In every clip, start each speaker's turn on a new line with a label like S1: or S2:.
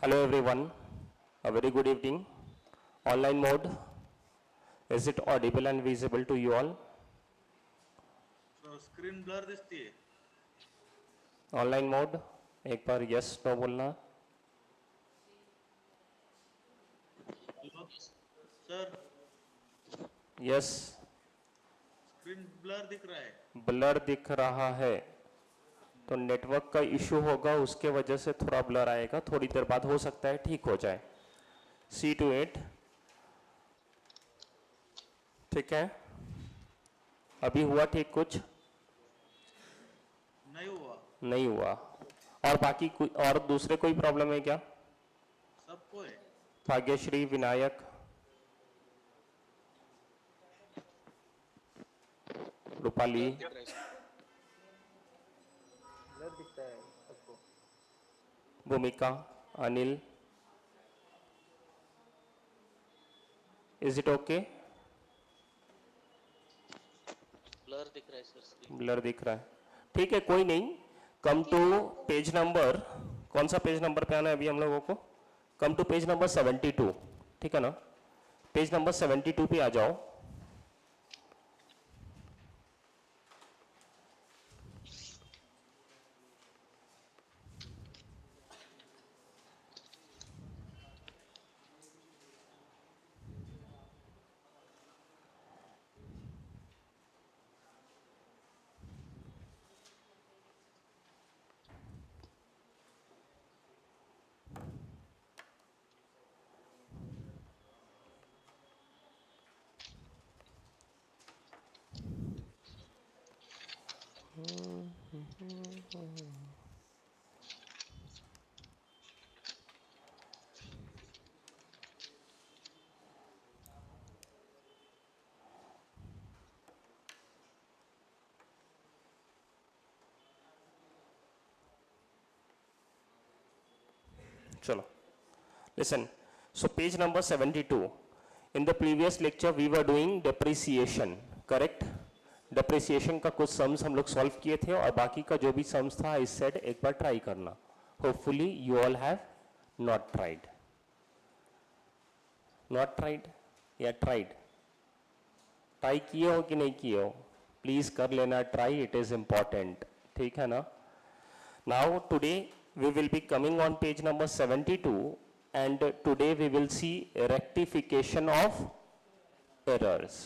S1: Hello everyone, a very good evening. Online mode, is it audible and visible to you all?
S2: So screen blur दिसतीये.
S1: Online mode, एक बार yes no बोलना.
S2: Hello, sir.
S1: Yes,
S2: screen blur दिख रहा है.
S1: Blur दिख रहा है. तो network का इशू होगा, उसके वजह से थोड़ा ब्लर आएगा. थोड़ी देर बाद हो सकता है ठीक हो जाए. C to 8, ठीक है. अभी हुआ ठीक कुछ?
S2: नहीं हुआ.
S1: नहीं हुआ. और बाकी और दूसरे कोई प्रॉब्लम है क्या?
S2: सबको है.
S1: भाग्यश्री, विनायक, रूपाली,
S3: ब्लर दिखता है सबको.
S1: भूमिका, Anil, is it okay?
S4: Blur दिख रहा है सर स्क्रीन.
S1: ब्लर दिख रहा है. ठीक है, कोई नहीं. कम टू पेज नंबर, कौन सा पेज नंबर पे आना है अभी हम लोगों को? कम टू पेज नंबर 72, ठीक है ना? पेज नंबर 72 पे आ जाओ. चलो, listen. So page number 72. In the previous lecture we were doing depreciation, correct? Depreciation का कुछ सम्स हम लोग सॉल्व किए थे और बाकी का जो भी सम्स था I said एक बार ट्राई करना. Hopefully you all have not tried. Not tried या tried? ट्राई किए हो कि नहीं किए हो? प्लीज कर लेना ट्राई, इट इज इंपॉर्टेंट. ठीक है ना? Now today we will be coming on page number 72 and today we will see rectification of errors.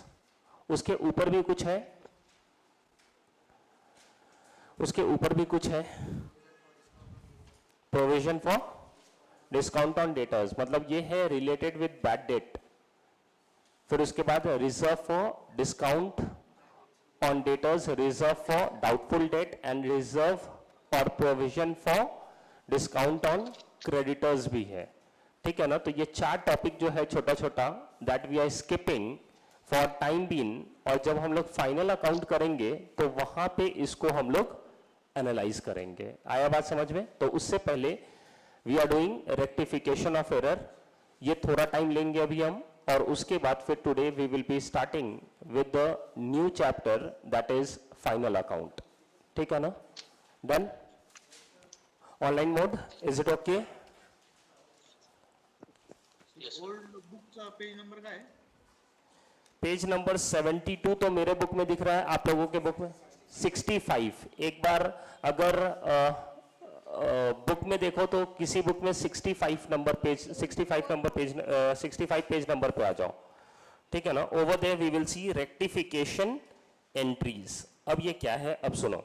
S1: उसके ऊपर भी कुछ है, उसके ऊपर भी कुछ है. Provision for discount on debtors, मतलब ये है रिलेटेड विद बैड डेट. फिर उसके बाद reserve for discount on debtors, reserve for doubtful debt and reserve और provision for discount on creditors भी है. ठीक है ना? तो ये चार टॉपिक जो है छोटा छोटा that we are skipping for time being, और जब हम लोग फाइनल अकाउंट करेंगे तो वहां पे इसको हम लोग एनालाइज करेंगे. आया बात समझ में? तो उससे पहले we are doing rectification of error. ये थोड़ा टाइम लेंगे अभी हम, और उसके बाद फिर today we will be starting with the new chapter that is final account. ठीक है ना? Done? Online mode, is it okay?
S2: Old book चा पेज नंबर काय आहे?
S1: पेज नंबर 72 तो मेरे बुक में दिख रहा है, आप लोगों के बुक में 65. एक बार अगर बुक में देखो तो किसी बुक में 65 नंबर पेज 65 पेज नंबर पे आ जाओ. ठीक है ना? Over there we will see rectification entries. अब ये क्या है, अब सुनो.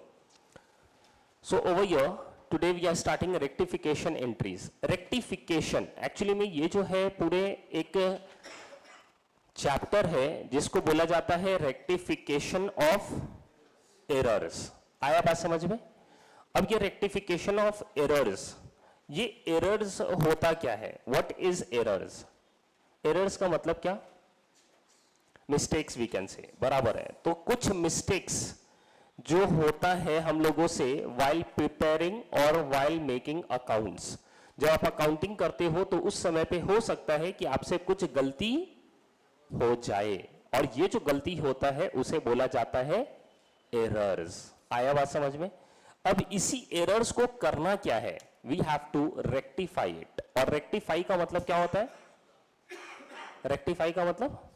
S1: So over here today we are starting rectification entries. Rectification actually में ये जो है पूरे एक चैप्टर है जिसको बोला जाता है रेक्टिफिकेशन ऑफ एरर्स. आया बात समझ में? अब ये रेक्टिफिकेशन ऑफ एरर्स, ये एरर्स होता क्या है? What is errors? एरर्स का मतलब क्या? Mistakes we can say. बराबर है. तो कुछ मिस्टेक्स जो होता है हम लोगों से वाइल प्रिपेयरिंग और वाइल मेकिंग अकाउंट्स. जब आप अकाउंटिंग करते हो तो उस समय पे हो सकता है कि आपसे कुछ गलती हो जाए, और ये जो गलती होता है उसे बोला जाता है एरर्स. आया बात समझ में? अब इसी एरर्स को करना क्या है? We have to rectify it. और रेक्टिफाई का मतलब क्या होता है? रेक्टिफाई का मतलब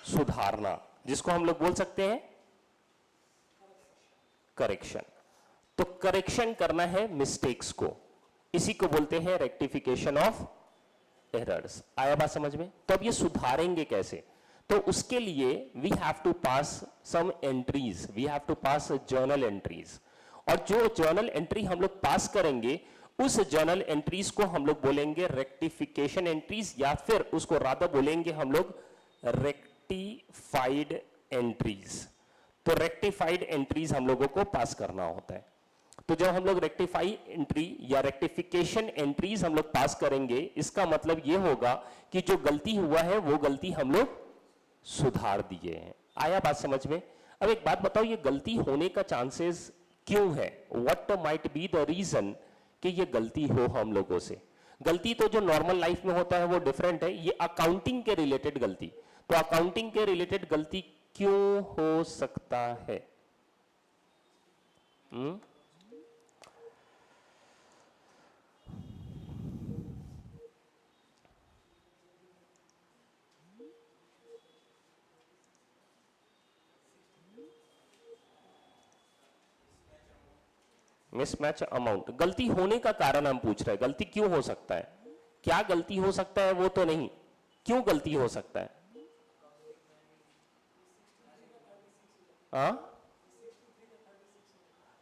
S1: सुधारना, जिसको हम लोग बोल सकते हैं करेक्शन। तो करेक्शन करना है मिस्टेक्स को, इसी को बोलते हैं रेक्टिफिकेशन ऑफ एरर्स। आया बात समझ में? तो अब ये सुधारेंगे कैसे? तो उसके लिए we have to pass some entries, we have to pass journal entries. और जो जर्नल एंट्री हम लोग पास करेंगे, उस जर्नल एंट्रीज को हम लोग बोलेंगे रेक्टिफिकेशन एंट्रीज, या फिर उसको रादर बोलेंगे हम लोग रेक्टिफाइड एंट्रीज। तो रेक्टिफाइड एंट्रीज हम लोगों को पास करना होता है। तो जब हम लोग रेक्टिफाई एंट्री या रेक्टिफिकेशन एंट्रीज हम लोग पास करेंगे, इसका मतलब ये होगा कि जो गलती हुआ है वो गलती हम लोग सुधार दिए हैं। आया बात समझ में? अब एक बात बताओ, ये गलती होने का चांसेस क्यों है? What might be the reason कि ये गलती हो हम लोगों से? गलती तो जो नॉर्मल लाइफ में होता है वो डिफरेंट है, ये अकाउंटिंग के रिलेटेड गलती। तो अकाउंटिंग के रिलेटेड गलती क्यों हो सकता है? मिसमैच अमाउंट, गलती होने का कारण हम पूछ रहे हैं, गलती क्यों हो सकता है? क्या गलती हो सकता है वो तो नहीं, क्यों गलती हो सकता है? हाँ,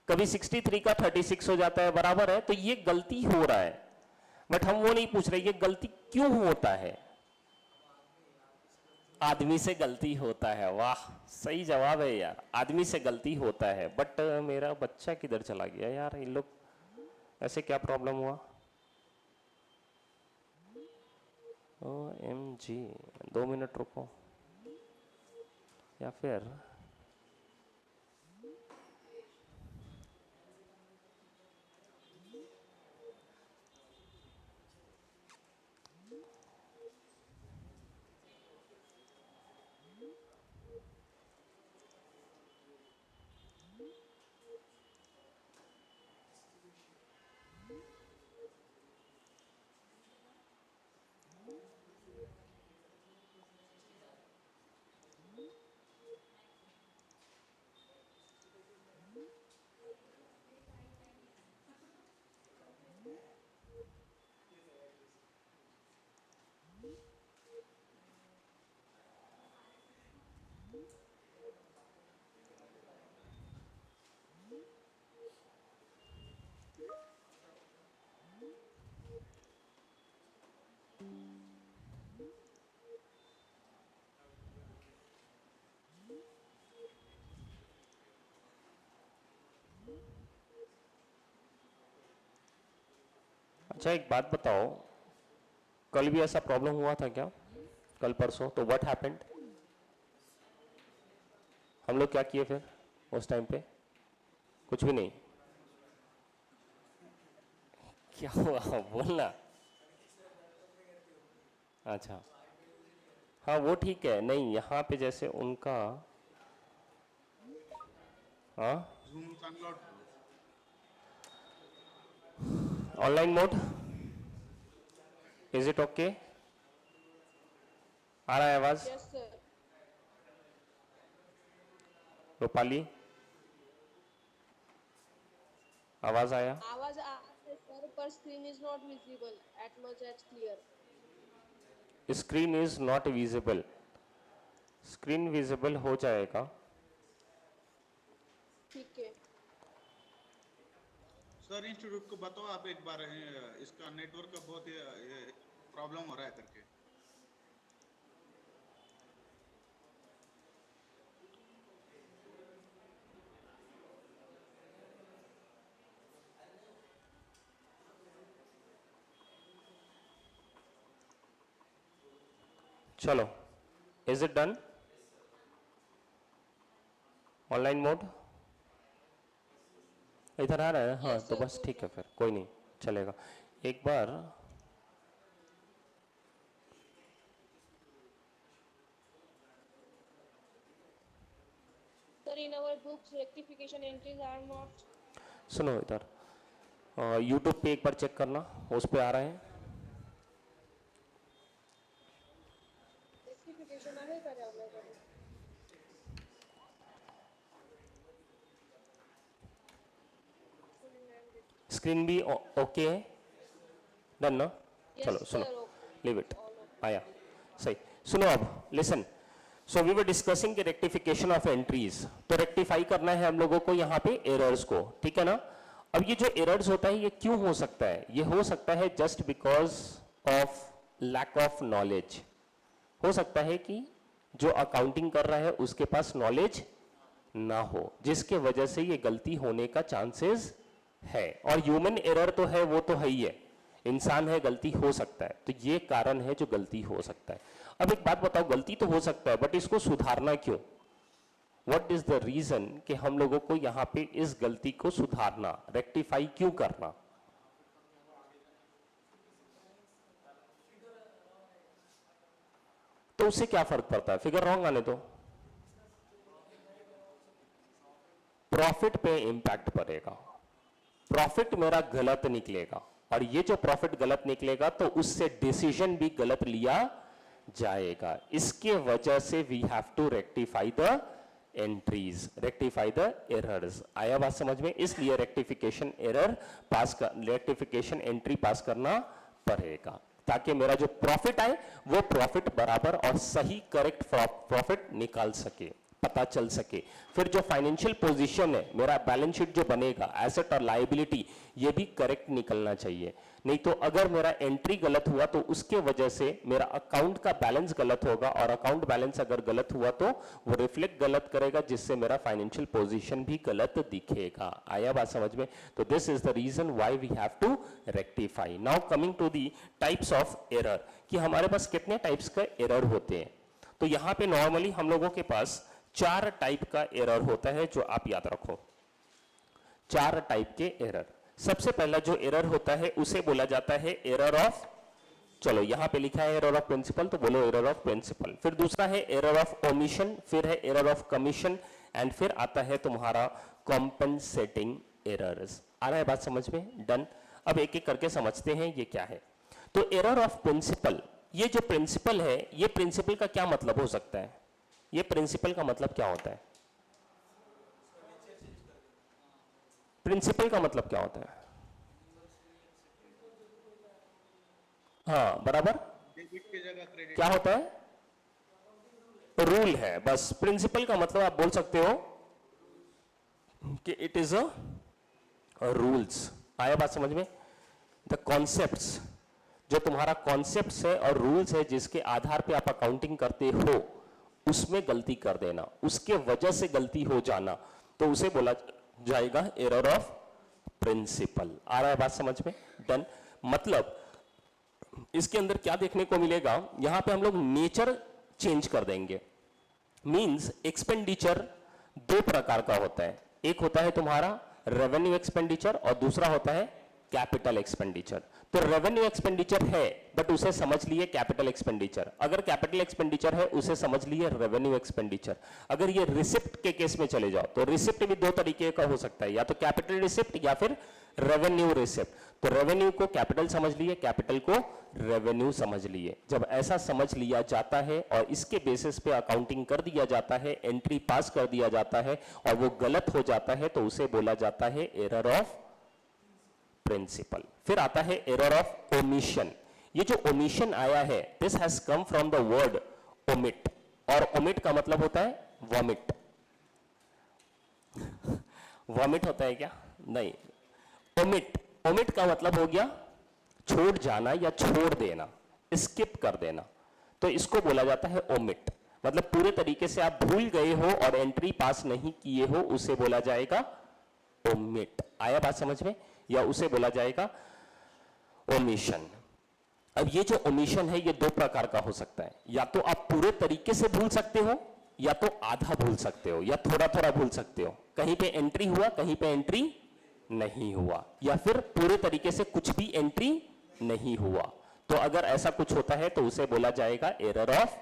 S1: कभी 63 का 36 हो जाता है, बराबर है, तो ये गलती हो रहा है। बट हम वो नहीं पूछ रहे ये गलती क्यों होता है। आदमी से गलती होता है, वाह सही जवाब है यार, आदमी से गलती होता है। बट मेरा बच्चा किधर चला गया यार, इन लोग ऐसे क्या प्रॉब्लम हुआ? OMG, 2 मिनट रुको। या फिर अच्छा एक बात बताओ, कल भी ऐसा प्रॉब्लम हुआ था क्या? कल परसों तो व्हाट हैपेंड? हम लोग क्या किए फिर उस टाइम पे? कुछ भी नहीं। क्या हुआ बोलना। अच्छा हाँ वो ठीक है, नहीं यहाँ पे जैसे उनका, हाँ
S2: झूम चांगला वाटतो.
S1: Online mode, is it okay? आ रहा है आवाज?
S5: Yes sir.
S1: रूपाली आवाज आया?
S5: आवाज आ रहा है सर, पर screen is not visible at much at clear.
S1: Screen is not visible, screen visible हो जाएगा।
S5: ठीक है
S2: सर इंस्टीट्यूट को बताओ आप एक बार, इसका नेटवर्क का बहुत प्रॉब्लम हो रहा है करके।
S1: चलो, is it done? Online mode इधर आ रहा है? हाँ
S5: Yes,
S1: तो
S5: sir,
S1: बस ठीक है, फिर कोई नहीं चलेगा। एक बार
S5: sir, in our books rectification entries are not.
S1: सुनो इधर, यूट्यूब पे एक बार चेक करना, उस पे आ रहे हैं।
S5: रेक्टिफिकेशन आहे का रे आपल्याकडे?
S1: स्क्रीन भी ओके है, डन ना?
S5: Yes,
S1: चलो
S5: sir,
S1: सुनो,
S5: okay.
S1: लीव इट, आया सही। सुनो अब listen, so we were discussing के रेक्टिफिकेशन ऑफ एंट्रीज। तो रेक्टिफाई करना है हम लोगों को यहाँ पे एरर्स को, ठीक है ना? अब ये जो एरर्स होता है ये क्यों हो सकता है? ये हो सकता है just because of lack of knowledge. हो सकता है कि जो अकाउंटिंग कर रहा है उसके पास नॉलेज ना हो, जिसके वजह से ये गलती होने का चांसेस है। और ह्यूमन एरर तो है, वो तो है ही है, इंसान है, गलती हो सकता है। तो ये कारण है जो गलती हो सकता है। अब एक बात बताओ, गलती तो हो सकता है बट इसको सुधारना क्यों? व्हाट इज द रीजन कि हम लोगों को यहाँ पे इस गलती को सुधारना, रेक्टिफाई क्यों करना? तो उससे क्या फर्क पड़ता है? फिगर रॉन्ग आने दो, प्रॉफिट पे इंपैक्ट पड़ेगा, प्रॉफिट मेरा गलत निकलेगा, और ये जो प्रॉफिट गलत निकलेगा तो उससे डिसीजन भी गलत लिया जाएगा। इसके वजह से we have to rectify the entries, rectify the errors. आया बात समझ में? इसलिए रेक्टिफिकेशन एरर पास कर, रेक्टिफिकेशन एंट्री पास करना पड़ेगा ताकि मेरा जो प्रॉफिट आए वो प्रॉफिट बराबर और सही करेक्ट प्रॉफिट निकाल सके, पता चल सके। फिर जो फाइनेंशियल पोजीशन है मेरा, बैलेंस शीट जो बनेगा, एसेट और लायबिलिटी, ये भी करेक्ट निकलना चाहिए। नहीं तो अगर मेरा एंट्री गलत हुआ तो उसके वजह से मेरा अकाउंट का बैलेंस गलत होगा, और अकाउंट बैलेंस अगर गलत हुआ तो वो रिफ्लेक्ट गलत करेगा, जिससे मेरा फाइनेंशियल पोजीशन भी गलत दिखेगा। आया बात समझ में? तो this is the reason why we have to rectify. Now coming to the types of error, कि हमारे पास कितने टाइप्स का एरर होते हैं। तो यहां पे नॉर्मली हम लोगों के पास 4 टाइप का एरर होता है, जो आप याद रखो। 4 टाइप के एरर। सबसे पहला जो एरर होता है उसे बोला जाता है एरर ऑफ, चलो यहां पे लिखा है एरर ऑफ प्रिंसिपल, तो बोलो एरर ऑफ प्रिंसिपल। फिर दूसरा है एरर ऑफ ओमिशन, फिर है एरर ऑफ कमीशन, एंड फिर आता है तुम्हारा कॉम्पेंसेटिंग एरर्स। आ रहा है बात समझ में? डन। अब एक एक करके समझते हैं ये क्या है। तो एरर ऑफ प्रिंसिपल, ये जो प्रिंसिपल है, ये प्रिंसिपल का क्या मतलब हो सकता है? ये प्रिंसिपल का मतलब क्या होता है? प्रिंसिपल का मतलब क्या होता है? हाँ बराबर,
S2: डेबिट की जगह क्रेडिट।
S1: क्या होता है? रूल है, बस। प्रिंसिपल का मतलब आप बोल सकते हो कि इट इज अ रूल्स। आया बात समझ में? द कॉन्सेप्ट्स, जो तुम्हारा कॉन्सेप्ट्स है और रूल्स है जिसके आधार पे आप अकाउंटिंग करते हो, उसमें गलती कर देना, उसके वजह से गलती हो जाना, तो उसे बोला जाएगा एरर ऑफ प्रिंसिपल। आ रहा है बात समझ में? डन। मतलब इसके अंदर क्या देखने को मिलेगा, यहां पे हम लोग नेचर चेंज कर देंगे। मींस एक्सपेंडिचर 2 प्रकार का होता है, एक होता है तुम्हारा रेवेन्यू एक्सपेंडिचर और दूसरा होता है कैपिटल एक्सपेंडिचर। तो रेवेन्यू एक्सपेंडिचर है बट उसे समझ लिए कैपिटल एक्सपेंडिचर, अगर कैपिटल एक्सपेंडिचर है उसे समझ लिए रेवेन्यू एक्सपेंडिचर। अगर ये रिसिप्ट के केस में चले जाओ तो रिसिप्ट भी 2 तरीके का हो सकता है, या तो कैपिटल रिसिप्ट या फिर रेवेन्यू रिसिप्ट। तो रेवेन्यू को कैपिटल समझ लिए, कैपिटल को रेवेन्यू समझ लिए। जब ऐसा समझ लिया जाता है और इसके बेसिस पे अकाउंटिंग कर दिया जाता है, एंट्री पास कर दिया जाता है और वो गलत हो जाता है, तो उसे बोला जाता है एरर ऑफ प्रिंसिपल। फिर आता है एरर ऑफ ओमिशन। ये जो ओमिशन आया है, this has come from the word omit, और ओमिट का मतलब होता है वॉमिट। वॉमिट होता है क्या? नहीं, ओमिट, ओमिट का मतलब हो गया छोड़ जाना या छोड़ देना, स्किप कर देना, तो इसको बोला जाता है ओमिट। मतलब पूरे तरीके से आप भूल गए हो और एंट्री पास नहीं किए हो, उसे बोला जाएगा ओमिट। आया बात समझ में? या उसे बोला जाएगा ओमिशन। अब ये जो ओमिशन है ये 2 प्रकार का हो सकता है, या तो आप पूरे तरीके से भूल सकते हो, या तो आधा भूल सकते हो, या थोड़ा थोड़ा भूल सकते हो। कहीं पे एंट्री हुआ, कहीं पे एंट्री नहीं हुआ, या फिर पूरे तरीके से कुछ भी एंट्री नहीं हुआ। तो अगर ऐसा कुछ होता है तो उसे बोला जाएगा एरर ऑफ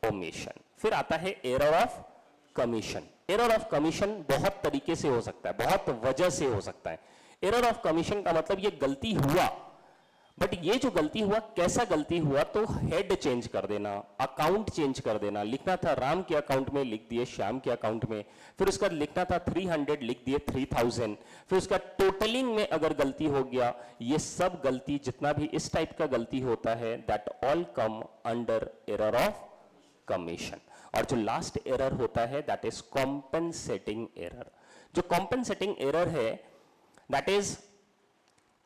S1: ओमिशन। फिर आता है error of commission. Error of commission बहुत तरीके से हो सकता है, बहुत वजह से हो सकता है। एरर ऑफ कमीशन का मतलब ये गलती हुआ, बट ये जो गलती हुआ कैसा गलती हुआ, तो हेड चेंज कर देना, अकाउंट चेंज कर देना। लिखना था राम के अकाउंट में, लिख दिए श्याम के अकाउंट में। फिर उसका लिखना था 300, लिख दिए 3000। फिर उसका टोटलिंग में अगर गलती हो गया, ये सब गलती जितना भी इस टाइप का गलती होता है, that all come under error of commission. और जो लास्ट एरर होता है दैट इज कॉम्पेंसेटिंग एरर। जो कॉम्पेंसेटिंग एरर है दैट इज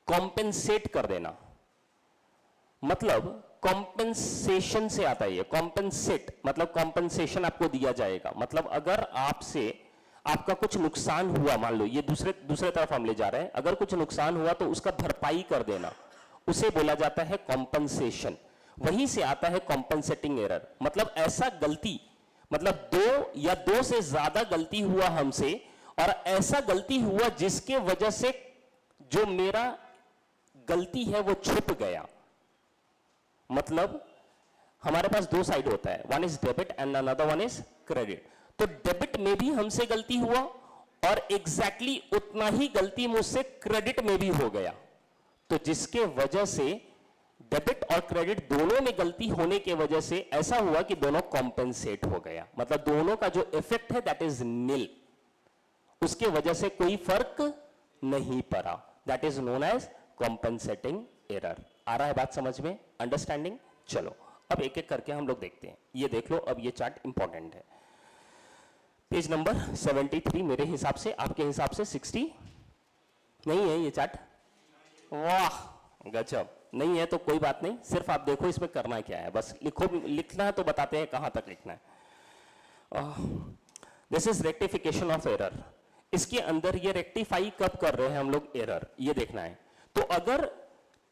S1: कॉम्पेंसेट कर देना, मतलब कॉम्पेंसेशन से आता है ये। कॉम्पेंसेट मतलब कॉम्पेंसेशन आपको दिया जाएगा, मतलब अगर आपसे आपका कुछ नुकसान हुआ, मान लो ये दूसरे तरफ हम ले जा रहे हैं, अगर कुछ नुकसान हुआ तो उसका भरपाई कर देना, उसे बोला जाता है कॉम्पेंसेशन। वहीं से आता है कॉम्पेंसेटिंग एरर, मतलब ऐसा गलती, मतलब दो या दो से ज्यादा गलती हुआ हमसे, और ऐसा गलती हुआ जिसके वजह से जो मेरा गलती है वो छुप गया। मतलब हमारे पास दो साइड होता है, one is debit and another one is credit. तो डेबिट में भी हमसे गलती हुआ और एग्जैक्टली उतना ही गलती मुझसे क्रेडिट में भी हो गया, तो जिसके वजह से डेबिट और क्रेडिट दोनों में गलती होने के वजह से ऐसा हुआ कि दोनों कॉम्पेंसेट हो गया, मतलब दोनों का जो इफेक्ट है दैट इज नील, उसके वजह से कोई फर्क नहीं पड़ा। That is known as compensating error. आ रहा है बात समझ में, अंडरस्टैंडिंग? चलो अब एक एक करके हम लोग देखते हैं। ये देख लो, अब ये चार्ट इंपॉर्टेंट है। पेज नंबर 73 मेरे हिसाब से, आपके हिसाब से 60 नहीं है ये चार्ट? वाह गजब। नहीं है तो कोई बात नहीं, सिर्फ आप देखो इसमें करना क्या है, बस लिखो। लिखना है तो बताते हैं कहां तक लिखना है। This is rectification of error. इसके अंदर ये रेक्टिफाई कब कर रहे हैं हम लोग एरर, ये देखना है। तो अगर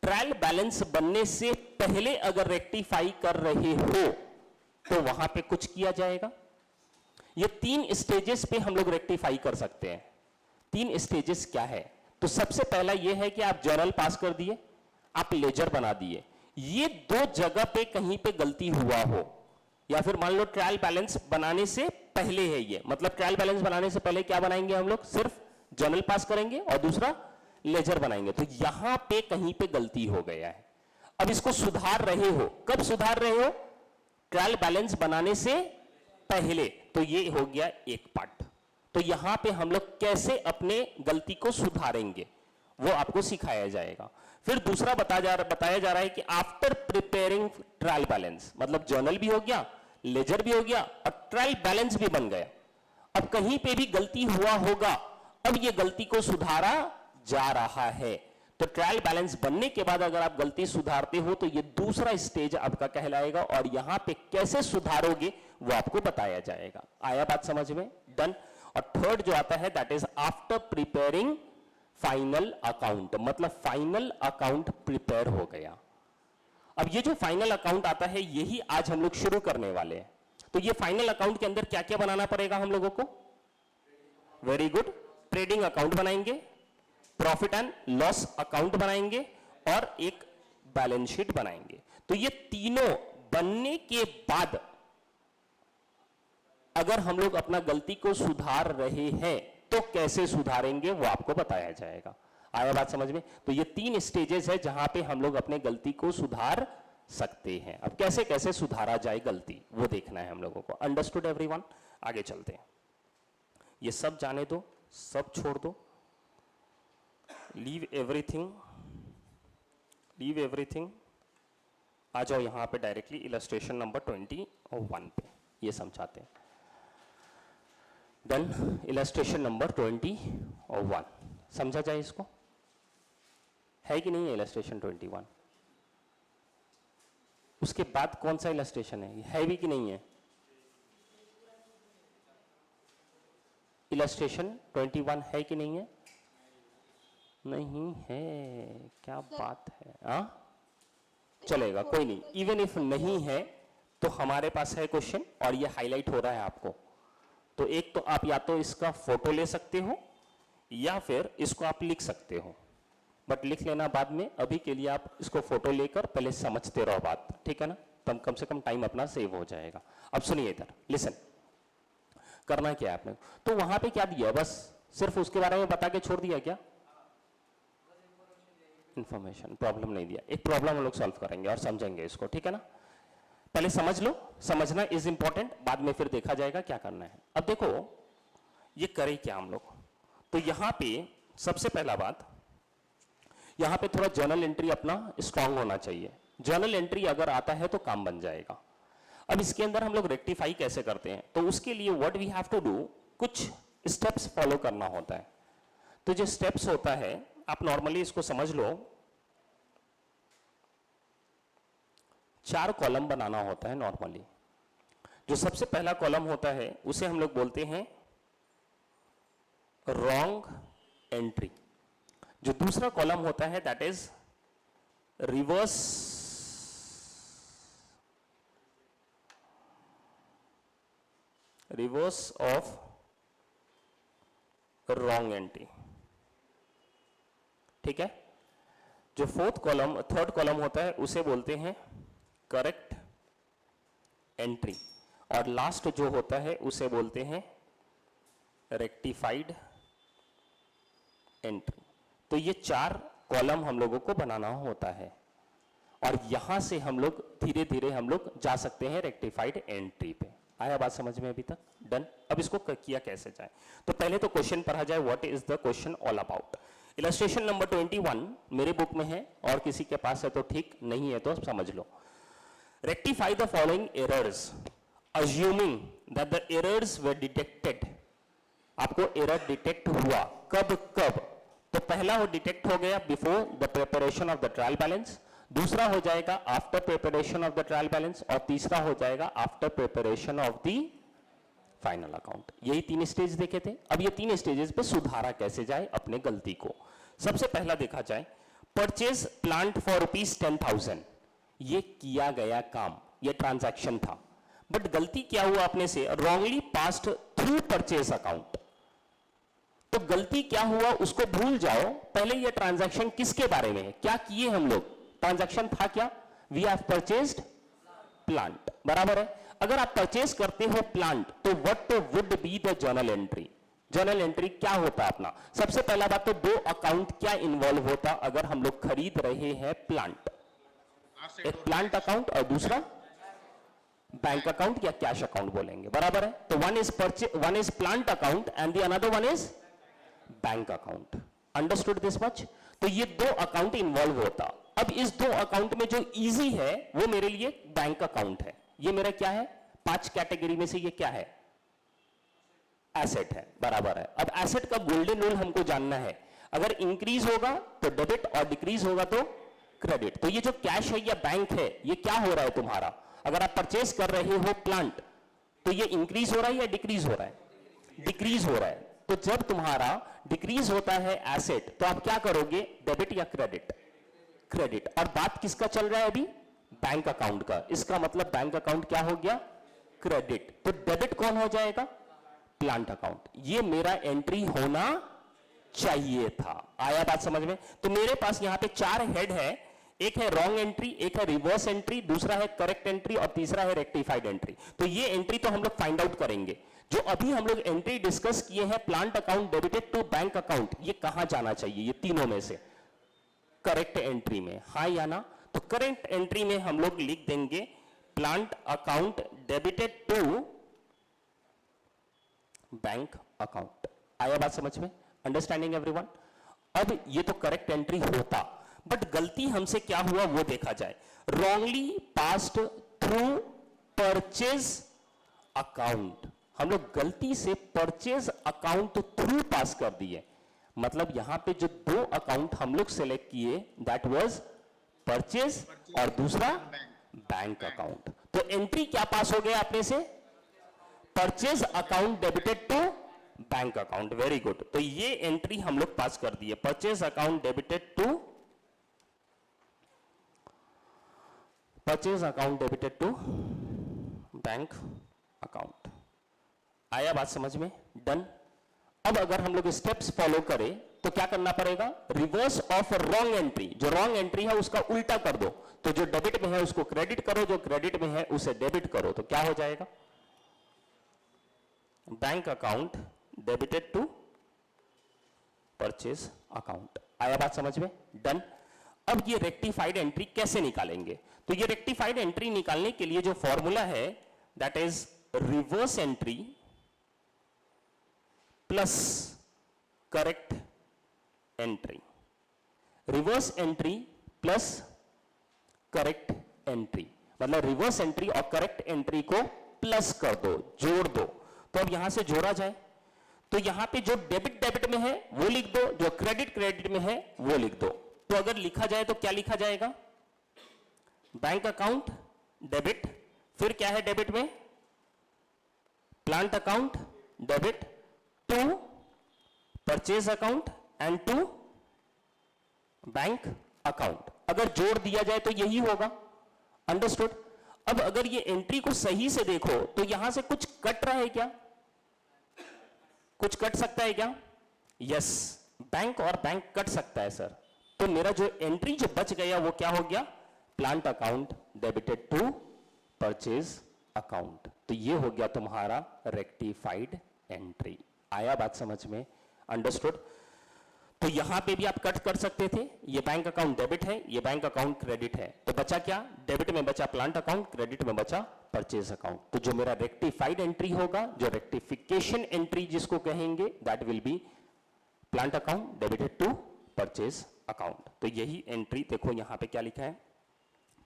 S1: ट्रायल बैलेंस बनने से पहले अगर रेक्टिफाई कर रहे हो तो वहां पे कुछ किया जाएगा। ये 3 स्टेजेस पे हम लोग रेक्टिफाई कर सकते हैं। 3 स्टेजेस क्या है? तो सबसे पहला ये है कि आप जर्नल पास कर दिए, आप लेजर बना दिए। ये 2 जगह पे कहीं पे गलती हुआ हो, या फिर मान लो ट्रायल बैलेंस बनाने से पहले है ये, मतलब ट्रायल बैलेंस बनाने से पहले क्या बनाएंगे हम लोग? सिर्फ जर्नल पास करेंगे और दूसरा लेजर बनाएंगे। तो यहां पे कहीं पे गलती हो गया है, अब इसको सुधार रहे हो। कब सुधार रहे हो? ट्रायल बैलेंस बनाने से पहले। तो ये हो गया एक पार्ट। तो यहां पे हम लोग कैसे अपने गलती को सुधारेंगे वो आपको सिखाया जाएगा। फिर दूसरा बताया जा रहा है कि आफ्टर प्रिपेयरिंग ट्रायल बैलेंस, मतलब जर्नल भी हो गया, लेजर भी हो गया और ट्रायल बैलेंस भी बन गया। अब कहीं पे भी गलती हुआ होगा, अब ये गलती को सुधारा जा रहा है। तो ट्रायल बैलेंस बनने के बाद अगर आप गलती सुधारते हो तो ये दूसरा स्टेज आपका कहलाएगा, और यहां पे कैसे सुधारोगे वो आपको बताया जाएगा। आया बात समझ में? डन। और थर्ड जो आता है that is after preparing final account, मतलब फाइनल अकाउंट प्रिपेयर हो गया। अब ये जो फाइनल अकाउंट आता है यही आज हम लोग शुरू करने वाले हैं। तो ये फाइनल अकाउंट के अंदर क्या क्या बनाना पड़ेगा हम लोगों को? Very good. ट्रेडिंग अकाउंट बनाएंगे, प्रॉफिट एंड लॉस अकाउंट बनाएंगे और एक बैलेंस शीट बनाएंगे। तो ये तीनों बनने के बाद अगर हम लोग अपना गलती को सुधार रहे हैं तो कैसे सुधारेंगे वो आपको बताया जाएगा। आया बात समझ में? तो ये 3 स्टेजेस है जहां पे हम लोग अपने गलती को सुधार सकते हैं। अब कैसे कैसे सुधारा जाए गलती वो देखना है हम लोगों को। Understood everyone? आगे चलते हैं। ये सब जाने दो, सब छोड़ दो, लीव एवरीथिंग, लीव एवरीथिंग। आ जाओ यहां पे डायरेक्टली इलस्ट्रेशन नंबर 21 पे, ये समझाते हैं। डन। इलस्ट्रेशन नंबर 21 समझा जाए इसको, है कि नहीं है इलस्ट्रेशन 21? उसके बाद कौन सा इलस्ट्रेशन है भी कि नहीं है? इलस्ट्रेशन 21 है कि नहीं है? नहीं है, क्या बात है। चलेगा, कोई नहीं। इवन इफ नहीं है तो हमारे पास है क्वेश्चन और ये हाईलाइट हो रहा है आपको। तो एक तो आप या तो इसका फोटो ले सकते हो या फिर इसको आप लिख सकते हो, बट लिख लेना बाद में। अभी के लिए आप इसको फोटो लेकर पहले समझते रहो बात, ठीक है ना? तो कम से कम टाइम अपना सेव हो जाएगा। अब सुनिए इधर, लिसन। करना क्या है आपने? तो वहां पे क्या दिया, बस सिर्फ उसके बारे में बता के छोड़ दिया क्या? इंफॉर्मेशन, प्रॉब्लम नहीं दिया। एक प्रॉब्लम हम लोग सॉल्व करेंगे और समझेंगे इसको, ठीक है ना। पहले समझ लो, समझना इज इंपॉर्टेंट, बाद में फिर देखा जाएगा क्या करना है। अब देखो ये करें क्या हम लोग, तो यहां पे सबसे पहला बात, यहां पे थोड़ा जर्नल एंट्री अपना स्ट्रांग होना चाहिए। जर्नल एंट्री अगर आता है तो काम बन जाएगा। अब इसके अंदर हम लोग रेक्टिफाई कैसे करते हैं, तो उसके लिए what we have to do, कुछ स्टेप्स फॉलो करना होता है। तो जो स्टेप्स होता है, आप नॉर्मली इसको समझ लो, 4 कॉलम बनाना होता है नॉर्मली। जो सबसे पहला कॉलम होता है उसे हम लोग बोलते हैं रॉन्ग एंट्री। जो दूसरा कॉलम होता है that is reverse of wrong entry, ठीक है। जो थर्ड कॉलम होता है उसे बोलते हैं करेक्ट एंट्री, और लास्ट जो होता है उसे बोलते हैं रेक्टिफाइड एंट्री। तो ये 4 कॉलम हम लोगों को बनाना होता है, और यहां से हम लोग धीरे धीरे हम लोग जा सकते हैं रेक्टिफाइड एंट्री पे। आया बात समझ में अभी तक? डन। अब इसको किया कैसे जाए, तो पहले तो क्वेश्चन पढ़ा जाए, what is the question all about. Illustration number 21 मेरे बुक में है, और किसी के पास है तो ठीक, नहीं है तो समझ लो। Rectify the following errors assuming that the errors were detected. आपको एरर डिटेक्ट हुआ कब कब, तो पहला वो डिटेक्ट हो गया before the preparation of the trial balance, दूसरा हो जाएगा after preparation of the trial balance, और तीसरा हो जाएगा after preparation of the final account. यही 3 स्टेज देखे थे। अब ये 3 स्टेजेस पे सुधारा कैसे जाए अपने गलती को। सबसे पहला देखा जाए, परचेज प्लांट फॉर ₹10,000। ये किया गया काम, ये ट्रांजैक्शन था, बट गलती क्या हुआ अपने से, wrongly passed through purchase account. तो गलती क्या हुआ उसको भूल जाओ, पहले ये ट्रांजैक्शन किसके बारे में है, क्या किए हम लोग, ट्रांजैक्शन था क्या, वी हैव परचेज्ड प्लांट, बराबर है। अगर आप परचेज करते हो प्लांट तो what would be the journal entry. Journal entry क्या होता अपना, सबसे पहला बात तो 2 अकाउंट क्या इन्वॉल्व होता अगर हम लोग खरीद रहे हैं प्लांट, एक प्लांट अकाउंट और दूसरा बैंक अकाउंट या कैश अकाउंट बोलेंगे, बराबर है। तो one is plant account and the another one is bank account. Understood this much. तो ये 2 अकाउंट इन्वॉल्व होता। अब इस 2 अकाउंट में जो इजी है वो मेरे लिए बैंक अकाउंट है। ये मेरा क्या है, 5 कैटेगरी में से ये क्या है, एसेट है, बराबर है। अब एसेट का गोल्डन रूल हमको जानना है, अगर इंक्रीज होगा तो डेबिट और डिक्रीज होगा तो क्रेडिट। तो ये जो कैश है या बैंक है, ये क्या हो रहा है तुम्हारा, अगर आप परचेज कर रहे हो प्लांट तो ये इंक्रीज हो रहा है या डिक्रीज हो रहा है, डिक्रीज हो रहा है। तो जब तुम्हारा डिक्रीज होता है एसेट तो आप क्या करोगे, डेबिट या क्रेडिट, क्रेडिट। और बात किसका चल रहा है अभी, बैंक अकाउंट का। इसका मतलब बैंक अकाउंट क्या हो गया, क्रेडिट। तो डेबिट कौन हो जाएगा, प्लांट अकाउंट। ये मेरा एंट्री होना चाहिए था। आया बात समझ में। तो मेरे पास यहां पे 4 हेड है, एक है रॉन्ग एंट्री, एक है रिवर्स एंट्री, दूसरा है करेक्ट एंट्री और तीसरा है रेक्टिफाइड एंट्री। तो ये एंट्री तो हम लोग फाइंड आउट करेंगे। जो अभी हम लोग एंट्री डिस्कस किए हैं, plant account debited to bank account, ये कहां जाना चाहिए, ये तीनों में से करेक्ट एंट्री में, हाँ या ना। तो करेक्ट एंट्री में हम लोग लिख देंगे plant account debited to bank account. आया बात समझ में, अंडरस्टैंडिंग एवरीवन। अब ये तो करेक्ट एंट्री होता, बट गलती हमसे क्या हुआ वो देखा जाए। Wrongly passed through purchase account, हम लोग गलती से परचेज अकाउंट थ्रू पास कर दिए। मतलब यहां पे जो 2 अकाउंट हम लोग सेलेक्ट किए, दैट वाज परचेज और दूसरा बैंक अकाउंट। तो एंट्री क्या पास हो गया अपने से, purchase account debited to bank account. Very good. तो ये एंट्री हम लोग पास कर दिए, purchase account debited to bank account. आया बात समझ में, डन। अब अगर हम लोग स्टेप्स फॉलो करें तो क्या करना पड़ेगा, रिवर्स ऑफ रॉन्ग एंट्री, जो रॉन्ग एंट्री है उसका उल्टा कर दो। तो जो डेबिट में है उसको क्रेडिट करो, जो क्रेडिट में है उसे डेबिट करो। तो क्या हो जाएगा, bank account debited to purchase account. आया बात समझ में, डन। अब ये रेक्टिफाइड एंट्री कैसे निकालेंगे? तो ये रेक्टिफाइड एंट्री निकालने के लिए जो फॉर्मूला है that is reverse entry plus correct entry. Reverse entry plus correct entry मतलब रिवर्स एंट्री और करेक्ट एंट्री को प्लस कर दो, जोड़ दो। तो अब यहां से जोड़ा जाए तो यहां पे जो डेबिट डेबिट में है वो लिख दो, जो क्रेडिट क्रेडिट में है वो लिख दो। तो अगर लिखा जाए तो क्या लिखा जाएगा? बैंक अकाउंट डेबिट, फिर क्या है डेबिट में? Plant account debit to purchase account and to bank account. अगर जोड़ दिया जाए तो यही होगा। अंडरस्टूड? अब अगर ये एंट्री को सही से देखो तो यहां से कुछ कट रहा है क्या? कुछ कट सकता है क्या? यस, बैंक और बैंक कट सकता है सर। तो मेरा जो एंट्री जो बच गया वो क्या हो गया? Plant account debited to purchase account. तो ये हो गया तुम्हारा रेक्टिफाइड एंट्री। आया बात समझ में? अंडरस्टूड? तो यहां पे भी आप कट कर सकते थे। ये बैंक अकाउंट डेबिट है, ये बैंक अकाउंट क्रेडिट है, तो बचा क्या? डेबिट में बचा प्लांट अकाउंट, क्रेडिट में बचा परचेज अकाउंट। तो जो मेरा रेक्टिफाइड एंट्री होगा, जो रेक्टिफिकेशन एंट्री जिसको कहेंगे, that will be plant account debited to purchase account. तो यही एंट्री देखो यहां पे क्या लिखा है?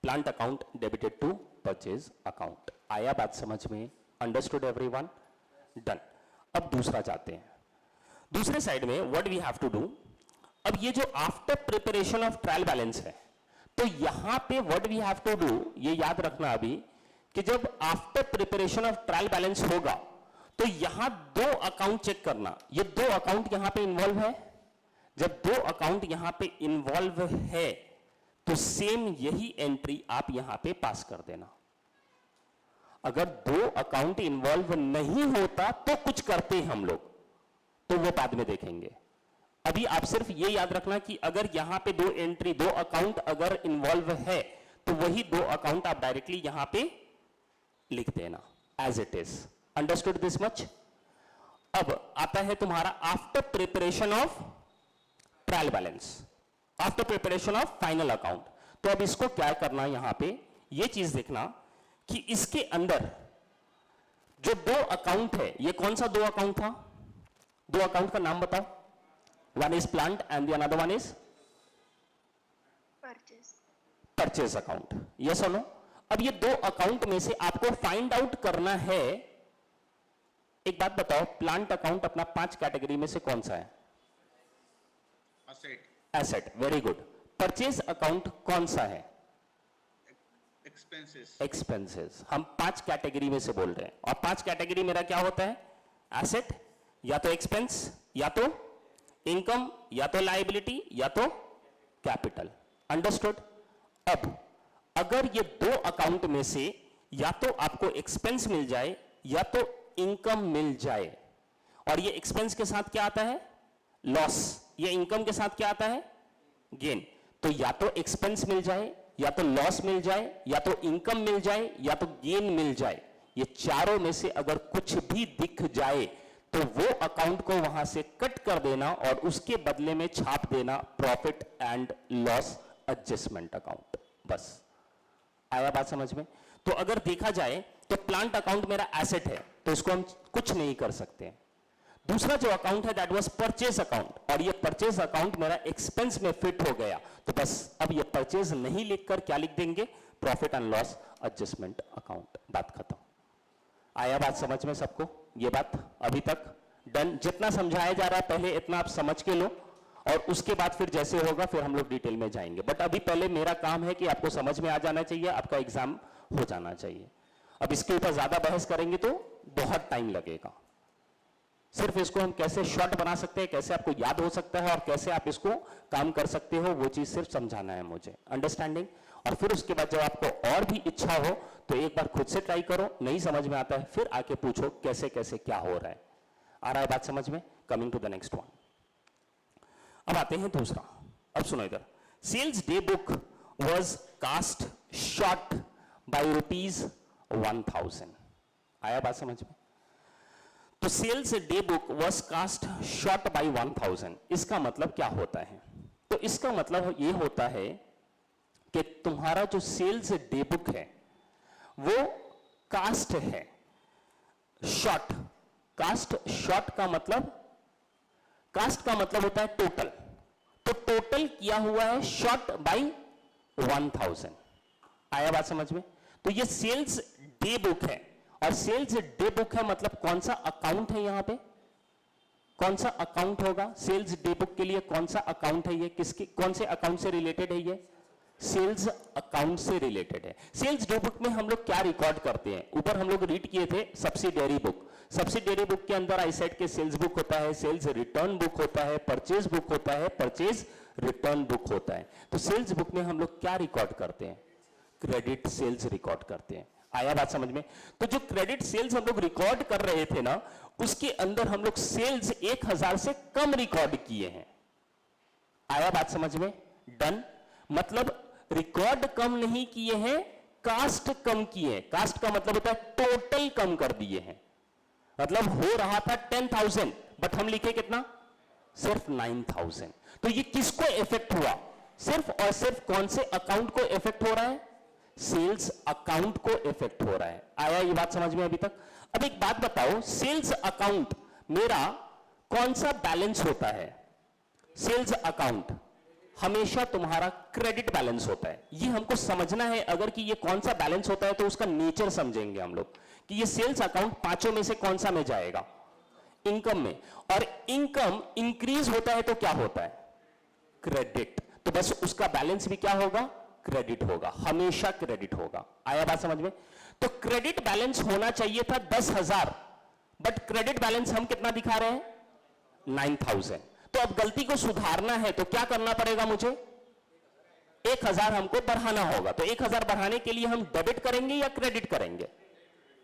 S1: Plant account debited to purchase account. आया बात समझ में? Understood everyone? डन। अब दूसरा जाते हैं। दूसरे साइड में what we have to do, अब ये जो after preparation of trial balance है, तो यहां पे what we have to do, ये याद रखना अभी कि जब after preparation of trial balance होगा तो यहां दो अकाउंट चेक करना। ये दो अकाउंट यहां पे इन्वॉल्व है। जब दो अकाउंट यहां पे इन्वॉल्व है तो सेम यही एंट्री आप यहां पे पास कर देना। अगर दो अकाउंट इन्वॉल्व नहीं होता तो कुछ करते हैं हम लोग, तो वो बाद में देखेंगे। अभी आप सिर्फ ये याद रखना कि अगर यहां पे दो एंट्री, दो अकाउंट अगर इन्वॉल्व है तो वही दो अकाउंट आप डायरेक्टली यहां पे लिख देना as it is. Understood this much? अब आता है तुम्हारा after preparation of trial balance, after preparation of final account. तो अब इसको क्या करना, यहां पे ये चीज देखना कि इसके अंदर जो दो अकाउंट है, ये कौन सा दो अकाउंट था? दो अकाउंट का नाम बताओ। One is plant and the another one is purchase account. Yes और नो? अब ये दो अकाउंट में से आपको फाइंड आउट करना है। एक बात बताओ, प्लांट अकाउंट अपना 5 कैटेगरी में से कौन सा है?
S2: Asset,
S1: asset. Very good. Purchase account कौन सा है?
S2: एक्सपेंसेस।
S1: एक्सपेंसेस। हम 5 कैटेगरी में से बोल रहे हैं, और 5 कैटेगरी मेरा क्या होता है? एसेट, या तो एक्सपेंस, या तो इनकम, या तो लायबिलिटी, या तो कैपिटल। अंडरस्टूड? अब अगर ये दो अकाउंट में से या तो आपको एक्सपेंस मिल जाए या तो इनकम मिल जाए, और ये एक्सपेंस के साथ क्या आता है? लॉस। ये इनकम के साथ क्या आता है? गेन। तो या तो एक्सपेंस मिल जाए, या तो लॉस मिल जाए, या तो इनकम मिल जाए, या तो गेन मिल जाए। ये चारों में से अगर कुछ भी दिख जाए तो वो अकाउंट को वहां से कट कर देना और उसके बदले में छाप देना profit and loss adjustment account. बस। आया बात समझ में? तो अगर देखा जाए तो प्लांट अकाउंट मेरा एसेट है, तो इसको हम कुछ नहीं कर सकते। दूसरा जो अकाउंट है दैट वाज परचेज अकाउंट, और ये परचेज अकाउंट मेरा एक्सपेंस में फिट हो गया, तो बस अब ये परचेज नहीं लिखकर क्या लिख देंगे? Profit and loss adjustment account. बात खत्म। आया बात समझ में सबको? ये बात अभी तक डन? जितना समझाया जा रहा है पहले इतना आप समझ के लो, और उसके बाद फिर जैसे होगा फिर हम लोग डिटेल में जाएंगे। बट अभी पहले मेरा काम है कि आपको समझ में आ जाना चाहिए, आपका एग्जाम हो जाना चाहिए। अब इसके ऊपर ज्यादा बहस करेंगे तो बहुत टाइम लगेगा। सिर्फ इसको हम कैसे शॉर्ट बना सकते हैं, कैसे आपको याद हो सकता है और कैसे आप इसको काम कर सकते हो, वो चीज सिर्फ समझाना है मुझे। अंडरस्टैंडिंग? और फिर उसके बाद जब आपको और भी इच्छा हो तो एक बार खुद से ट्राई करो, नहीं समझ में आता है फिर आके पूछो कैसे कैसे क्या हो रहा है। आ रहा है बात समझ में? Coming to the next one. अब आते हैं दूसरा। अब सुनो इधर, sales day book was cast short by ₹1000। आया बात समझ में? तो sales day book was cast short by 1000, इसका मतलब क्या होता है? तो इसका मतलब ये होता है कि तुम्हारा जो सेल्स डे बुक है वो कास्ट है शॉर्ट। कास्ट शॉर्ट का मतलब, कास्ट का मतलब होता है टोटल, तो टोटल किया हुआ है शॉर्ट बाई 1000। आया बात समझ में? तो ये सेल्स डे बुक है, और सेल्स डे बुक है मतलब कौन सा अकाउंट है यहां पे, कौन सा अकाउंट होगा सेल्स डे बुक के लिए, कौन सा अकाउंट है ये, किसके कौन से अकाउंट से रिलेटेड है ये, सेल्स अकाउंट से रिलेटेड है। सेल्स डे बुक में हम लोग क्या रिकॉर्ड करते हैं, ऊपर हम लोग रीड किए थे सब्सिडियरी बुक। सब्सिडियरी बुक के अंदर आईसेट के सेल्स बुक होता है, सेल्स रिटर्न बुक होता है, परचेज बुक होता है, परचेज रिटर्न बुक होता है। तो सेल्स बुक में हम लोग क्या रिकॉर्ड करते हैं, क्रेडिट सेल्स रिकॉर्ड करते हैं। आया बात समझ में? तो जो क्रेडिट सेल्स हम लोग रिकॉर्ड कर रहे थे ना, उसके अंदर हम लोग सेल्स 1000 से कम रिकॉर्ड किए हैं। आया बात समझ में? डन। मतलब रिकॉर्ड कम नहीं किए हैं, कास्ट कम किए हैं। कास्ट का मतलब होता है टोटल कम कर दिए हैं। मतलब हो रहा था 10,000 बट हम लिखे कितना, सिर्फ 9,000। तो ये किसको इफेक्ट हुआ, सिर्फ और सिर्फ कौन से अकाउंट को इफेक्ट हो रहा है, सेल्स अकाउंट को इफेक्ट हो रहा है। आया ये बात समझ में अभी तक? अब एक बात बताओ, सेल्स अकाउंट मेरा कौन सा बैलेंस होता है, सेल्स अकाउंट हमेशा तुम्हारा क्रेडिट बैलेंस होता है। ये हमको समझना है, अगर कि ये कौन सा बैलेंस होता है तो उसका नेचर समझेंगे हम लोग कि ये सेल्स अकाउंट पांचों में से कौन सा में जाएगा, इनकम में। और इनकम इंक्रीज होता है तो क्या होता है, क्रेडिट। तो बस उसका बैलेंस भी क्या होगा, क्रेडिट होगा, हमेशा क्रेडिट होगा। आया बात समझ में? तो क्रेडिट बैलेंस होना चाहिए था 10,000 बट क्रेडिट बैलेंस हम कितना दिखा रहे हैं, 9,000। तो अब गलती को सुधारना है तो क्या करना पड़ेगा, मुझे 1000 हमको बढ़ाना होगा। तो 1000 बढ़ाने के लिए हम डेबिट करेंगे या क्रेडिट करेंगे,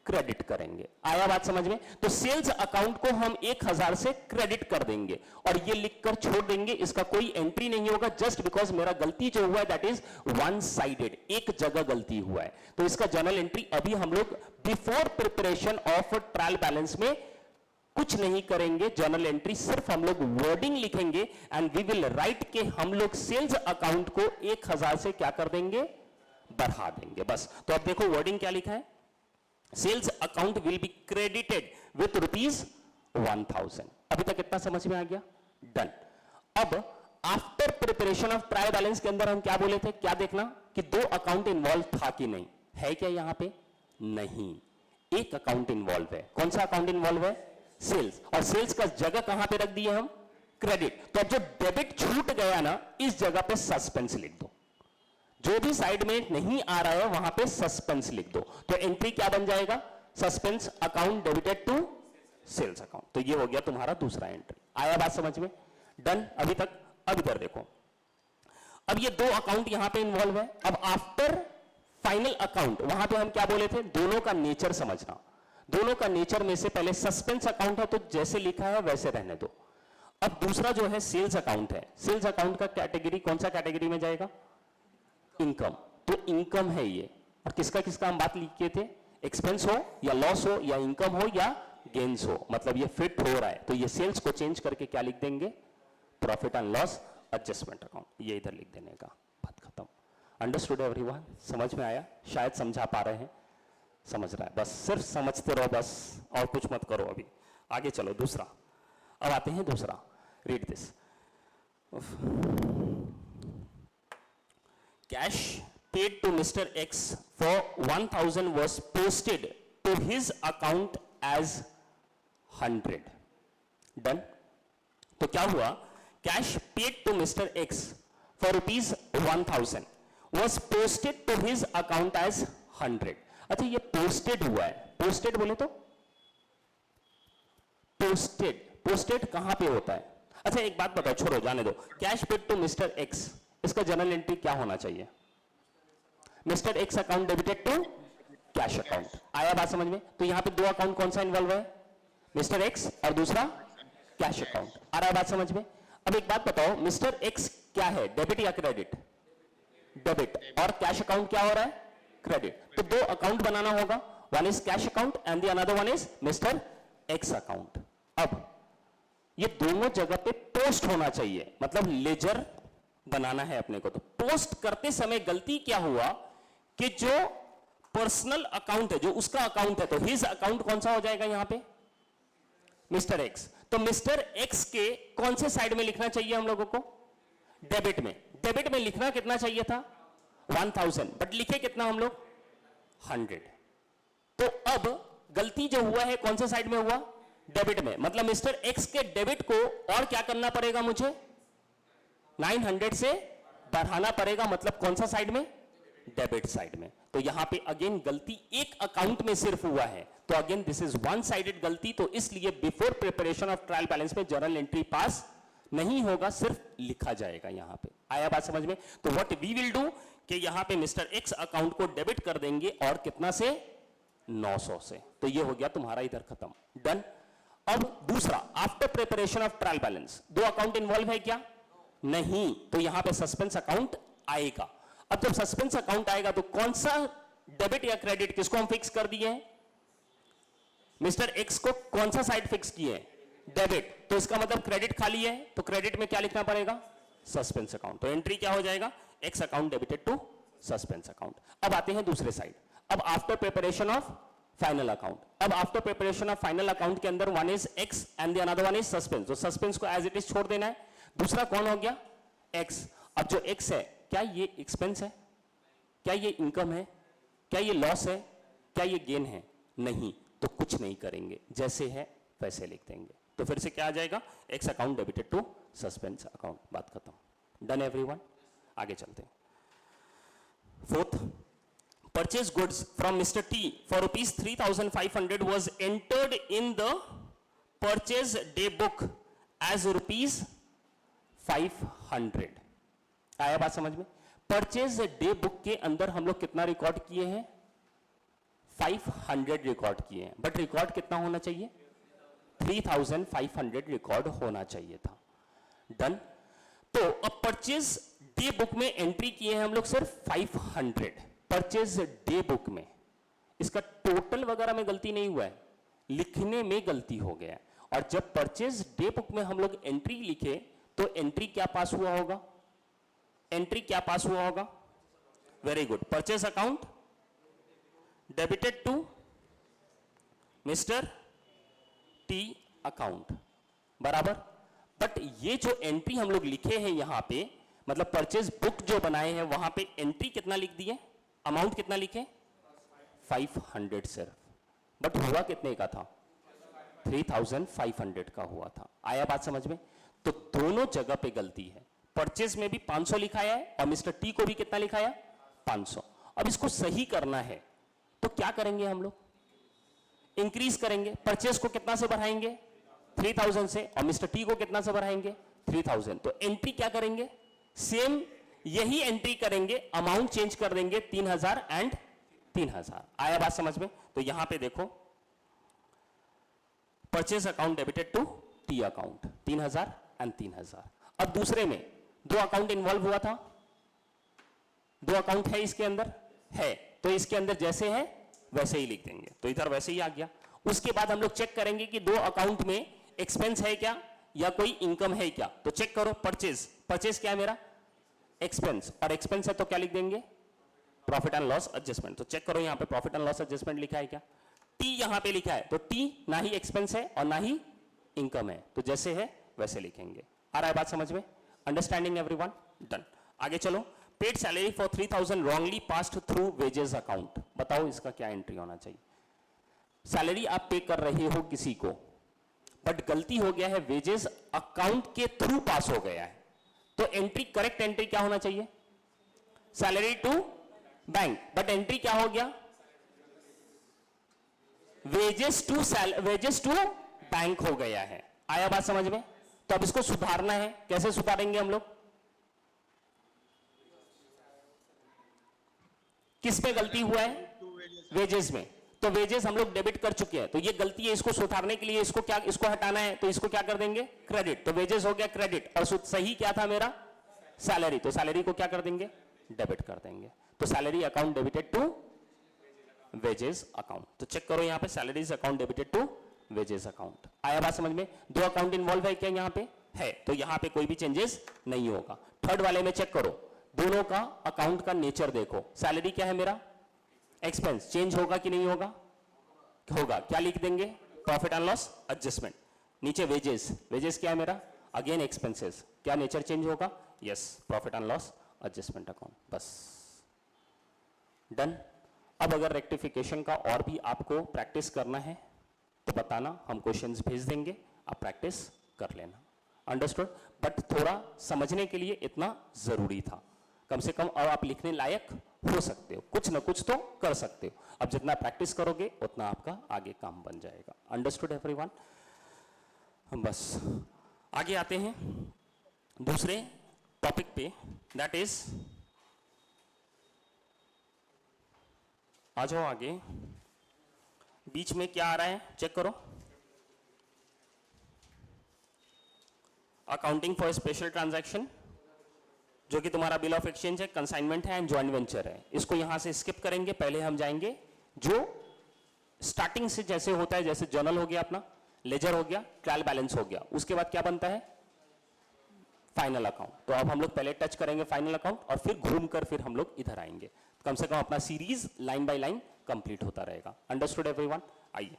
S1: क्रेडिट करेंगे। आया बात समझ में? तो सेल्स अकाउंट को हम 1000 से क्रेडिट कर देंगे और ये लिखकर छोड़ देंगे, इसका कोई एंट्री नहीं होगा, जस्ट बिकॉज मेरा गलती जो हुआ है दैट इज वन साइडेड, एक जगह गलती हुआ है। तो इसका जर्नल एंट्री अभी हम लोग before preparation of trial balance में कुछ नहीं करेंगे। जर्नल एंट्री सिर्फ हम लोग वर्डिंग लिखेंगे एंड वी विल राइट के हम लोग सेल्स अकाउंट को 1000 से क्या कर देंगे, बढ़ा देंगे, बस। तो अब देखो वर्डिंग क्या लिखा है, sales account will be credited with ₹1000। अभी तक इतना समझ में आ गया? डन। अब after preparation of trial balance के अंदर हम क्या बोले थे, क्या देखना कि दो अकाउंट इन्वॉल्व था कि नहीं, है क्या यहां पे, नहीं, एक अकाउंट इन्वॉल्व है। कौन सा अकाउंट इन्वॉल्व है, सेल्स। और सेल्स का जगह कहां पे रख दिए हम, क्रेडिट। तो अब जो डेबिट छूट गया ना, इस जगह पे सस्पेंस लिख दो, जो भी साइड में नहीं आ रहा है वहां पे सस्पेंस लिख दो। तो एंट्री क्या बन जाएगा, suspense account debited to sales account. तो ये हो गया तुम्हारा दूसरा एंट्री। आया बात समझ में? डन अभी तक? अब इधर देखो, अब ये दो अकाउंट यहां पे इन्वॉल्व है। अब आफ्टर फाइनल अकाउंट वहां पे हम क्या बोले थे, दोनों का नेचर समझना। दोनों का नेचर में से पहले सस्पेंस अकाउंट है तो जैसे लिखा है वैसे रहने दो। अब दूसरा जो है सेल्स अकाउंट है, सेल्स अकाउंट का कैटेगरी कौन सा कैटेगरी में जाएगा, इनकम। तो इनकम है ये, और किसका किसका हम बात लिखे थे, एक्सपेंस हो या लॉस हो या इनकम हो या गेन्स हो, मतलब ये फिट हो रहा है। तो ये सेल्स को चेंज करके क्या लिख देंगे, profit and loss adjustment account, ये इधर लिख देने का, बात खत्म। Understood everyone? समझ में आया? शायद समझा पा रहे हैं, समझ रहा है, बस सिर्फ समझते रहो बस, और कुछ मत करो। अभी आगे चलो, दूसरा। अब आते हैं दूसरा, read this. Cash paid to mister X for 1000 was posted to his account as 100. Done. तो क्या हुआ, cash paid to mister X for ₹1000 was posted to his account as 100. अच्छा, ये पोस्टेड हुआ है, पोस्टेड बोले तो पोस्टेड, पोस्टेड कहां पे होता है। अच्छा एक बात बताओ, छोड़ो जाने दो, cash paid to mister X, इसका जर्नल एंट्री क्या होना चाहिए, mister X account debited to cash account. आया बात समझ में? तो यहां पे दो अकाउंट कौन सा इन्वॉल्व है, मिस्टर एक्स और दूसरा कैश अकाउंट। आ रहा है बात समझ में? अब एक बात बताओ, मिस्टर एक्स क्या है, डेबिट या क्रेडिट, डेबिट, और कैश अकाउंट क्या हो रहा है, क्रेडिट। तो दो अकाउंट बनाना होगा, one is cash account and the another one is mister X account. अब ये दोनों जगह पे पोस्ट होना चाहिए, मतलब लेजर बनाना है अपने को। तो पोस्ट करते समय गलती क्या हुआ कि जो पर्सनल अकाउंट है, जो उसका अकाउंट है, तो हिज अकाउंट कौन सा हो जाएगा यहां पे? Mister x. तो मिस्टर एक्स के कौन से साइड में लिखना चाहिए हम लोगों को? डेबिट में। डेबिट में लिखना कितना चाहिए था? 1000, बट लिखे कितना हम लोग? 100। तो अब गलती जो हुआ है कौन से साइड में हुआ? डेबिट में। मतलब मिस्टर एक्स के डेबिट को और क्या करना पड़ेगा मुझे? 900 से बढ़ाना पड़ेगा। मतलब कौन सा साइड में? डेबिट साइड में। तो यहां पे अगेन गलती एक अकाउंट में सिर्फ हुआ है, तो again this is one sided गलती। तो इसलिए before preparation of trial balance में जर्नल एंट्री पास नहीं होगा, सिर्फ लिखा जाएगा यहां पे। आया बात समझ में? तो व्हाट वी विल डू कि यहां पे मिस्टर एक्स अकाउंट को डेबिट कर देंगे, और कितना से? 900 से। तो ये हो गया तुम्हारा इधर खत्म, डन। अब दूसरा, after preparation of trial balance, दो अकाउंट इन्वॉल्व है क्या? नहीं। तो यहां पे सस्पेंस अकाउंट आएगा। अब जब सस्पेंस अकाउंट आएगा तो कौन सा डेबिट या क्रेडिट, किसको हम फिक्स कर दिए हैं? मिस्टर एक्स को कौन सा साइड फिक्स किए हैं? डेबिट। तो इसका मतलब क्रेडिट खाली है, तो क्रेडिट में क्या लिखना पड़ेगा? Suspense account. तो एंट्री क्या हो जाएगा? X account debited to suspense account. अब आते हैं दूसरे साइड। अब after preparation of final account, अब after preparation of final account के अंदर one is X and the another one is suspense. तो सस्पेंस को एज इट इज छोड़ देना है। दूसरा कौन हो गया? एक्स। अब जो एक्स है, क्या ये एक्सपेंस है? क्या ये इनकम है? क्या ये लॉस है? क्या ये गेन है? नहीं। तो कुछ नहीं करेंगे, जैसे है वैसे लिख देंगे। तो फिर से क्या आ जाएगा? X account debited to suspense account. बात खत्म, डन एवरीवन। आगे चलते हैं। Fourth, purchase goods from Mr. T for rupees 3,500 was entered in the purchase day book as rupees 500। आया बात समझ में? परचेज डे बुक के अंदर हम लोग कितना रिकॉर्ड किए हैं? 500 रिकॉर्ड किए हैं, बट रिकॉर्ड कितना होना चाहिए? 3,500 रिकॉर्ड होना चाहिए था। डन। तो अब परचेज डे बुक में एंट्री किए हैं हम लोग सिर्फ 500 परचेज डे बुक में। इसका टोटल वगैरह में गलती नहीं हुआ है, लिखने में गलती हो गया। और जब परचेज डे बुक में हम लोग एंट्री लिखे तो एंट्री क्या पास हुआ होगा? एंट्री क्या पास हुआ होगा? Very good. Purchase account debited to mister T account, बराबर। बट ये जो एंट्री हम लोग लिखे हैं यहां पे, मतलब परचेज बुक जो बनाए हैं वहां पे एंट्री कितना लिख दिए? अमाउंट कितना लिखे? 500 सिर्फ। बट हुआ कितने का था? 3,500 का हुआ था। आया बात समझ में? तो दोनों जगह पे गलती है। परचेज में भी 500 लिखाया है और मिस्टर टी को भी कितना लिखाया? 500। अब इसको सही करना है तो क्या करेंगे हम लोग? इंक्रीज करेंगे। परचेज को कितना से बढ़ाएंगे? 3,000 से। और मिस्टर टी को कितना से बढ़ाएंगे? 3,000। तो एंट्री क्या करेंगे? सेम यही एंट्री करेंगे, अमाउंट चेंज कर देंगे 3,000 एंड 3,000। आया बात समझ में? तो यहां पे देखो, purchase account debited to T account 3,000 and 3,000। अब दूसरे में दो अकाउंट इन्वॉल्व हुआ था, दो अकाउंट है इसके अंदर है, तो इसके अंदर जैसे है वैसे ही लिख देंगे। तो इधर वैसे ही आ गया। उसके बाद हम लोग चेक करेंगे कि दो अकाउंट में एक्सपेंस है क्या या कोई इनकम है क्या। तो चेक करो, परचेज, परचेज क्या है मेरा? एक्सपेंस, और एक्सपेंस है तो क्या लिख देंगे? Profit and loss adjustment. तो चेक करो यहां पे प्रॉफिट एंड लॉस एडजस्टमेंट लिखा है क्या? टी यहां पे लिखा है, तो टी ना ही एक्सपेंस है और ना ही इनकम है, तो जैसे है वैसे लिखेंगे। आ रहा है बात समझ में? Understanding everyone? डन। आगे चलो। Paid salary for 3,000 wrongly passed through wages account. बताओ इसका क्या एंट्री होना चाहिए? सैलरी आप पे कर रहे हो किसी को, बट गलती हो गया है, वेजेस अकाउंट के थ्रू पास हो गया है, तो एंट्री, करेक्ट एंट्री क्या होना चाहिए? Salary to bank. But entry क्या हो गया? वेजेस टू बैंक हो गया है। आया बात समझ में? तो अब इसको सुधारना है। कैसे सुधारेंगे हम लोग? किस पे गलती हुआ है? वेजेस में। तो वेजेस हम लोग डेबिट कर चुके हैं, तो ये गलती है। इसको सुधारने के लिए इसको हटाना है, तो इसको क्या कर देंगे? क्रेडिट। तो वेजेस हो गया क्रेडिट, और सही क्या था मेरा? सैलरी। तो सैलरी को क्या कर देंगे? डेबिट कर देंगे। तो salary account debited to wages account. तो चेक करो यहां पे, salaries account debited to wages account. आया बात समझ में? दो अकाउंट इन्वॉल्व है क्या यहां पे? है, तो यहां पे कोई भी चेंजेस नहीं होगा। थर्ड वाले में चेक करो, दोनों का अकाउंट का नेचर देखो। सैलरी क्या है मेरा, एक्सपेंस, चेंज होगा कि नहीं होगा, होगा। क्या लिख देंगे, प्रॉफिट एंड लॉस एडजस्टमेंट। नीचे वेजेस, वेजेस क्या है मेरा, अगेन एक्सपेंसेस, क्या नेचर चेंज होगा, yes, profit and loss adjustment account, बस डन। अब अगर रेक्टिफिकेशन का और भी आपको प्रैक्टिस करना है तो बताना, हम क्वेश्चंस भेज देंगे, आप प्रैक्टिस कर लेना, अंडरस्टूड। बट थोड़ा समझने के लिए इतना जरूरी था, कम से कम अब आप लिखने लायक हो सकते हो, कुछ ना कुछ तो कर सकते हो। अब जितना प्रैक्टिस करोगे उतना आपका आगे काम बन जाएगा, अंडरस्टूड एवरीवन। हम बस आगे आते हैं दूसरे टॉपिक पे, दैट इज, आ जाओ आगे। बीच में क्या आ रहा है चेक करो, अकाउंटिंग फॉर स्पेशल ट्रांजैक्शन, जो कि तुम्हारा बिल ऑफ एक्सचेंज है, कंसाइनमेंट है एंड जॉइंट वेंचर है। इसको यहां से स्किप करेंगे, पहले हम जाएंगे जो स्टार्टिंग से जैसे होता है, जैसे जर्नल हो गया अपना, लेजर हो गया, ट्रायल बैलेंस हो गया, उसके बाद क्या बनता है, फाइनल अकाउंट। तो अब हम लोग पहले टच करेंगे फाइनल अकाउंट और फिर घूम कर फिर हम लोग इधर आएंगे, कम से कम अपना series line by line complete होता रहेगा, अंडरस्टूड एवरीवन। आइए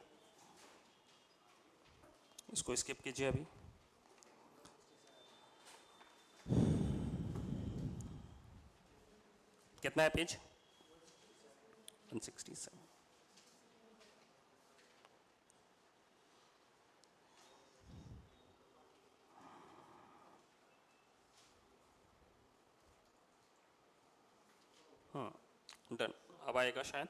S1: इसको स्किप कीजिए अभी। कितना है पेज, 167। डन, अब आएगा शायद।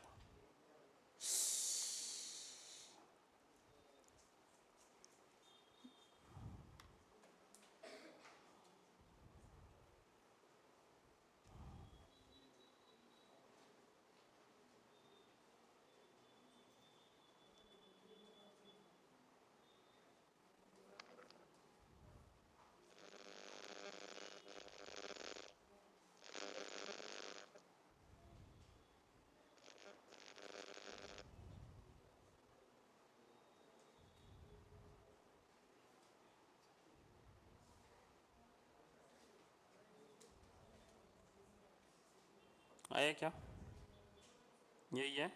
S1: आया क्या, यही है,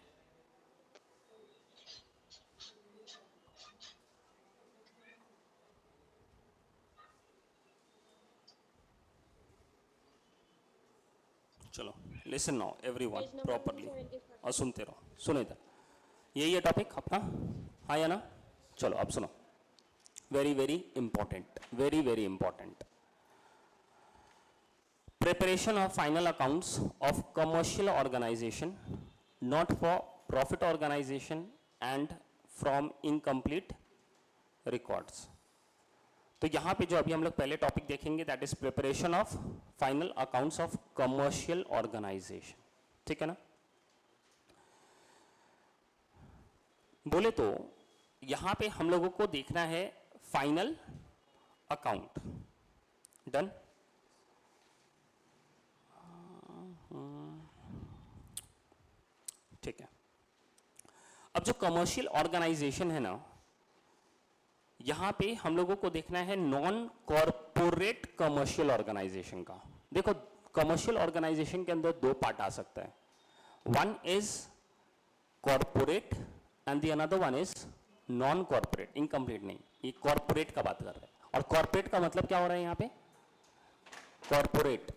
S1: चलो listen now everyone
S5: Page number
S1: properly,
S5: 175.
S1: और सुनते रहो, सुनो इधर, यही है टॉपिक अपना, हाँ या ना। चलो अब सुनो, very very important, very very important. Preparation of final accounts of commercial organization, not for profit organization and from incomplete records. तो यहां पे जो अभी हम लोग पहले टॉपिक देखेंगे, that is preparation of final accounts of commercial organisation, ठीक है ना। बोले तो यहां पे हम लोगों को देखना है फाइनल अकाउंट, डन। ठीक है, अब जो कमर्शियल ऑर्गेनाइजेशन है ना, यहां पे हम लोगों को देखना है नॉन कॉर्पोरेट कमर्शियल ऑर्गेनाइजेशन का। देखो कमर्शियल ऑर्गेनाइजेशन के अंदर दो पार्ट आ सकता है, one is corporate and the another one is non corporate, incomplete नहीं, ये कॉर्पोरेट का बात कर रहे हैं। और कॉर्पोरेट का मतलब क्या हो रहा है यहाँ पे, कॉर्पोरेट,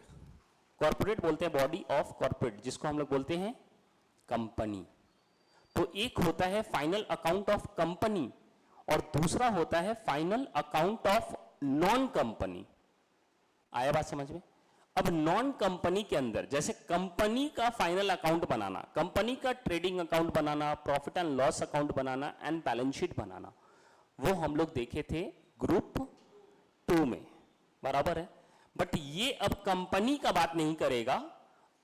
S1: कॉर्पोरेट बोलते हैं बॉडी ऑफ कॉर्पोरेट, जिसको हम लोग बोलते हैं कंपनी। तो एक होता है फाइनल अकाउंट ऑफ कंपनी और दूसरा होता है final account of non company. आया बात समझ में। अब नॉन कंपनी के अंदर जैसे कंपनी का फाइनल अकाउंट बनाना, कंपनी का ट्रेडिंग अकाउंट बनाना, प्रॉफिट एंड लॉस अकाउंट बनाना एंड बैलेंस शीट बनाना, वो हम लोग देखे थे ग्रुप 2 में, बराबर है। बट ये अब कंपनी का बात नहीं करेगा,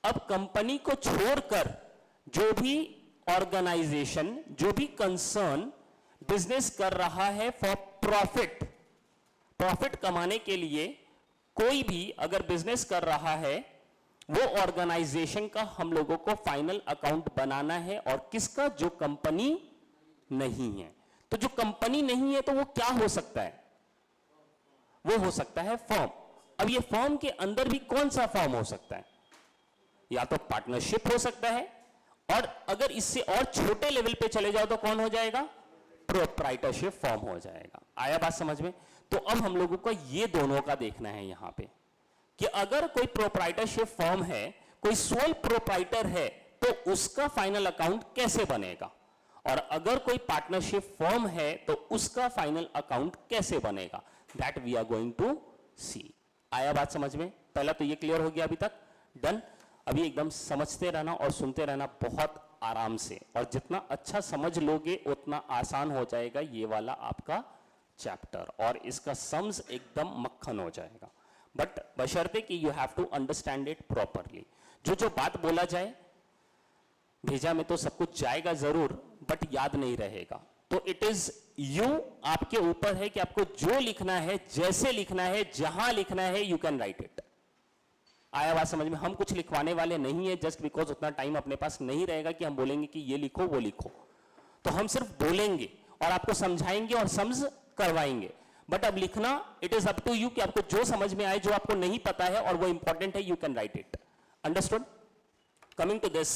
S1: अब कंपनी को छोड़कर जो भी ऑर्गेनाइजेशन, जो भी कंसर्न बिजनेस कर रहा है फॉर प्रॉफिट, प्रॉफिट कमाने के लिए कोई भी अगर बिजनेस कर रहा है, वो ऑर्गेनाइजेशन का हम लोगों को फाइनल अकाउंट बनाना है। और किसका, जो कंपनी नहीं है। तो जो कंपनी नहीं है तो वो क्या हो सकता है, वो हो सकता है फर्म। अब ये फर्म के अंदर भी कौन सा फर्म हो सकता है? या तो पार्टनरशिप हो सकता है, और अगर इससे और छोटे लेवल पे चले जाओ तो कौन हो जाएगा? प्रोप्राइटरशिप फर्म हो जाएगा। आया बात समझ में? तो अब हम लोगों को ये दोनों का देखना है यहां पे कि अगर कोई प्रोप्राइटरशिप फर्म है, कोई सोल प्रोप्राइटर है, तो उसका फाइनल अकाउंट कैसे बनेगा, और अगर कोई पार्टनरशिप फर्म है तो उसका फाइनल अकाउंट कैसे बनेगा, that we are going to see. आया बात समझ में? पहला तो ये क्लियर हो गया अभी तक? डन। अभी एकदम समझते रहना और सुनते रहना बहुत आराम से, और जितना अच्छा समझ लोगे उतना आसान हो जाएगा ये वाला आपका चैप्टर, और इसका सम्स एकदम मक्खन हो जाएगा। बट बशर्ते कि you have to understand it properly. जो बात बोला जाए भेजा में तो सब कुछ जाएगा जरूर, बट याद नहीं रहेगा। तो इट इज यू, आपके ऊपर है कि आपको जो लिखना है, जैसे लिखना है, जहां लिखना है, यू कैन राइट इट। आया बात समझ में? हम कुछ लिखवाने वाले नहीं है, जस्ट बिकॉज उतना टाइम अपने पास नहीं रहेगा कि हम बोलेंगे कि ये लिखो वो लिखो। तो हम सिर्फ बोलेंगे और आपको समझाएंगे और समझ करवाएंगे, बट अब लिखना it is up to you कि आपको जो समझ में आए, जो आपको नहीं पता है और वो इंपॉर्टेंट है, you can write it. Understood? Coming to this,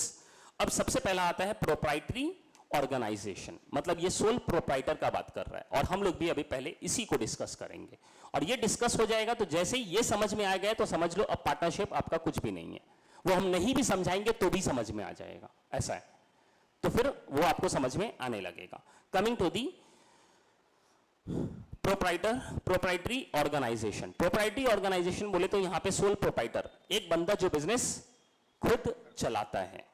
S1: अब सबसे पहला आता है प्रोप्राइटरी ऑर्गेनाइजेशन, मतलब ये सोल प्रोप्राइटर का बात कर रहा है, और हम लोग भी अभी पहले इसी को डिस्कस करेंगे। और ये डिस्कस हो जाएगा तो जैसे ही ये समझ में आ गया तो समझ लो अब पार्टनरशिप आपका कुछ भी नहीं है। वो हम नहीं भी समझाएंगे तो भी समझ में आ जाएगा, ऐसा है। तो फिर वो आपको समझ में आने लगेगा। Coming to the proprietary organisation. Proprietary organisation बोले तो यहां पे सोल प्रोप्राइटर, एक बंदा जो बिजनेस खुद चलाता है,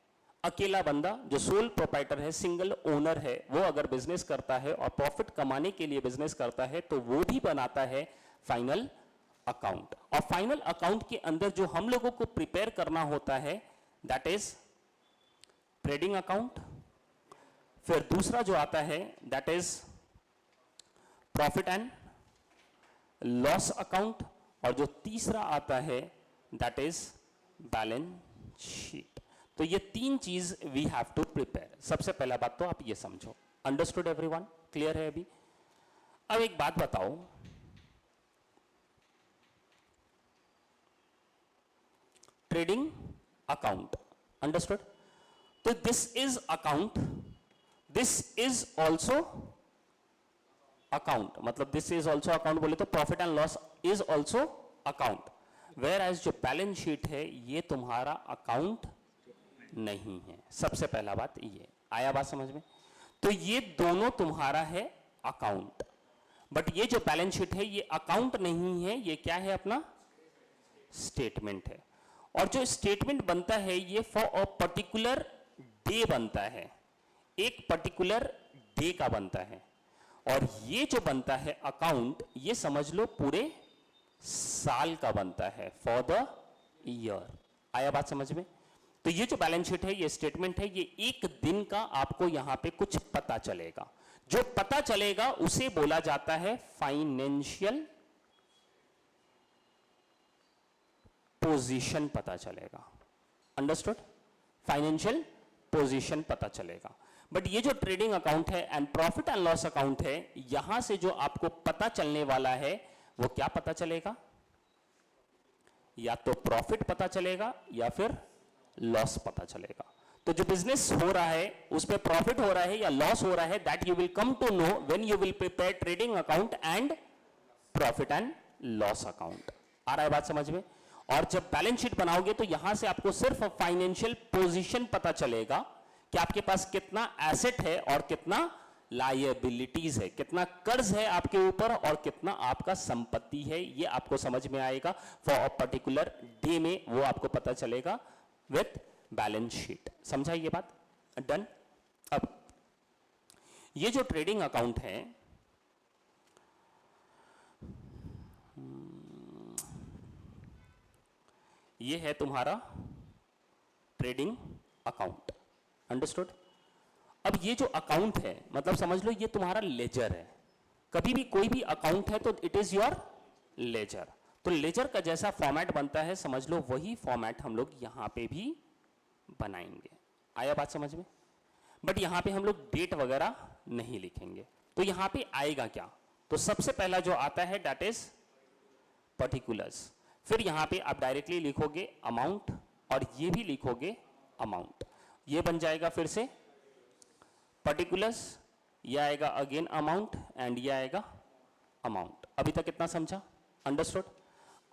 S1: अकेला बंदा जो सोल प्रोप्राइटर है, सिंगल ओनर है, वो अगर बिजनेस करता है और प्रॉफिट कमाने के लिए बिजनेस करता है तो वो भी बनाता है फाइनल अकाउंट। और फाइनल अकाउंट के अंदर जो हम लोगों को प्रिपेयर करना होता है दैट इज ट्रेडिंग अकाउंट, फिर दूसरा जो आता है that is profit and loss account, और जो तीसरा आता है दैट इज बैलेंस शीट। तो ये तीन चीज वी हैव टू प्रिपेयर। सबसे पहला बात तो आप ये समझो। Understood everyone? क्लियर है अभी? अब एक बात बताओ, ट्रेडिंग अकाउंट, अंडरस्टूड? तो this is account, this is also account, मतलब दिस इज ऑल्सो अकाउंट बोले तो profit and loss is also account, whereas जो बैलेंस शीट है ये तुम्हारा अकाउंट नहीं है। सबसे पहला बात ये। आया बात समझ में? तो ये दोनों तुम्हारा है अकाउंट, बट ये जो बैलेंस शीट है ये अकाउंट नहीं है, ये क्या है? अपना स्टेटमेंट है। और जो स्टेटमेंट बनता है ये फॉर अ पर्टिकुलर डे बनता है, एक पर्टिकुलर डे का बनता है। और ये जो बनता है अकाउंट, ये समझ लो पूरे साल का बनता है, फॉर द ईयर। आया बात समझ में? तो ये जो बैलेंस शीट है, ये स्टेटमेंट है, ये एक दिन का आपको यहां पे कुछ पता चलेगा। जो पता चलेगा उसे बोला जाता है फाइनेंशियल पोजीशन पता चलेगा। अंडरस्टूड? फाइनेंशियल पोजीशन पता चलेगा। बट ये जो ट्रेडिंग अकाउंट है and profit and loss account है, यहां से जो आपको पता चलने वाला है वो क्या पता चलेगा? या तो प्रॉफिट पता चलेगा या फिर लॉस पता चलेगा। तो जो बिजनेस हो रहा है उस पे प्रॉफिट हो रहा है या लॉस हो रहा है, that you will come to know when you will prepare trading account and profit and loss account. आ रहा है बात समझ में? और जब बैलेंस शीट बनाओगे तो यहां से आपको सिर्फ फाइनेंशियल पोजीशन पता चलेगा कि आपके पास कितना एसेट है और कितना लायबिलिटीज है, कितना कर्ज है आपके ऊपर और कितना आपका संपत्ति है। ये आपको समझ में आएगा फॉर अ पर्टिकुलर डे में, वो आपको पता चलेगा विथ बैलेंस शीट। समझा ये बात? डन। अब ये जो ट्रेडिंग अकाउंट है, ये है तुम्हारा ट्रेडिंग अकाउंट। अंडरस्टूड? अब ये जो अकाउंट है, मतलब समझ लो ये तुम्हारा लेजर है। कभी भी कोई भी अकाउंट है तो इट इज योर लेजर। तो लेजर का जैसा फॉर्मेट बनता है, समझ लो वही फॉर्मेट हम लोग यहां पे भी बनाएंगे। आया बात समझ में? बट यहां पे हम लोग डेट वगैरह नहीं लिखेंगे। तो यहां पे आएगा क्या? तो सबसे पहला जो आता है दैट इज पर्टिकुलर्स, फिर यहां पे आप डायरेक्टली लिखोगे अमाउंट और ये भी लिखोगे अमाउंट, ये बन जाएगा फिर से पर्टिकुलर्स, ये आएगा अगेन अमाउंट एंड ये आएगा अमाउंट। अभी तक कितना समझा, अंडरस्टूड।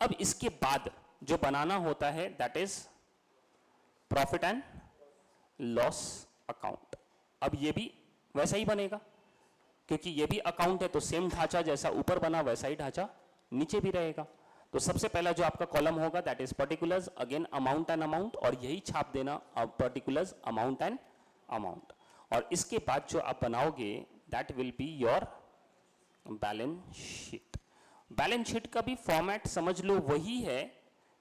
S1: अब इसके बाद जो बनाना होता है that is profit and loss account. अब ये भी वैसा ही बनेगा क्योंकि ये भी अकाउंट है, तो सेम ढांचा जैसा ऊपर बना वैसा ही ढांचा नीचे भी रहेगा। तो सबसे पहला जो आपका कॉलम होगा that is particulars, again amount and amount, और यही छाप देना पर्टिकुलर्स अमाउंट एंड अमाउंट। और इसके बाद जो आप बनाओगे that will be your balance sheet. Balance sheet का भी फॉर्मेट समझ लो वही है,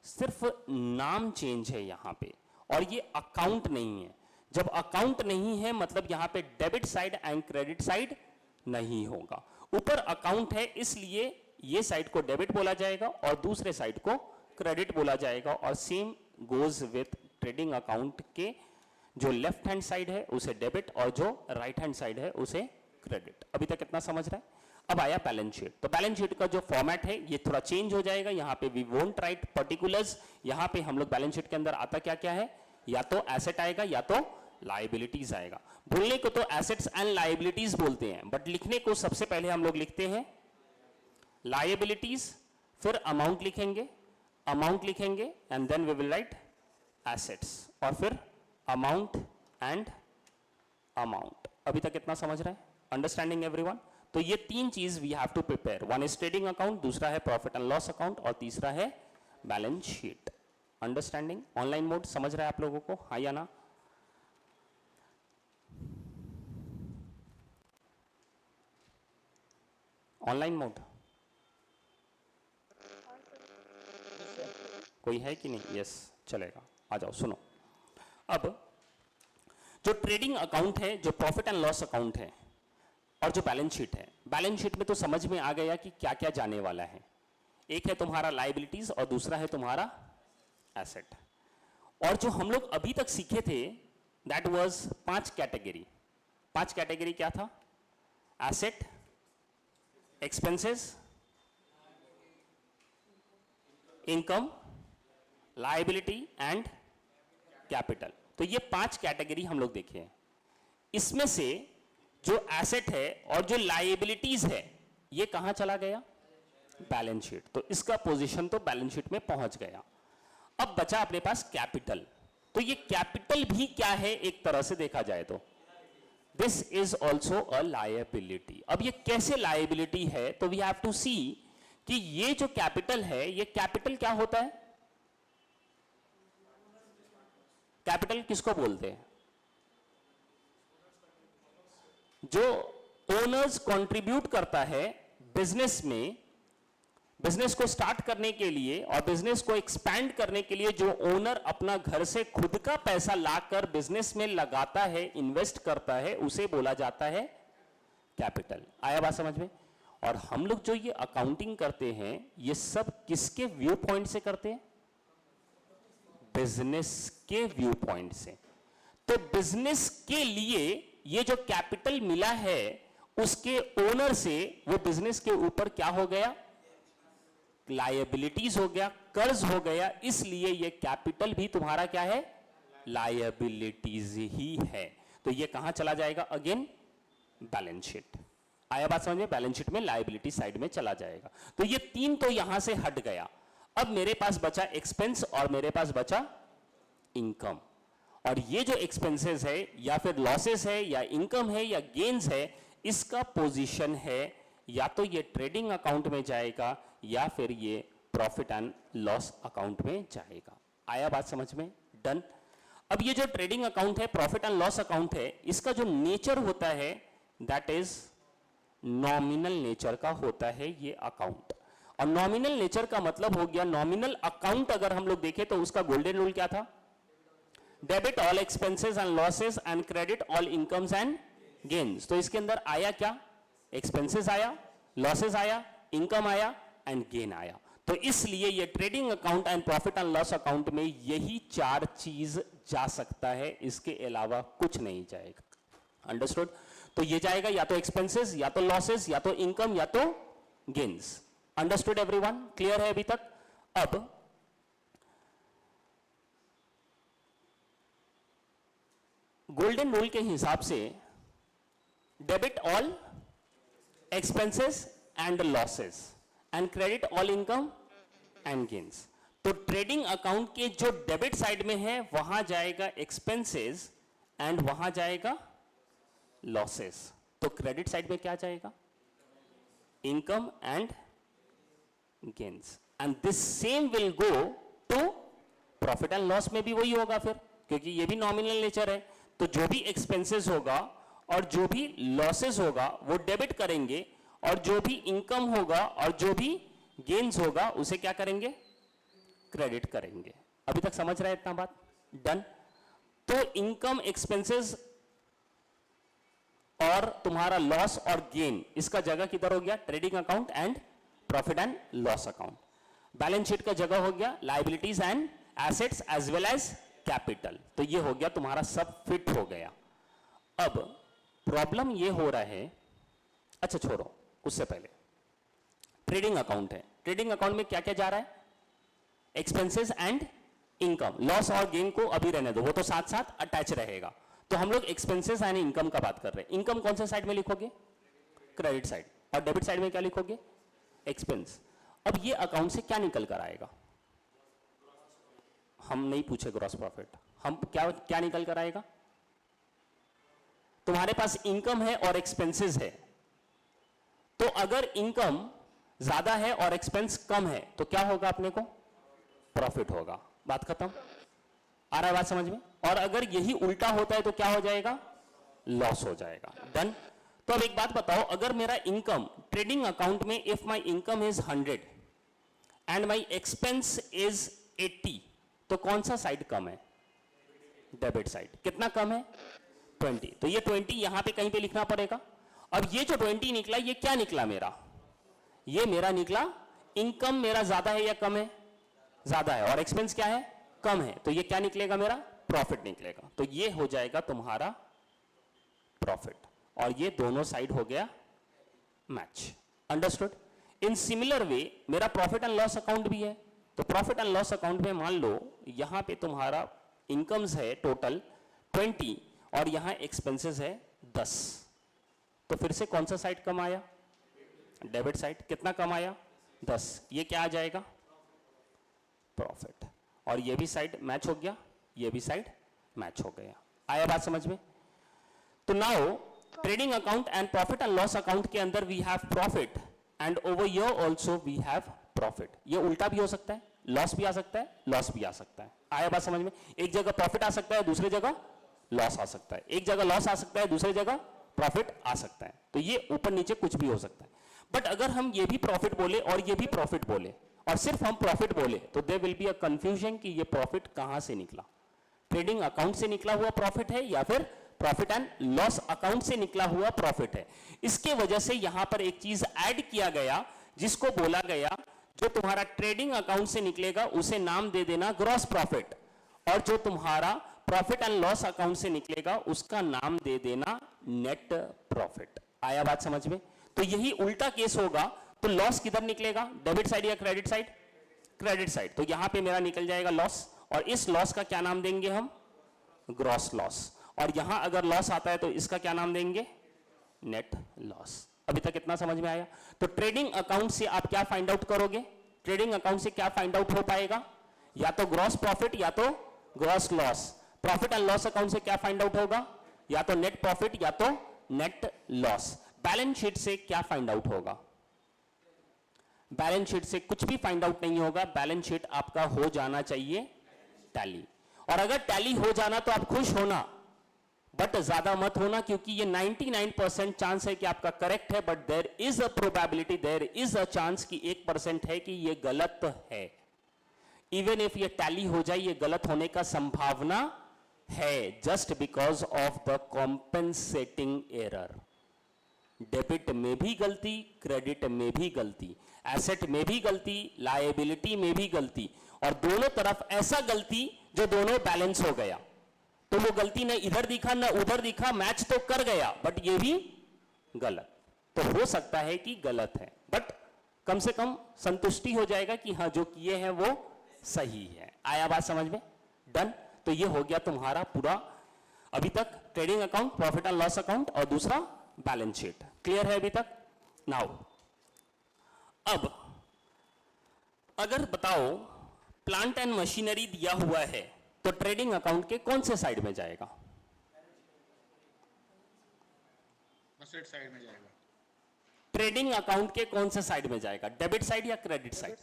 S1: सिर्फ नाम चेंज है यहां पे, और ये अकाउंट नहीं है। जब अकाउंट नहीं है मतलब यहां पे debit side and credit side नहीं होगा। ऊपर अकाउंट है इसलिए ये साइड को डेबिट बोला जाएगा और दूसरे साइड को क्रेडिट बोला जाएगा, और same goes with trading account के जो लेफ्ट हैंड साइड है उसे डेबिट और जो राइट हैंड साइड है उसे क्रेडिट। अभी तक कितना समझ रहा है। अब आया बैलेंस शीट, तो बैलेंस शीट का जो फॉर्मेट है ये थोड़ा चेंज हो जाएगा। यहां पे वी वोंट राइट पर्टिकुलर्स, यहां पे हम लोग बैलेंस शीट के अंदर आता क्या क्या है, या तो एसेट आएगा या तो लायबिलिटीज आएगा। बोलने को तो एसेट्स एंड लायबिलिटीज बोलते हैं, बट लिखने को सबसे पहले हम लोग लिखते हैं लायबिलिटीज, फिर अमाउंट लिखेंगे and then we will write assets, और फिर अमाउंट एंड अमाउंट। अभी तक कितना समझ रहे हैं, अंडरस्टैंडिंग एवरीवन। तो ये तीन चीज we have to prepare, one is trading account, दूसरा है प्रॉफिट एंड लॉस अकाउंट, और तीसरा है balance sheet. Understanding. Online mode समझ रहा है आप लोगों को, हाँ या ना। ऑनलाइन मोड कोई है कि नहीं, यस चलेगा, आ जाओ सुनो। अब जो ट्रेडिंग अकाउंट है, जो प्रॉफिट एंड लॉस अकाउंट है, और जो बैलेंस शीट है, बैलेंस शीट में तो समझ में आ गया कि क्या क्या जाने वाला है। एक है तुम्हारा लायबिलिटीज और दूसरा है तुम्हारा एसेट। और जो हम लोग अभी तक सीखे थे दैट वाज 5 कैटेगरी। 5 कैटेगरी क्या था, asset, expenses, income, liability and capital. तो ये 5 कैटेगरी हम लोग देखे हैं। इसमें से जो एसेट है और जो लायबिलिटीज है ये कहां चला गया, बैलेंस शीट। तो इसका पोजीशन तो बैलेंस शीट में पहुंच गया। अब बचा अपने पास कैपिटल। तो ये कैपिटल भी क्या है एक तरह से देखा जाए तो, this is also a liability. अब ये कैसे लायबिलिटी है, तो वी हैव टू सी कि ये जो कैपिटल है, ये कैपिटल क्या होता है। कैपिटल किसको बोलते हैं, जो ओनर्स कंट्रीब्यूट करता है बिजनेस में, बिजनेस को स्टार्ट करने के लिए और बिजनेस को एक्सपैंड करने के लिए जो ओनर अपना घर से खुद का पैसा लाकर बिजनेस में लगाता है, इन्वेस्ट करता है, उसे बोला जाता है कैपिटल। आया बात समझ में। और हम लोग जो ये अकाउंटिंग करते हैं ये सब किसके व्यू पॉइंट से करते हैं, बिजनेस के व्यू पॉइंट से। तो बिजनेस के लिए ये जो कैपिटल मिला है उसके ओनर से, वो बिजनेस के ऊपर क्या हो गया, लायबिलिटीज हो गया, कर्ज हो गया। इसलिए ये कैपिटल भी तुम्हारा क्या है, लायबिलिटीज ही है। तो ये कहां चला जाएगा, अगेन बैलेंस शीट। आया बात समझ में, बैलेंस शीट में लायबिलिटी साइड में चला जाएगा। तो ये 3 तो यहां से हट गया। अब मेरे पास बचा एक्सपेंस और मेरे पास बचा इनकम। और ये जो एक्सपेंसेस है या फिर लॉसेस है या इनकम है या गेन्स है, इसका पोजीशन है या तो ये ट्रेडिंग अकाउंट में जाएगा या फिर ये प्रॉफिट एंड लॉस अकाउंट में जाएगा। आया बात समझ में, डन। अब ये जो ट्रेडिंग अकाउंट है, प्रॉफिट एंड लॉस अकाउंट है, इसका जो नेचर होता है दैट इज नॉमिनल नेचर का होता है ये अकाउंट। और नॉमिनल नेचर का मतलब हो गया, नॉमिनल अकाउंट अगर हम लोग देखें तो उसका गोल्डन रूल क्या था, debit all expenses and losses and credit all incomes and gains. तो इसके अंदर आया क्या, एक्सपेंसेस आया, लॉसेस आया, इनकम आया एंड गेन आया। तो इसलिए ये trading account and profit and loss account में यही 4 चीज जा सकता है, इसके अलावा कुछ नहीं जाएगा। अंडरस्टूड। तो ये जाएगा या तो एक्सपेंसेस, या तो लॉसेस, या तो इनकम, या तो गेन्स। Understood everyone? क्लियर है अभी तक? अब गोल्डन रूल के हिसाब से debit all expenses and losses and credit all income and gains. तो ट्रेडिंग अकाउंट के जो डेबिट साइड में है वहां जाएगा एक्सपेंसेस एंड वहां जाएगा लॉसेस। तो क्रेडिट साइड में क्या जाएगा? Income and gains. And this same will go to profit and loss में भी वही होगा फिर, क्योंकि ये भी नॉमिनल नेचर है। तो जो भी एक्सपेंसेस होगा और जो भी लॉसेस होगा वो डेबिट करेंगे, और जो भी इनकम होगा और जो भी गेन्स होगा उसे क्या करेंगे? क्रेडिट करेंगे। अभी तक समझ रहे हैं इतना बात? डन। तो इनकम, एक्सपेंसेस और तुम्हारा लॉस और गेन, इसका जगह किधर हो गया? Trading account and profit and loss account. Balance sheet का जगह हो गया liabilities and assets as well as capital. तो ये हो गया तुम्हारा, सब फिट हो गया। अब प्रॉब्लम ये हो रहा है, अच्छा छोड़ो, उससे पहले ट्रेडिंग अकाउंट है। ट्रेडिंग अकाउंट में क्या क्या जा रहा है? Expenses and income. लॉस और गेन को अभी रहने दो, वो तो साथ साथ अटैच रहेगा। तो हम लोग एक्सपेंसेस एंड इनकम का बात कर रहे हैं। इनकम कौन से साइड में लिखोगे? Credit side. और डेबिट साइड में क्या लिखोगे? एक्सपेंस। अब ये अकाउंट से क्या निकल कर आएगा? हम नहीं पूछे ग्रॉस प्रॉफिट, हम क्या निकल कर आएगा? तुम्हारे पास इनकम है और एक्सपेंसेस है, तो अगर इनकम ज्यादा है और एक्सपेंस कम है तो क्या होगा? अपने को प्रॉफिट होगा। बात खत्म? आ रहा है बात समझ में? और अगर यही उल्टा होता है तो क्या हो जाएगा? लॉस हो जाएगा। डन। तो अब एक बात बताओ, अगर मेरा इनकम ट्रेडिंग अकाउंट में, if my income is 100 and my expense is 80, तो कौन सा साइड कम है? Debit side. कितना कम है? 20। तो ये 20 यहां पे कहीं पे लिखना पड़ेगा। अब ये जो 20 निकला, ये क्या निकला मेरा? ये मेरा निकला इनकम मेरा ज्यादा है या कम है? ज्यादा है। और एक्सपेंस क्या है? कम है। तो ये क्या निकलेगा? मेरा प्रॉफिट निकलेगा। तो ये हो जाएगा तुम्हारा प्रॉफिट, और ये दोनों साइड हो गया match. Understood? In similar way मेरा प्रॉफिट एंड लॉस अकाउंट भी है। तो प्रॉफिट एंड लॉस अकाउंट में मान लो यहां पे तुम्हारा इनकम्स है टोटल 20 और यहां एक्सपेंसेस है 10। तो फिर से कौन सा साइड कम आया? Debit side. कितना कम आया? 10। ये क्या आ जाएगा? प्रॉफिट। और ये भी साइड मैच हो गया, ये भी साइड मैच हो गया। आया बात समझ में? तो now trading account and profit and loss account के अंदर we have profit and over here also we have profit. ये उल्टा भी हो सकता है, लॉस भी आ सकता है, लॉस भी आ सकता है। आया बात समझ में? एक जगह प्रॉफिट आ सकता है, दूसरी जगह लॉस आ सकता है। एक जगह लॉस आ सकता है, दूसरी जगह प्रॉफिट आ सकता है। तो ये ऊपर नीचे कुछ भी हो सकता है। बट अगर हम ये भी प्रॉफिट बोले और ये भी प्रॉफिट बोले और सिर्फ हम प्रॉफिट बोले तो there will be a confusion कि ये प्रॉफिट कहां से निकला? ट्रेडिंग अकाउंट से निकला हुआ प्रॉफिट है या फिर प्रॉफिट एंड लॉस अकाउंट से निकला हुआ प्रॉफिट है? इसके वजह से यहां पर एक चीज ऐड किया गया जिसको बोला गया, जो तुम्हारा ट्रेडिंग अकाउंट से निकलेगा उसे नाम दे देना ग्रॉस प्रॉफिट, और जो तुम्हारा प्रॉफिट एंड लॉस अकाउंट से निकलेगा उसका नाम दे देना नेट प्रॉफिट। आया बात समझ में? तो यही उल्टा केस होगा तो लॉस किधर निकलेगा? डेबिट साइड या क्रेडिट साइड? Credit side. तो यहां पे मेरा निकल जाएगा लॉस, और इस लॉस का क्या नाम देंगे हम? Gross loss. और यहां अगर लॉस आता है तो इसका क्या नाम देंगे? Net loss. अभी तक कितना समझ में आया? तो ट्रेडिंग अकाउंट से आप क्या फाइंड आउट करोगे? ट्रेडिंग अकाउंट से क्या फाइंड आउट हो पाएगा? या तो ग्रॉस प्रॉफिट या तो gross loss. Profit and loss account से क्या फाइंड आउट होगा? या तो नेट प्रॉफिट या तो नेट लॉस। बैलेंस शीट से क्या फाइंड आउट होगा? बैलेंस शीट से कुछ भी फाइंड आउट नहीं होगा। बैलेंस शीट आपका हो जाना चाहिए टैली, और अगर टैली हो जाना तो आप खुश होना, बट ज्यादा मत होना, क्योंकि ये 99% चांस है कि आपका करेक्ट है, but there is a probability, there is a chance कि 1% है कि ये गलत है। इवन इफ ये टैली हो जाए, ये गलत होने का संभावना है, just because of the compensating error. Debit में भी गलती, क्रेडिट में भी गलती, एसेट में भी गलती, लायबिलिटी में भी गलती, और दोनों तरफ ऐसा गलती जो दोनों बैलेंस हो गया। तो वो गलती न इधर दिखा न उधर दिखा, मैच तो कर गया बट ये भी गलत। तो हो सकता है कि गलत है, बट कम से कम संतुष्टि हो जाएगा कि हाँ जो किए हैं वो सही है। आया बात समझ में? डन। तो ये हो गया तुम्हारा पूरा अभी तक trading account, profit and loss account और दूसरा बैलेंस शीट। क्लियर है अभी तक? नाउ अब अगर बताओ प्लांट एंड मशीनरी दिया हुआ है तो ट्रेडिंग अकाउंट के कौन से साइड में जाएगा?
S2: एसेट साइड में जाएगा।
S1: ट्रेडिंग अकाउंट के कौन से साइड में जाएगा? डेबिट साइड या credit side?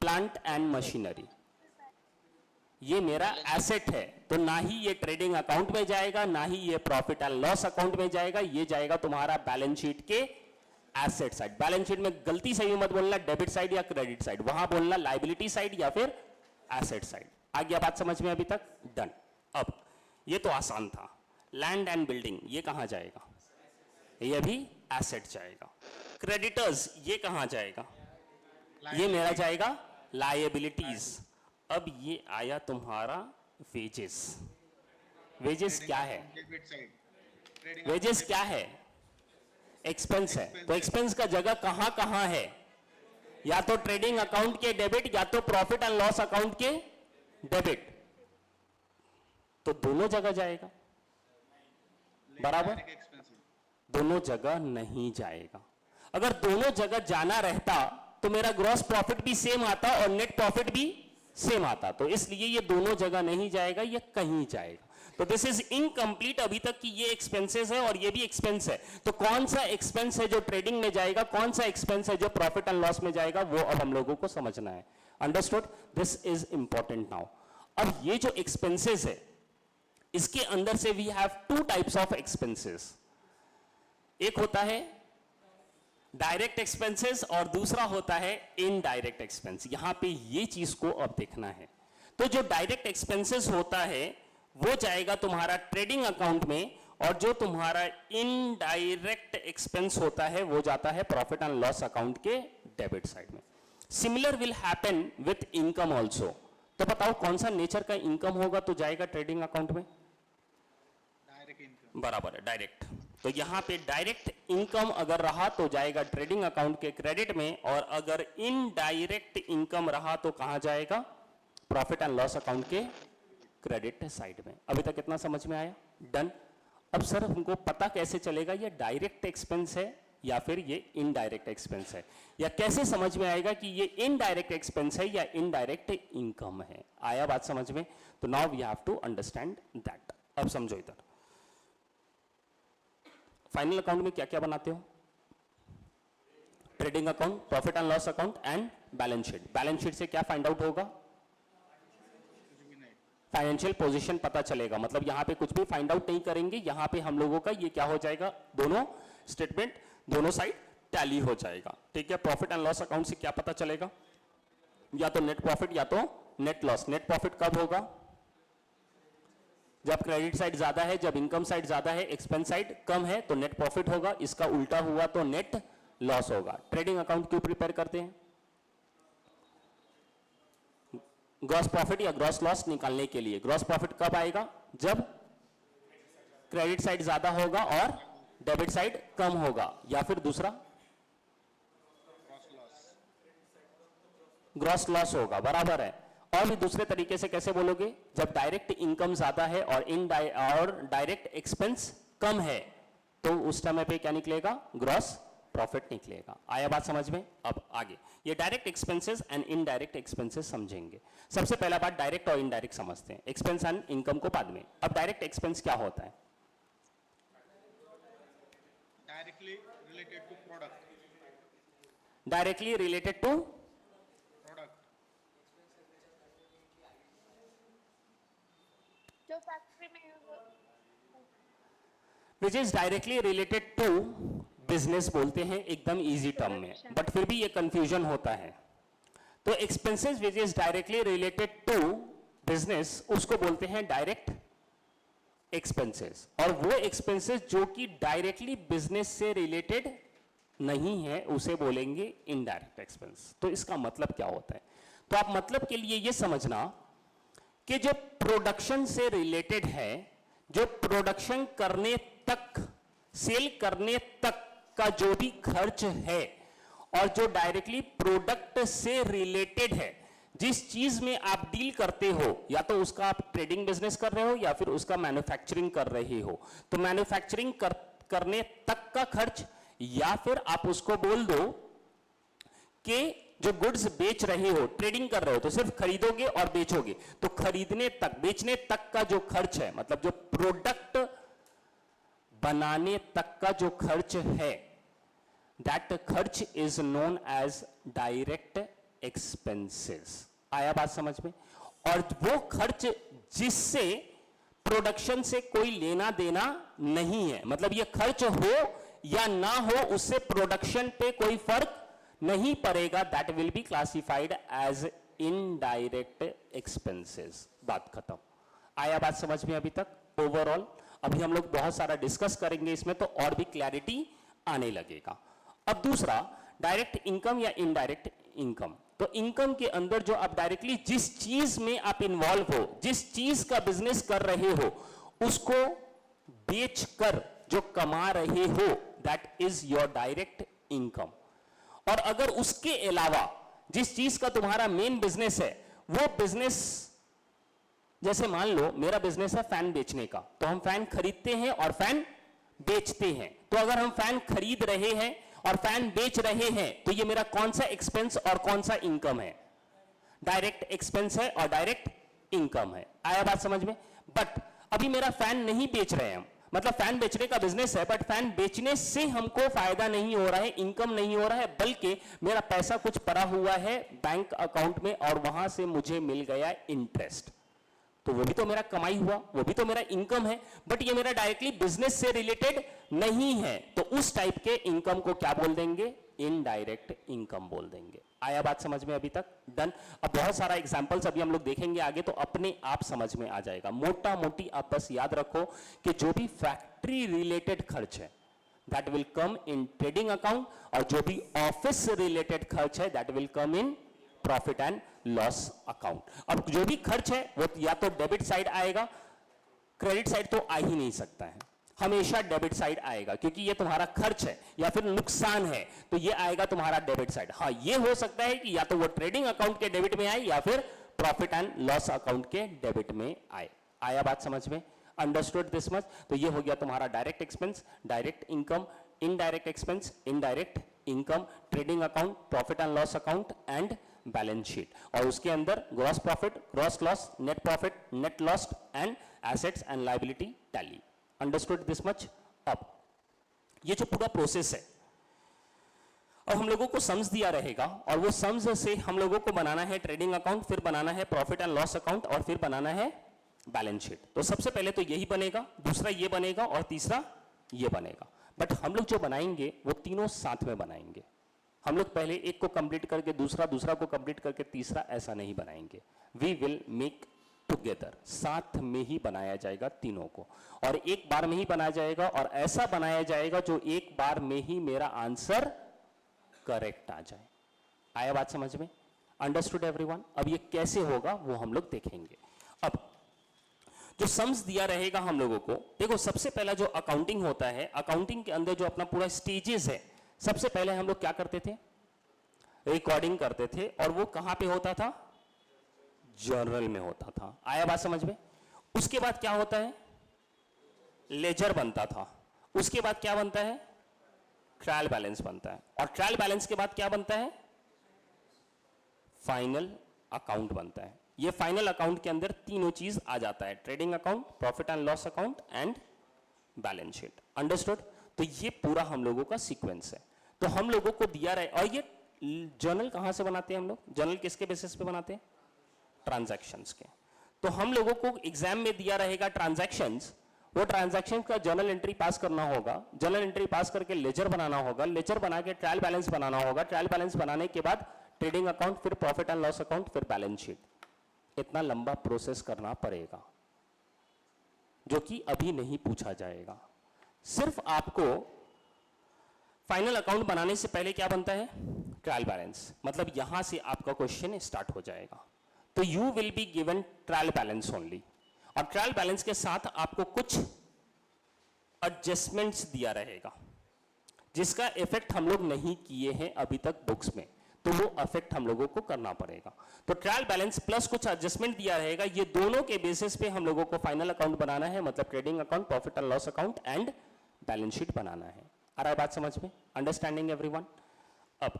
S1: Plant and machinery ये मेरा एसेट है, तो ना ही ये ट्रेडिंग अकाउंट में जाएगा, ना ही ये प्रॉफिट एंड लॉस अकाउंट में जाएगा, ये जाएगा तुम्हारा बैलेंस शीट के एसेट साइड। बैलेंस शीट में गलती से भी मत बोलना डेबिट साइड या क्रेडिट साइड, वहां बोलना लायबिलिटी साइड या फिर एसेट साइड। आ गया बात समझ में अभी तक? डन। अब ये तो आसान था। लैंड एंड बिल्डिंग ये कहां जाएगा? ये भी एसेट जाएगा। क्रेडिटर्स ये कहां जाएगा? ये मेरा जाएगा लायबिलिटीज। अब ये आया तुम्हारा वेजेस। वेजेस क्या है?
S2: Debit side.
S1: वेजेस क्या है? एक्सपेंस है। तो एक्सपेंस का जगह कहां कहां है? या तो ट्रेडिंग अकाउंट के डेबिट या तो प्रॉफिट एंड लॉस अकाउंट के डेबिट, तो दोनों जगह जाएगा। बराबर? दोनों जगह नहीं जाएगा। अगर दोनों जगह जाना रहता तो मेरा ग्रॉस प्रॉफिट भी सेम आता और नेट प्रॉफिट भी सेम आता, तो इसलिए ये दोनों जगह नहीं जाएगा, ये कहीं जाएगा। तो दिस इज इनकम्प्लीट अभी तक कि ये एक्सपेंसेस है और ये भी एक्सपेंस है। तो कौन सा एक्सपेंस है जो ट्रेडिंग में जाएगा, कौन सा एक्सपेंस है जो प्रॉफिट एंड लॉस में जाएगा, वो अब हम लोगों को समझना है। Understood? This is important now. अब ये जो एक्सपेंसेस है इसके अंदर से we have two types of expenses. एक होता है डायरेक्ट एक्सपेंसेस और दूसरा होता है इनडायरेक्ट एक्सपेंस। यहां पे ये चीज को अब देखना है। तो जो डायरेक्ट एक्सपेंसेस होता है वो जाएगा तुम्हारा ट्रेडिंग अकाउंट में, और जो तुम्हारा इनडायरेक्ट एक्सपेंस होता है वो जाता है प्रॉफिट एंड लॉस अकाउंट के डेबिट साइड में। Similar will happen with income also. तो बताओ कौन सा नेचर का इनकम होगा तो जाएगा ट्रेडिंग अकाउंट में?
S2: Direct income.
S1: बराबर है, डायरेक्ट। तो यहां पे डायरेक्ट इनकम अगर रहा तो जाएगा ट्रेडिंग अकाउंट के क्रेडिट में, और अगर इनडायरेक्ट इनकम रहा तो कहां जाएगा? प्रॉफिट एंड लॉस अकाउंट के क्रेडिट साइड में। अभी तक कितना समझ में आया? डन। अब सर हमको पता कैसे चलेगा ये डायरेक्ट एक्सपेंस है या फिर ये इनडायरेक्ट एक्सपेंस है, या कैसे समझ में आएगा कि ये इनडायरेक्ट एक्सपेंस है या इनडायरेक्ट इनकम है? आया बात समझ में? तो now we have to understand that. अब समझो इधर फाइनल अकाउंट में क्या क्या बनाते हो? Trading account, profit and loss account and balance sheet. Balance sheet से क्या फाइंड आउट होगा? फाइनेंशियल पोजीशन पता चलेगा। मतलब यहां पे कुछ भी फाइंड आउट नहीं करेंगे, यहां पे हम लोगों का ये क्या हो जाएगा? दोनों स्टेटमेंट दोनों साइड टैली हो जाएगा। ठीक है। प्रॉफिट एंड लॉस अकाउंट से क्या पता चलेगा? या तो नेट प्रॉफिट या तो नेट लॉस। नेट प्रॉफिट कब होगा? जब क्रेडिट साइड ज्यादा है, जब इनकम साइड ज्यादा है, एक्सपेंस साइड कम है तो नेट प्रॉफिट होगा। इसका उल्टा हुआ तो नेट लॉस होगा। ट्रेडिंग अकाउंट क्यों प्रिपेयर करते हैं? ग्रॉस प्रॉफिट या ग्रॉस लॉस निकालने के लिए। ग्रॉस प्रॉफिट कब आएगा? जब क्रेडिट साइड ज्यादा होगा और डेबिट साइड कम होगा, या फिर दूसरा ग्रॉस लॉस होगा। बराबर है। और भी दूसरे तरीके से कैसे बोलोगे? जब डायरेक्ट इनकम ज्यादा है और डायरेक्ट एक्सपेंस कम है तो उस समय पे क्या निकलेगा? ग्रॉस प्रॉफिट निकलेगा। आया बात समझ में? अब आगे ये direct expenses and indirect expenses समझेंगे। सबसे पहला बात डायरेक्ट और इनडायरेक्ट समझते हैं, एक्सपेंस एंड इनकम को बाद में। अब डायरेक्ट एक्सपेंस क्या होता है?
S2: Directly related to product.
S1: Directly related to
S2: product.
S5: जो फैक्ट्री में
S1: which is directly related to business बोलते हैं एकदम इजी टर्म में, बट फिर भी ये कंफ्यूजन होता है। तो expenses which is directly related to business उसको बोलते हैं डायरेक्ट एक्सपेंसेस, और वो एक्सपेंसेस जो कि डायरेक्टली बिजनेस से रिलेटेड नहीं है उसे बोलेंगे इनडायरेक्ट एक्सपेंस। तो इसका मतलब क्या होता है? तो आप मतलब के लिए ये समझना कि जो प्रोडक्शन से रिलेटेड है, जो प्रोडक्शन करने तक, सेल करने तक का जो भी खर्च है, और जो डायरेक्टली प्रोडक्ट से रिलेटेड है, जिस चीज में आप डील करते हो, या तो उसका आप ट्रेडिंग बिजनेस कर रहे हो या फिर उसका मैन्युफैक्चरिंग कर रहे हो, तो मैन्युफैक्चरिंग करने तक का खर्च, या फिर आप उसको बोल दो कि जो गुड्स बेच रहे हो, ट्रेडिंग कर रहे हो तो सिर्फ खरीदोगे और बेचोगे, तो खरीदने तक, बेचने तक का जो खर्च है, मतलब जो प्रोडक्ट बनाने तक का जो खर्च है, दैट खर्च is known as direct expenses. आया बात समझ में? और वो खर्च जिससे प्रोडक्शन से कोई लेना देना नहीं है, मतलब ये खर्च हो या ना हो उससे प्रोडक्शन पे कोई फर्क नहीं पड़ेगा, that will be classified as indirect expenses. बात खत्म। आया बात समझ में अभी तक? ओवरऑल अभी हम लोग बहुत सारा डिस्कस करेंगे इसमें, तो और भी क्लैरिटी आने लगेगा। अब दूसरा, डायरेक्ट इनकम या इनडायरेक्ट इनकम। तो इनकम के अंदर जो आप डायरेक्टली जिस चीज में आप इन्वॉल्व हो, जिस चीज का बिजनेस कर रहे हो, उसको बेचकर जो कमा रहे हो, that is your direct income. और अगर उसके अलावा जिस चीज का तुम्हारा मेन बिजनेस है, वो बिजनेस, जैसे मान लो मेरा बिजनेस है फैन बेचने का, तो हम फैन खरीदते हैं और फैन बेचते हैं। तो अगर हम फैन खरीद रहे हैं और फैन बेच रहे हैं, तो ये मेरा कौन सा एक्सपेंस और कौन सा इनकम है? डायरेक्ट एक्सपेंस है और डायरेक्ट इनकम है। आया बात समझ में? बट अभी मेरा फैन नहीं बेच रहे हैं हम, मतलब फैन बेचने का बिजनेस है, बट फैन बेचने से हमको फायदा नहीं हो रहा है, इनकम नहीं हो रहा है, बल्कि मेरा पैसा कुछ पड़ा हुआ है बैंक अकाउंट में और वहां से मुझे मिल गया इंटरेस्ट। तो वो भी तो मेरा कमाई हुआ, वो भी तो मेरा इनकम है, बट ये मेरा डायरेक्टली बिजनेस से रिलेटेड नहीं है। तो उस टाइप के इनकम को क्या बोल देंगे? इनडायरेक्ट इनकम बोल देंगे। आया बात समझ में अभी तक? डन। अब बहुत सारा एग्जांपल्स अभी हम लोग देखेंगे आगे, तो अपने आप समझ में आ जाएगा। मोटा मोटी आप बस याद रखो कि जो भी फैक्ट्री रिलेटेड खर्च है, that will come in trading account, और जो भी ऑफिस रिलेटेड खर्च है, that will come in profit and loss account. अब जो भी खर्च है वो या तो डेबिट साइड आएगा, क्रेडिट साइड तो आ ही नहीं सकता है, हमेशा डेबिट साइड आएगा, क्योंकि ये तुम्हारा खर्च है या फिर नुकसान है, तो ये आएगा तुम्हारा डेबिट साइड। हाँ, ये हो सकता है कि या तो वो ट्रेडिंग अकाउंट के डेबिट में आए या फिर प्रॉफिट एंड लॉस अकाउंट के डेबिट में आए। आया बात समझ में? Understood this much? तो ये हो गया तुम्हारा direct expense, direct income, indirect expense, indirect income, trading account, profit and loss account and balance sheet. और उसके अंदर gross profit, gross loss, net profit, net loss and assets and liability tally. Understood this much? अब ये जो पूरा process है, अब हम लोगों को सम्स दिया रहेगा, और वो सम्स से हम लोगों को बनाना है ट्रेडिंग अकाउंट, फिर बनाना है प्रॉफिट एंड लॉस अकाउंट, और फिर बनाना है बैलेंस शीट। तो सबसे पहले तो यही बनेगा, दूसरा ये बनेगा, और तीसरा ये बनेगा। बट हम लोग जो बनाएंगे वो तीनों साथ में बनाएंगे। हम लोग पहले एक को कंप्लीट करके दूसरा, दूसरा को कंप्लीट करके तीसरा, ऐसा नहीं बनाएंगे। वी विल मेक टुगेदर, साथ में ही बनाया जाएगा तीनों को, और एक बार में ही बनाया जाएगा, और ऐसा बनाया जाएगा जो एक बार में ही मेरा आंसर करेक्ट आ जाए। आया बात समझ में? Understood everyone? अब ये कैसे होगा वो हम लोग देखेंगे। अब जो सम्स दिया रहेगा हम लोगों को, देखो सबसे पहला जो अकाउंटिंग होता है, अकाउंटिंग के अंदर जो अपना पूरा स्टेजेस है, सबसे पहले हम लोग क्या करते थे? रिकॉर्डिंग करते थे, और वो कहां पे होता था? जर्नल में होता था। आया बात समझ में? उसके बाद क्या होता है? लेजर बनता था। उसके बाद क्या बनता है? ट्रायल बैलेंस बनता है, और ट्रायल बैलेंस के बाद क्या बनता है? फाइनल अकाउंट बनता है। ये फाइनल अकाउंट के अंदर तीनों चीज आ जाता है, trading account, profit and loss account and balance sheet. Understood? तो ये पूरा हम लोगों का सीक्वेंस है। तो हम लोगों को दिया रहे, और ये जर्नल कहां से बनाते हैं हम लोग? जर्नल किसके बेसिस पे बनाते हैं? ट्रांजैक्शंस के। तो हम लोगों को एग्जाम में दिया रहेगा ट्रांजैक्शंस, वो ट्रांजैक्शन का जर्नल एंट्री पास करना होगा, जर्नल एंट्री पास करके लेजर बनाना होगा, लेजर बना के ट्रायल बैलेंस बनाना होगा, ट्रायल बैलेंस बनाने के बाद ट्रेडिंग अकाउंट, फिर प्रॉफिट एंड लॉस अकाउंट, फिर बैलेंस शीट। इतना लंबा प्रोसेस करना पड़ेगा, जो कि अभी नहीं पूछा जाएगा। सिर्फ आपको फाइनल अकाउंट बनाने से पहले क्या बनता है? Trial balance. मतलब यहां से आपका क्वेश्चन स्टार्ट हो जाएगा। तो you will be given trial balance only, और ट्रायल बैलेंस के साथ आपको कुछ एडजस्टमेंट्स दिया रहेगा, जिसका इफेक्ट हम लोग नहीं किए हैं अभी तक बुक्स में, तो वो इफेक्ट हम लोगों को करना पड़ेगा। तो ट्रायल बैलेंस प्लस कुछ एडजस्टमेंट दिया रहेगा, ये दोनों के बेसिस पे हम लोगों को फाइनल अकाउंट बनाना है, मतलब trading account, profit and loss account and balance sheet बनाना है। आ रहा है बात समझ में? Understanding everyone? अब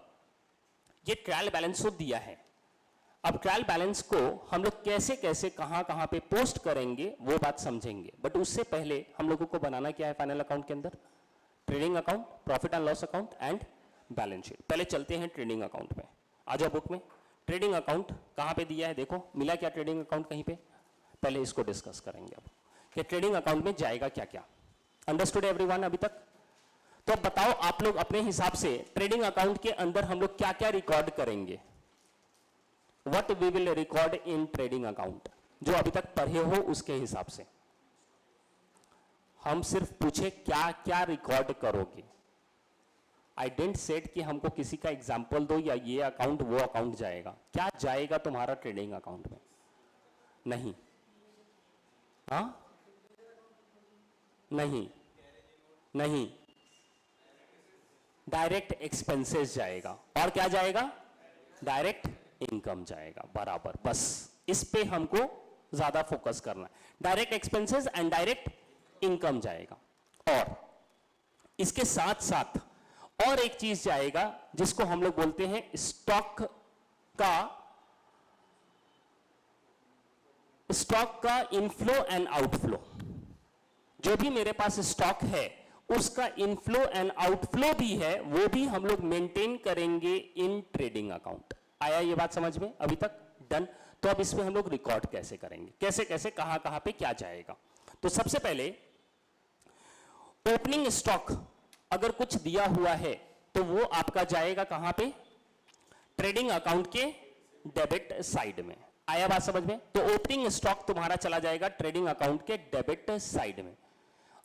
S1: ये ट्रायल बैलेंस तो दिया है, अब ट्रायल बैलेंस को हम लोग कैसे कैसे कहां पे पोस्ट करेंगे वो बात समझेंगे, बट उससे पहले हम लोगों को बनाना क्या है फाइनल अकाउंट के अंदर? Trading account, profit and loss account and balance sheet. पहले चलते हैं ट्रेडिंग अकाउंट में। आ जाओ बुक में। ट्रेडिंग अकाउंट कहां पे दिया है? देखो मिला क्या ट्रेडिंग अकाउंट कहीं पे? पहले इसको डिस्कस करेंगे अब कि ट्रेडिंग अकाउंट में जाएगा क्या क्या। अंडरस्टूड एवरीवन अभी तक? तो अब बताओ आप लोग अपने हिसाब से ट्रेडिंग अकाउंट के अंदर हम लोग क्या क्या रिकॉर्ड करेंगे? What we will record in trading account, जो अभी तक पढ़े हो उसके हिसाब से। हम सिर्फ पूछे क्या क्या रिकॉर्ड करोगे। आई डेंट सेड कि हमको किसी का एग्जाम्पल दो या ये अकाउंट वो अकाउंट जाएगा। क्या जाएगा तुम्हारा ट्रेडिंग अकाउंट में? नहीं। हाँ, नहीं, डायरेक्ट एक्सपेंसेस जाएगा। और क्या जाएगा? डायरेक्ट इनकम जाएगा। बराबर, बस इस पे हमको ज्यादा फोकस करना है। Direct expenses and direct income जाएगा। और इसके साथ साथ और एक चीज जाएगा जिसको हम लोग बोलते हैं स्टॉक का इनफ्लो एंड आउटफ्लो। जो भी मेरे पास स्टॉक है उसका इनफ्लो एंड आउटफ्लो भी है, वो भी हम लोग मेंटेन करेंगे इन ट्रेडिंग अकाउंट। आया ये बात समझ में अभी तक? डन। तो अब इसमें हम लोग रिकॉर्ड कैसे करेंगे, कैसे कैसे कहां पे क्या जाएगा? तो सबसे पहले ओपनिंग स्टॉक अगर कुछ दिया हुआ है तो वो आपका जाएगा कहां पे? ट्रेडिंग अकाउंट के डेबिट साइड में। आया बात समझ में? तो ओपनिंग स्टॉक तुम्हारा चला जाएगा ट्रेडिंग अकाउंट के डेबिट साइड में।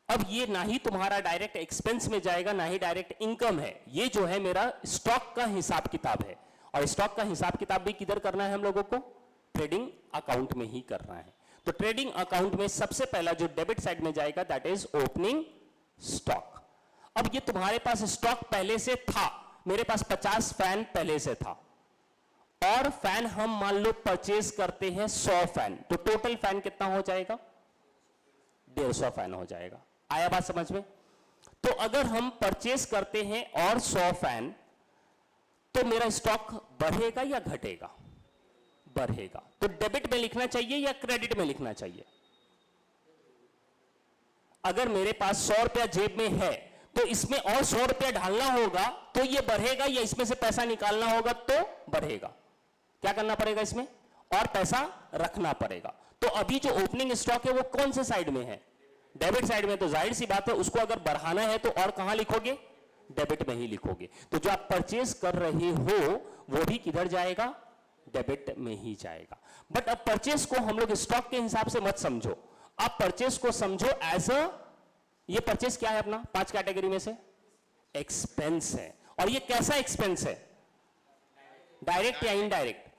S1: अब ये ना ही तुम्हारा डायरेक्ट एक्सपेंस में जाएगा ना ही डायरेक्ट इनकम है, ये जो है मेरा स्टॉक का हिसाब किताब है। और स्टॉक का हिसाब किताब भी किधर करना है हम लोगों को? ट्रेडिंग अकाउंट में ही करना है। तो ट्रेडिंग अकाउंट में सबसे पहला जो डेबिट साइड में जाएगा दैट इज ओपनिंग स्टॉक। अब ये तुम्हारे पास स्टॉक पहले से था, मेरे पास 50 फैन पहले से था, और फैन हम मान लो परचेज करते हैं 100 फैन, तो टोटल फैन कितना हो जाएगा? 150 फैन हो जाएगा। आया बात समझ में? तो अगर हम परचेज करते हैं और 100 फैन, तो मेरा स्टॉक बढ़ेगा या घटेगा? बढ़ेगा। तो डेबिट में लिखना चाहिए या क्रेडिट में लिखना चाहिए? अगर मेरे पास 100 रुपया जेब में है तो इसमें और 100 रुपया ढालना होगा तो ये बढ़ेगा, या इसमें से पैसा निकालना होगा तो बढ़ेगा? क्या करना पड़ेगा इसमें? और पैसा रखना पड़ेगा। तो अभी जो ओपनिंग स्टॉक है वो कौन से साइड में है? डेबिट साइड में। तो जाहिर सी बात है उसको अगर बढ़ाना है तो और कहां लिखोगे? डेबिट में ही लिखोगे। तो जो आप परचेज कर रहे हो वो भी किधर जाएगा? डेबिट में ही जाएगा। बट अब परचेज को हम लोग स्टॉक के हिसाब से मत समझो, आप परचेज को समझो एज अ, ये परचेज क्या है अपना 5 कैटेगरी में से? एक्सपेंस है। और ये कैसा एक्सपेंस है? डायरेक्ट या इनडायरेक्ट?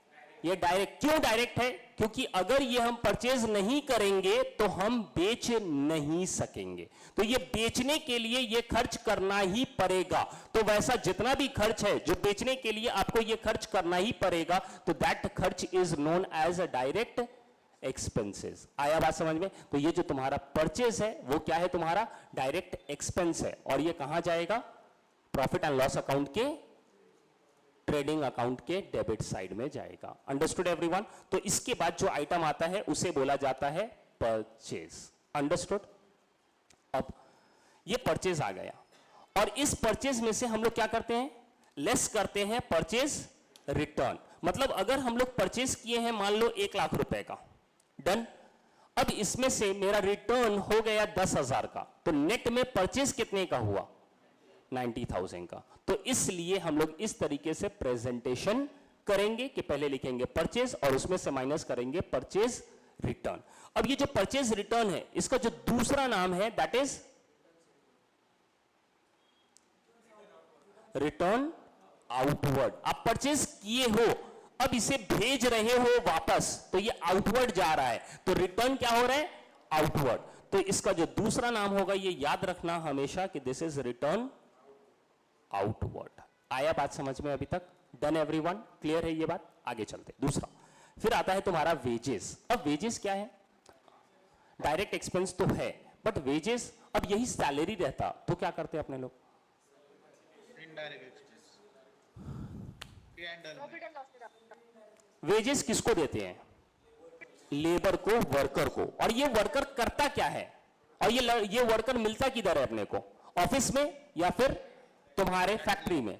S1: ये डायरेक्ट। क्यों डायरेक्ट है? क्योंकि अगर ये हम परचेज नहीं करेंगे तो हम बेच नहीं सकेंगे, तो ये बेचने के लिए ये खर्च करना ही पड़ेगा। तो वैसा जितना भी खर्च है जो बेचने के लिए आपको ये खर्च करना ही पड़ेगा, तो दैट खर्च is known as a direct expenses. आया बात समझ में? तो ये जो तुम्हारा परचेज है वो क्या है? तुम्हारा डायरेक्ट एक्सपेंस है। और ये कहां जाएगा? प्रॉफिट एंड लॉस अकाउंट के ट्रेडिंग अकाउंट के डेबिट साइड में जाएगा। Understood everyone? तो इसके बाद जो आइटम आता है उसे बोला जाता है परचेज। अंडरस्टूड? अब ये परचेज आ गया, और इस परचेज में से हम लोग क्या करते हैं? लेस करते हैं परचेज रिटर्न। मतलब अगर हम लोग परचेज किए हैं मान लो 1 लाख रुपए का, डन। अब इसमें से मेरा रिटर्न हो गया 10,000 का, तो नेट में परचेज कितने का हुआ? 90,000 का। तो इसलिए हम लोग इस तरीके से प्रेजेंटेशन करेंगे कि पहले लिखेंगे परचेज और उसमें से माइनस करेंगे परचेज रिटर्न। अब ये जो परचेज रिटर्न है इसका जो दूसरा नाम है दैट इज रिटर्न आउटवर्ड। आप परचेज किए हो, अब इसे भेज रहे हो वापस, तो ये आउटवर्ड जा रहा है, तो रिटर्न क्या हो रहा है? आउटवर्ड। तो इसका जो दूसरा नाम होगा ये याद रखना हमेशा कि दिस इज रिटर्न आउटवर्ड। आया बात समझ में अभी तक? Done everyone? क्लियर है ये बात? आगे चलते। दूसरा फिर आता है तुम्हारा वेजेस। अब वेजेस क्या है? डायरेक्ट एक्सपेंस तो है, बट वेजेस, अब यही सैलरी रहता तो क्या करते अपने लोग?
S2: Indirect expense,
S5: profit and loss
S1: wages किसको देते हैं? लेबर को, वर्कर को। और ये वर्कर करता क्या है? और ये वर्कर मिलता किधर है अपने को? ऑफिस में या फिर तुम्हारे फैक्ट्री में?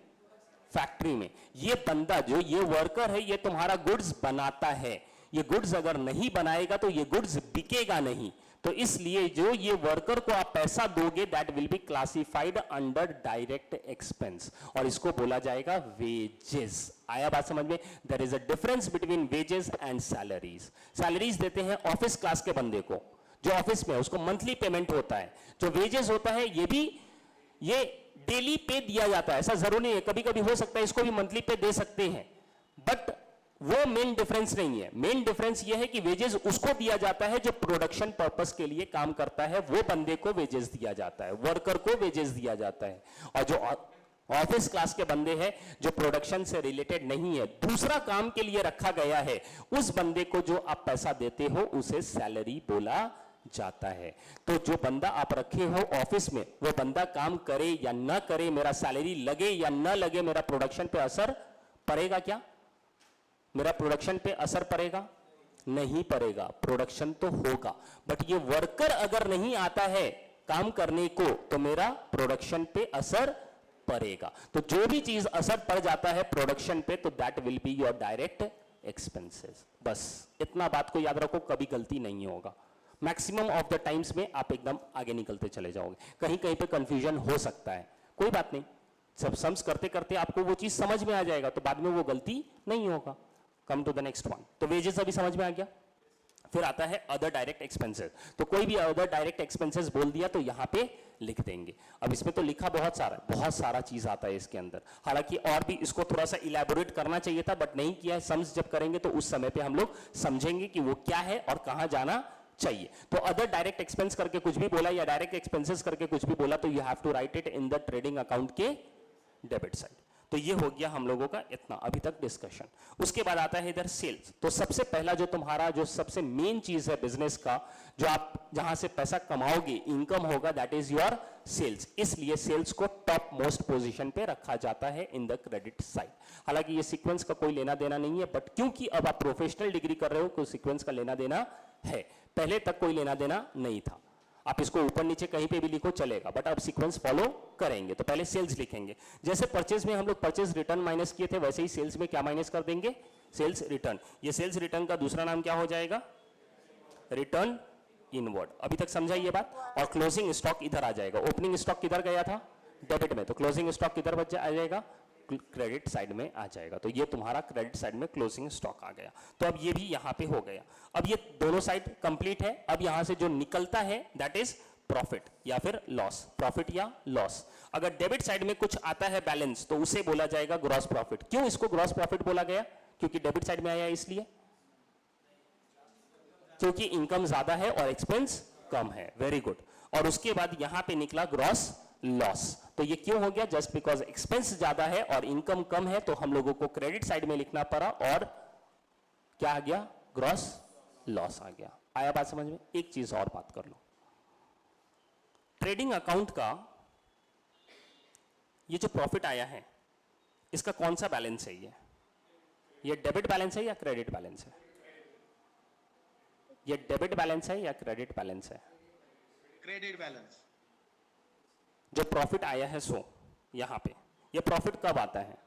S1: फैक्ट्री में। ये बंदा जो ये वर्कर है ये तुम्हारा गुड्स बनाता है। ये गुड्स अगर नहीं बनाएगा तो ये गुड्स बिकेगा नहीं। तो इसलिए जो ये वर्कर को आप पैसा दोगे that will be classified under direct expense और इसको बोला जाएगा वेजेस। आया बात समझ में? There is a difference between wages and salaries. Salaries देते हैं ऑफिस क्लास के बंदे को जो ऑफिस में है, उसको मंथली पेमेंट होता है। जो वेजेस होता है ये डेली पे दिया जाता है। ऐसा जरूरी नहीं है, कभी कभी हो सकता है इसको भी मंथली पे दे सकते हैं, बट वो मेन डिफरेंस नहीं है। मेन डिफरेंस ये है कि वेजेस उसको दिया जाता है जो प्रोडक्शन पर्पस के लिए काम करता है, वो बंदे को वेजेस दिया जाता है, वर्कर को वेजेस दिया जाता है। और जो ऑफिस क्लास के बंदे हैं जो प्रोडक्शन से रिलेटेड नहीं है, दूसरा काम के लिए रखा गया है, उस बंदे को जो आप पैसा देते हो उसे सैलरी बोला जाता है। तो जो बंदा आप रखे हो ऑफिस में, वो बंदा काम करे या ना करे, मेरा सैलरी लगे या ना लगे, मेरा प्रोडक्शन पे असर पड़ेगा क्या? मेरा प्रोडक्शन पे असर पड़ेगा? नहीं पड़ेगा। प्रोडक्शन तो होगा, बट ये वर्कर अगर नहीं आता है काम करने को तो मेरा प्रोडक्शन पे असर पड़ेगा। तो जो भी चीज असर पड़ जाता है प्रोडक्शन पे तो that will be your direct expenses. बस इतना बात को याद रखो, कभी गलती नहीं होगा। मैक्सिमम ऑफ द टाइम्स में आप एकदम आगे निकलते चले जाओगे। कहीं कहीं पे कंफ्यूजन हो सकता है, कोई बात नहीं, सब सम्स करते करते आपको वो चीज समझ में आ जाएगा तो बाद में वो गलती नहीं होगा। Come to the next one. तो वेजेस अभी समझ में आ गया। फिर आता है अदर डायरेक्ट एक्सपेंसेस। तो कोई भी अदर डायरेक्ट एक्सपेंसेस बोल दिया तो यहां पे लिख देंगे। अब इसमें तो लिखा बहुत सारा चीज आता है इसके अंदर। हालांकि और भी इसको थोड़ा सा इलैबोरेट करना चाहिए था बट नहीं किया है। सम्स जब करेंगे तो उस समय पे हम लोग समझेंगे कि वो क्या है और कहां जाना चाहिए। तो अदर डायरेक्ट एक्सपेंस करके कुछ भी बोला या डायरेक्ट एक्सपेंसेस करके कुछ भी बोला तो you have to write it in the trading account के डेबिट साइड। तो ये हो गया हम लोगों का इतना अभी तक डिस्कशन। उसके बाद आता है इधर सेल्स। तो सबसे पहला जो तुम्हारा जो सबसे मेन चीज है बिजनेस का, जो आप जहां से पैसा कमाओगे, इनकम होगा, दैट इज योर सेल्स। इसलिए सेल्स को टॉप मोस्ट पोजीशन पे रखा जाता है इन द क्रेडिट साइड। हालांकि ये सीक्वेंस का कोई लेना देना नहीं है, बट क्योंकि अब आप प्रोफेशनल डिग्री कर रहे हो तो सीक्वेंस का लेना देना है। पहले तक कोई लेना देना नहीं था। आप इसको ऊपर नीचे कहीं पे भी लिखो चलेगा, बट अब सीक्वेंस फॉलो करेंगे। तो पहले सेल्स लिखेंगे। जैसे परचेज में हम लोग परचेज रिटर्न माइनस किए थे, वैसे ही सेल्स में क्या माइनस कर देंगे? Sales return. ये सेल्स रिटर्न का दूसरा नाम क्या हो जाएगा? Return inward. अभी तक समझा ये बात? और क्लोजिंग स्टॉक इधर आ जाएगा। ओपनिंग स्टॉक किधर गया था? डेबिट में। तो क्लोजिंग स्टॉक किधर आ जाएगा? क्रेडिट साइड में आ जाएगा। तो ये तुम्हारा क्रेडिट साइड में क्लोजिंग स्टॉक आ गया। तो अब ये भी यहां पे हो गया। अब ये दोनों साइड कंप्लीट है। अब यहां से जो निकलता है दैट इज प्रॉफिट या फिर लॉस। प्रॉफिट या लॉस। अगर डेबिट साइड में कुछ आता है बैलेंस तो उसे बोला जाएगा ग्रॉस प्रॉफिट। क्यों इसको ग्रॉस प्रॉफिट बोला गया? क्योंकि डेबिट साइड में आया इसलिए, क्योंकि इनकम ज्यादा है और एक्सपेंस कम है। Very good. और उसके बाद यहां पे निकला ग्रॉस लॉस। तो ये क्यों हो गया? जस्ट बिकॉज एक्सपेंस ज्यादा है और इनकम कम है तो हम लोगों को क्रेडिट साइड में लिखना पड़ा और क्या आ गया? ग्रॉस लॉस आ गया। आया बात समझ में? एक चीज और बात कर लो। ट्रेडिंग अकाउंट का ये जो प्रॉफिट आया है इसका कौन सा बैलेंस है? ये डेबिट बैलेंस है या क्रेडिट बैलेंस है? ये डेबिट बैलेंस है या क्रेडिट बैलेंस है?
S2: Credit balance.
S1: जो प्रॉफिट आया है सो यहां पे ये प्रॉफिट कब आता है?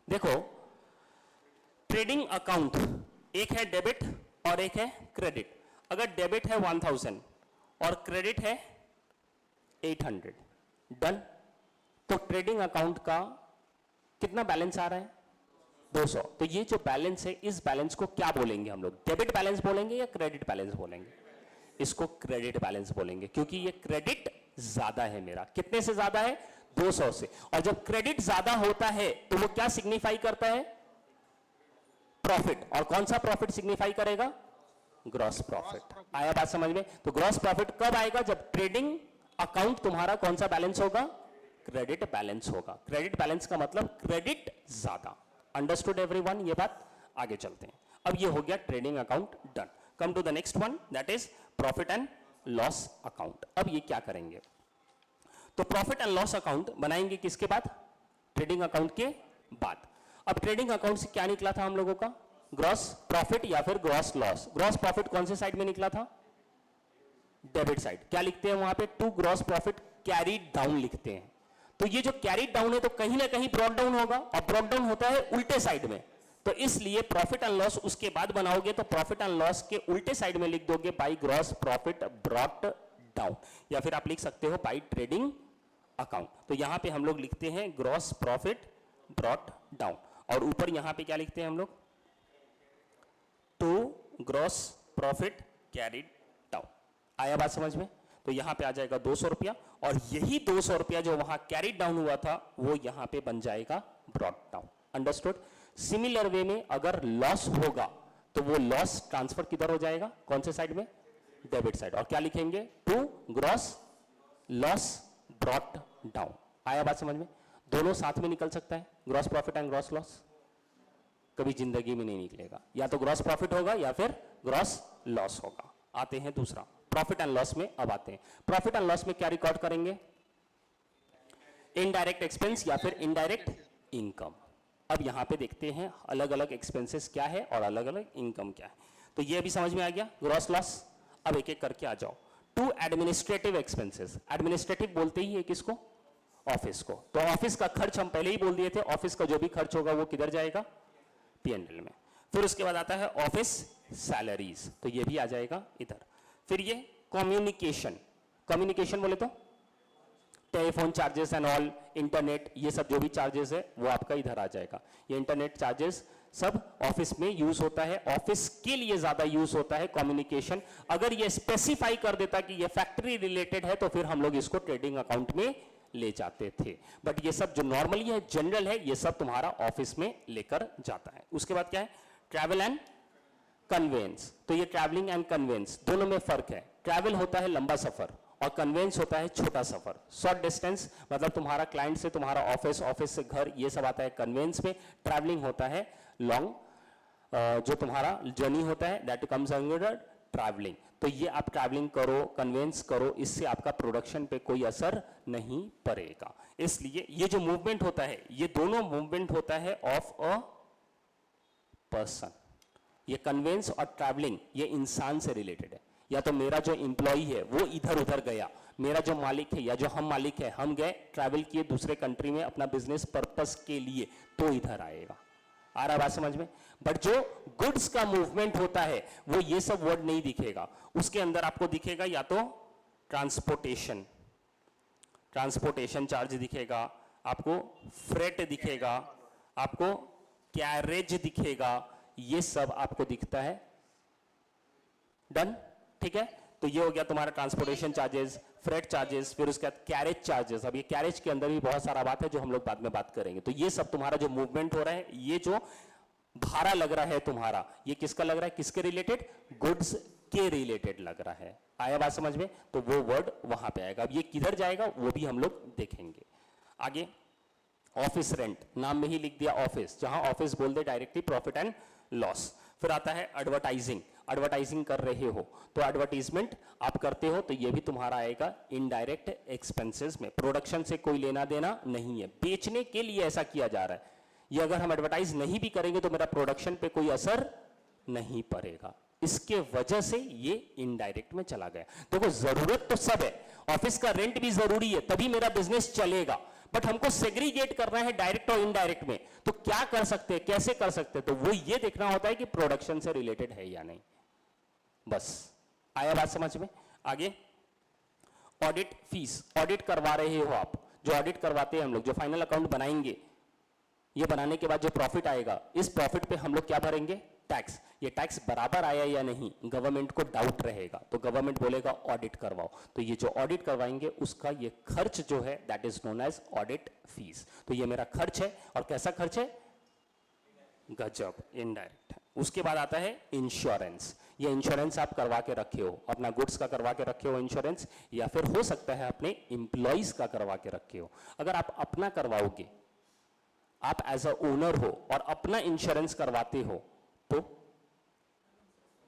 S1: देखो ट्रेडिंग अकाउंट एक है डेबिट और एक है क्रेडिट। अगर डेबिट है 1000 और क्रेडिट है 800, डन। तो ट्रेडिंग अकाउंट का कितना बैलेंस आ रहा है? 200। तो ये जो बैलेंस है इस बैलेंस को क्या बोलेंगे हम लोग? डेबिट बैलेंस बोलेंगे या क्रेडिट बैलेंस बोलेंगे? इसको क्रेडिट बैलेंस बोलेंगे क्योंकि ये क्रेडिट ज्यादा है मेरा। कितने से ज्यादा है? 200 से। और जब क्रेडिट ज्यादा होता है तो वो क्या सिग्निफाई करता है? प्रॉफिट। और कौन सा प्रॉफिट सिग्निफाई करेगा? Gross profit. आया बात समझ में? तो ग्रॉस प्रॉफिट कब आएगा? जब ट्रेडिंग अकाउंट तुम्हारा कौन सा बैलेंस होगा? क्रेडिट बैलेंस होगा। क्रेडिट बैलेंस का मतलब क्रेडिट ज्यादा। Understood everyone? ये बात, आगे चलते हैं। अब ये हो गया trading account done. Come to the next one, that is profit and loss account. अब ये क्या करेंगे, तो प्रॉफिट एंड लॉस अकाउंट बनाएंगे किसके बाद? ट्रेडिंग अकाउंट के बाद। अब ट्रेडिंग अकाउंट से क्या निकला था हम लोगों का? ग्रॉस प्रॉफिट या फिर ग्रॉस लॉस। ग्रॉस प्रॉफिट कौन से साइड में निकला था? Debit side. क्या लिखते हैं वहां पे? To gross profit carried down लिखते हैं। तो ये जो कैरीड डाउन है तो कहीं ना कहीं ब्रॉट डाउन होगा, और ब्रॉट डाउन होता है उल्टे साइड में, तो इसलिए प्रॉफिट एंड लॉस उसके बाद बनाओगे तो प्रॉफिट एंड लॉस के उल्टे साइड में लिख दोगे by gross profit brought down, या फिर आप लिख सकते हो बाई ट्रेडिंग अकाउंट। तो यहां पे हम लोग लिखते हैं ग्रॉस प्रॉफिट ब्रॉट डाउन, और ऊपर यहां पे क्या लिखते हैं हम लोग? To gross profit carried down. आया बात समझ में? तो यहां पे आ जाएगा 200 रुपया, और यही 200 रुपया जो वहां कैरीड डाउन हुआ था वो यहां पे बन जाएगा brought down. Understood? Similar way में अगर लॉस होगा तो वो लॉस ट्रांसफर किधर हो जाएगा? कौन से साइड में? Debit side. और क्या लिखेंगे? To gross loss brought down. आया बात समझ में? दोनों साथ में निकल सकता है, gross profit and gross loss. कभी जिंदगी में नहीं निकलेगा, या तो ग्रॉस प्रॉफिट होगा या फिर ग्रॉस लॉस होगा। आते हैं दूसरा, प्रॉफिट एंड लॉस में। अब आते हैं प्रॉफिट एंड लॉस में क्या रिकॉर्ड करेंगे? इनडायरेक्ट एक्सपेंस या फिर इनडायरेक्ट इनकम। अब यहां पे देखते हैं अलग अलग एक्सपेंसेस क्या है और अलग अलग इनकम क्या है। तो ये भी समझ में आ गया, ग्रॉस लॉस। अब एक एक करके आ जाओ। To administrative expenses. एडमिनिस्ट्रेटिव बोलते ही है किसको? ऑफिस को। तो ऑफिस का खर्च हम पहले ही बोल दिए थे, ऑफिस का जो भी खर्च होगा वो किधर जाएगा? P&L में। फिर उसके बाद आता है ऑफिस सैलरीज, तो ये भी आ जाएगा इधर। फिर ये कम्युनिकेशन। कम्युनिकेशन बोले तो telephone charges and all, internet, ये सब जो भी चार्जेस है वो आपका इधर आ जाएगा। ये इंटरनेट चार्जेस सब ऑफिस में यूज होता है, ऑफिस के लिए ज्यादा यूज होता है कम्युनिकेशन। अगर ये स्पेसिफाई कर देता कि ये फैक्ट्री रिलेटेड है तो फिर हम लोग इसको ट्रेडिंग अकाउंट में ले जाते थे, बट ये सब जो नॉर्मली है, जनरल है, ये सब तुम्हारा ऑफिस में लेकर जाता है। उसके बाद क्या है? Travel and conveyance. तो ये ट्रैवलिंग एंड कन्वेंस दोनों में फर्क है। ट्रैवल होता है लंबा सफर और कन्वेंस होता है छोटा सफर, शॉर्ट डिस्टेंस, मतलब तुम्हारा क्लाइंट से तुम्हारा ऑफिस, ऑफिस से घर, ये सब आता है कन्वेंस में। ट्रैवलिंग होता है लॉन्ग, जो तुम्हारा जर्नी होता है, दैट कम्स अंडर ट्रैवलिंग। तो ये आप ट्रैवलिंग करो, कन्वेंस करो, इससे आपका प्रोडक्शन पे कोई असर नहीं पड़ेगा। इसलिए ये जो मूवमेंट होता है, ये दोनों मूवमेंट होता है ऑफ अ पर्सन। ये कन्वेंस और ट्रैवलिंग ये इंसान से रिलेटेड है। या तो मेरा जो एम्प्लॉई है वो इधर उधर गया, मेरा जो मालिक है या जो हम मालिक है, हम गए ट्रैवल किए दूसरे कंट्री में अपना बिजनेस पर्पस के लिए, तो इधर आएगा। आ रहा बात समझ में? बट जो गुड्स का मूवमेंट होता है वो ये सब वर्ड नहीं दिखेगा, उसके अंदर आपको दिखेगा या तो ट्रांसपोर्टेशन, ट्रांसपोर्टेशन चार्ज दिखेगा, आपको फ्रेट दिखेगा, आपको कैरेज दिखेगा, ये सब आपको दिखता है। डन? ठीक है? तो ये हो गया तुम्हारा ट्रांसपोर्टेशन चार्जेस, फ्रेट चार्जेस, फिर उसके बाद कैरेज चार्जेस। अब ये कैरेज के अंदर भी बहुत सारा बात है जो हम लोग बाद में बात करेंगे। तो ये सब तुम्हारा जो मूवमेंट हो रहा है, ये जो भाड़ा लग रहा है तुम्हारा, ये किसका लग रहा है? किसके रिलेटेड? गुड्स के रिलेटेड लग रहा है। आया बात समझ में? तो वो वर्ड वहां पे आएगा। अब ये किधर जाएगा वो भी हम लोग देखेंगे आगे। ऑफिस रेंट, नाम में ही लिख दिया ऑफिस, जहां ऑफिस बोल दे डायरेक्टली प्रॉफिट एंड लॉस। फिर आता है एडवर्टाइजिंग। एडवर्टाइजिंग कर रहे हो तो एडवर्टीजमेंट आप करते हो, तो ये भी तुम्हारा आएगा इनडायरेक्ट एक्सपेंसेस में। प्रोडक्शन से कोई लेना देना नहीं है, बेचने के लिए ऐसा किया जा रहा है। ये अगर हम एडवर्टाइज नहीं भी करेंगे तो मेरा प्रोडक्शन पे कोई असर नहीं पड़ेगा, इसके वजह से ये इनडायरेक्ट में चला गया। देखो जरूरत तो सब है, ऑफिस का रेंट भी जरूरी है, तभी मेरा बिजनेस चलेगा, बट हमको सेग्रीगेट करना है डायरेक्ट और इनडायरेक्ट में। तो क्या कर सकते हैं, कैसे कर सकते हैं? तो वो ये देखना होता है कि प्रोडक्शन से रिलेटेड है या नहीं। बस आया बात समझ में? आगे ऑडिट फीस। ऑडिट करवा रहे हो आप, जो ऑडिट करवाते हैं हम लोग, जो फाइनल अकाउंट बनाएंगे, ये बनाने के बाद जो प्रॉफिट आएगा, इस प्रॉफिट पे हम लोग क्या भरेंगे? टैक्स। ये टैक्स बराबर आया या नहीं, गवर्नमेंट को डाउट रहेगा, तो गवर्नमेंट बोलेगा ऑडिट करवाओ। तो ये जो ऑडिट करवाएंगे उसका ये खर्च जो है that is known as audit fees. तो ये मेरा खर्च है, और कैसा खर्च है? गजब, इनडायरेक्ट है। उसके बाद आता है इंश्योरेंस। ये इंश्योरेंस आप करवा के रखे हो, अपना गुड्स का करवा के रखे हो इंश्योरेंस, या फिर हो सकता है अपने एम्प्लॉइज का करवा के रखे हो। अगर आप अपना करवाओगे, आप एज अ ओनर हो और अपना इंश्योरेंस करवाते हो, तो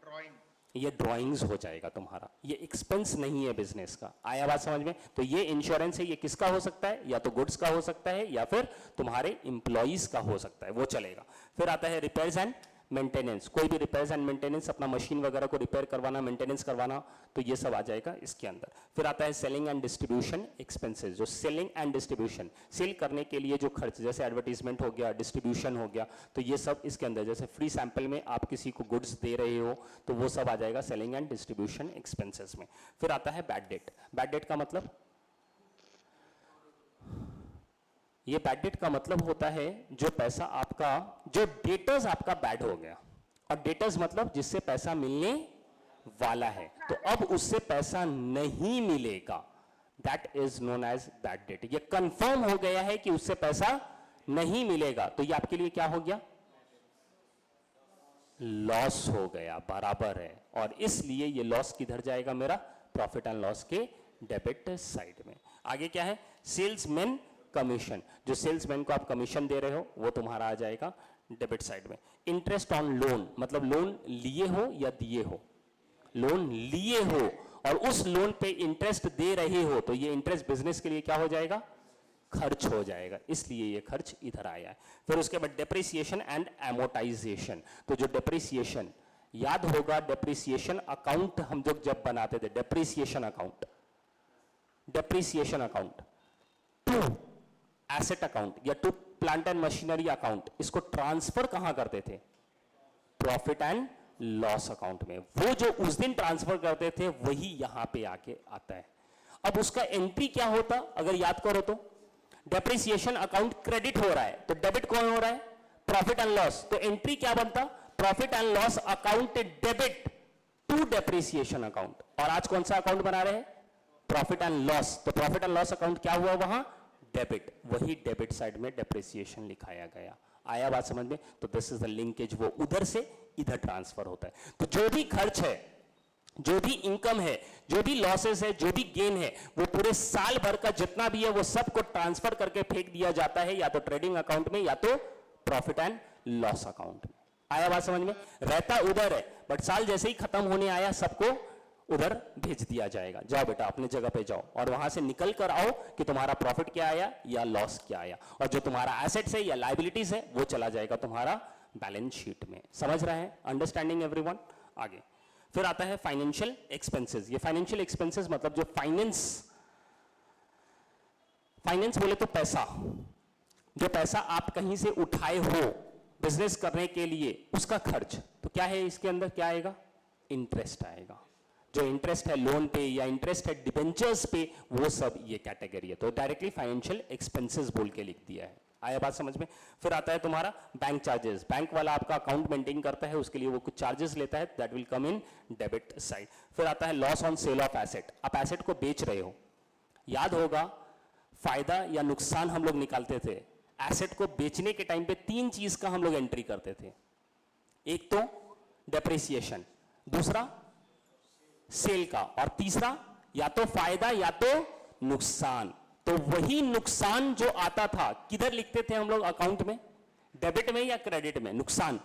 S2: ड्राइंग
S1: ये ड्राइंग्स हो जाएगा तुम्हारा, ये एक्सपेंस नहीं है बिजनेस का। आया बात समझ में? तो ये इंश्योरेंस है, ये किसका हो सकता है? या तो गुड्स का हो सकता है या फिर तुम्हारे एम्प्लॉइज का हो सकता है, वो चलेगा। फिर आता है रिपेयर्स एंड मेंटेनेंस। कोई भी रिपेयर्स एंड मेंटेनेंस, अपना मशीन वगैरह को रिपेयर करवाना, मेंटेनेंस करवाना, तो ये सब आ जाएगा इसके अंदर। फिर आता है सेलिंग एंड डिस्ट्रीब्यूशन एक्सपेंसेस। जो सेलिंग एंड डिस्ट्रीब्यूशन, सेल करने के लिए जो खर्च, जैसे एडवर्टीजमेंट हो गया, डिस्ट्रीब्यूशन हो गया, तो ये सब इसके अंदर, जैसे फ्री सैंपल में आप किसी को गुड्स दे रहे हो, तो वो सब आ जाएगा सेलिंग एंड डिस्ट्रीब्यूशन एक्सपेंसेस में। फिर आता है बैड डेट। बैड डेट का मतलब, ये बैड डेट का मतलब होता है जो पैसा आपका, जो डेटर्स आपका बैड हो गया, और डेटर्स मतलब जिससे पैसा मिलने वाला है, तो अब उससे पैसा नहीं मिलेगा, that is known as bad debt. ये कंफर्म हो गया है कि उससे पैसा नहीं मिलेगा, तो ये आपके लिए क्या हो गया? लॉस हो गया, बराबर है। और इसलिए ये लॉस किधर जाएगा मेरा? प्रॉफिट एंड लॉस के डेबिट साइड में। आगे क्या है? Salesman commission. जो सेल्समैन को आप कमीशन दे रहे हो, वो तुम्हारा आ जाएगा डेबिट साइड में। इंटरेस्ट ऑन लोन, मतलब लोन लिए हो या दिए हो, लोन लिए हो और उस लोन पे इंटरेस्ट दे रहे हो, तो ये इंटरेस्ट बिजनेस के लिए क्या हो जाएगा? खर्च हो जाएगा, इसलिए ये खर्च इधर आया है। फिर उसके बाद डेप्रिसिएशन एंड एमोटाइजेशन। तो जो डेप्रिसिएशन, याद होगा डेप्रिसिएशन अकाउंट हम लोग जब बनाते थे, depreciation account, depreciation account to asset account या to plant and machinery account, इसको ट्रांसफर कहां करते थे? प्रॉफिट एंड लॉस अकाउंट में। वो जो उस दिन ट्रांसफर करते थे वही यहां पे आके आता है। अब उसका एंट्री क्या होता, अगर याद करो तो? डेप्रिसिएशन अकाउंट क्रेडिट हो रहा है, तो डेबिट कौन हो रहा है? Profit and loss. तो एंट्री क्या बनता? Profit and loss account debit to depreciation account. और आज कौन सा अकाउंट बना रहे हैं? Profit and loss. तो प्रॉफिट एंड लॉस अकाउंट क्या हुआ वहां? डेबिट। वही डेबिट साइड में डेप्रिसिएशन लिखाया गया। आया बात समझ में? तो दिस इज द लिंकेज, वो उधर से इधर ट्रांसफर होता है। तो जो भी खर्च है, जो भी इनकम है, जो भी लॉसेस है, जो भी गेन है, वो पूरे साल भर का जितना भी है वो सबको ट्रांसफर करके फेंक दिया जाता है, या तो ट्रेडिंग अकाउंट में या तो प्रॉफिट एंड लॉस अकाउंट में। आया बात समझ में? रहता उधर है, बट साल जैसे ही खत्म होने आया सबको उधर भेज दिया जाएगा, जाओ बेटा अपने जगह पे जाओ, और वहां से निकल कर आओ कि तुम्हारा प्रॉफिट क्या आया या लॉस क्या आया, और जो तुम्हारा एसेट्स है या लायबिलिटीज है वो चला जाएगा तुम्हारा बैलेंस शीट में। समझ रहे हैं? Understanding everyone? आगे फिर आता है फाइनेंशियल एक्सपेंसेस। ये फाइनेंशियल एक्सपेंसेस मतलब जो फाइनेंस बोले तो पैसा, जो पैसा आप कहीं से उठाए हो बिजनेस करने के लिए, उसका खर्च। तो क्या है इसके अंदर? क्या आएगा? इंटरेस्ट आएगा। जो इंटरेस्ट है लोन पे या इंटरेस्ट है डिबेंचर्स पे, वो सब ये कैटेगरी है। तो डायरेक्टली फाइनेंशियल एक्सपेंसेस बोल के लिख दिया है। आया बात समझ में? फिर आता है तुम्हारा बैंक चार्जेस। बैंक वाला आपका अकाउंट मेंटेन करता है, उसके लिए वो कुछ चार्जेस लेता है, that will come in debit side. फिर आता है loss on sale of asset. आप एसेट को बेच रहे हो, याद होगा फायदा या नुकसान हम लोग निकालते थे। एसेट को बेचने के टाइम पे 3 चीज का हम लोग एंट्री करते थे। एक तो डेप्रिसिएशन, दूसरा सेल का, और तीसरा या तो फायदा या तो नुकसान। तो वही नुकसान जो आता था किधर लिखते थे हम लोग अकाउंट में? डेबिट में या क्रेडिट में? नुकसान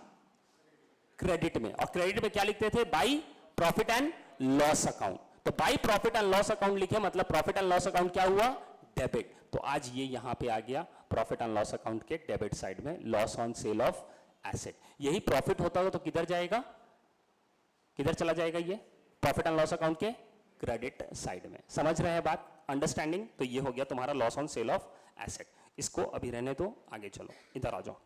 S1: क्रेडिट में। और क्रेडिट में क्या लिखते थे? By profit and loss account. तो by profit and loss account लिखे, मतलब प्रॉफिट एंड लॉस अकाउंट क्या हुआ? डेबिट। तो आज ये यहां पे आ गया प्रॉफिट एंड लॉस अकाउंट के डेबिट साइड में, loss on sale of asset. यही प्रॉफिट होता हो तो किधर जाएगा? किधर चला जाएगा ये? प्रॉफिट एंड लॉस अकाउंट के क्रेडिट साइड में। समझ रहे हैं बात? अंडरस्टैंडिंग? तो ये हो गया तुम्हारा loss on sale of asset. इसको अभी रहने दो, आगे चलो, इधर आ जाओ।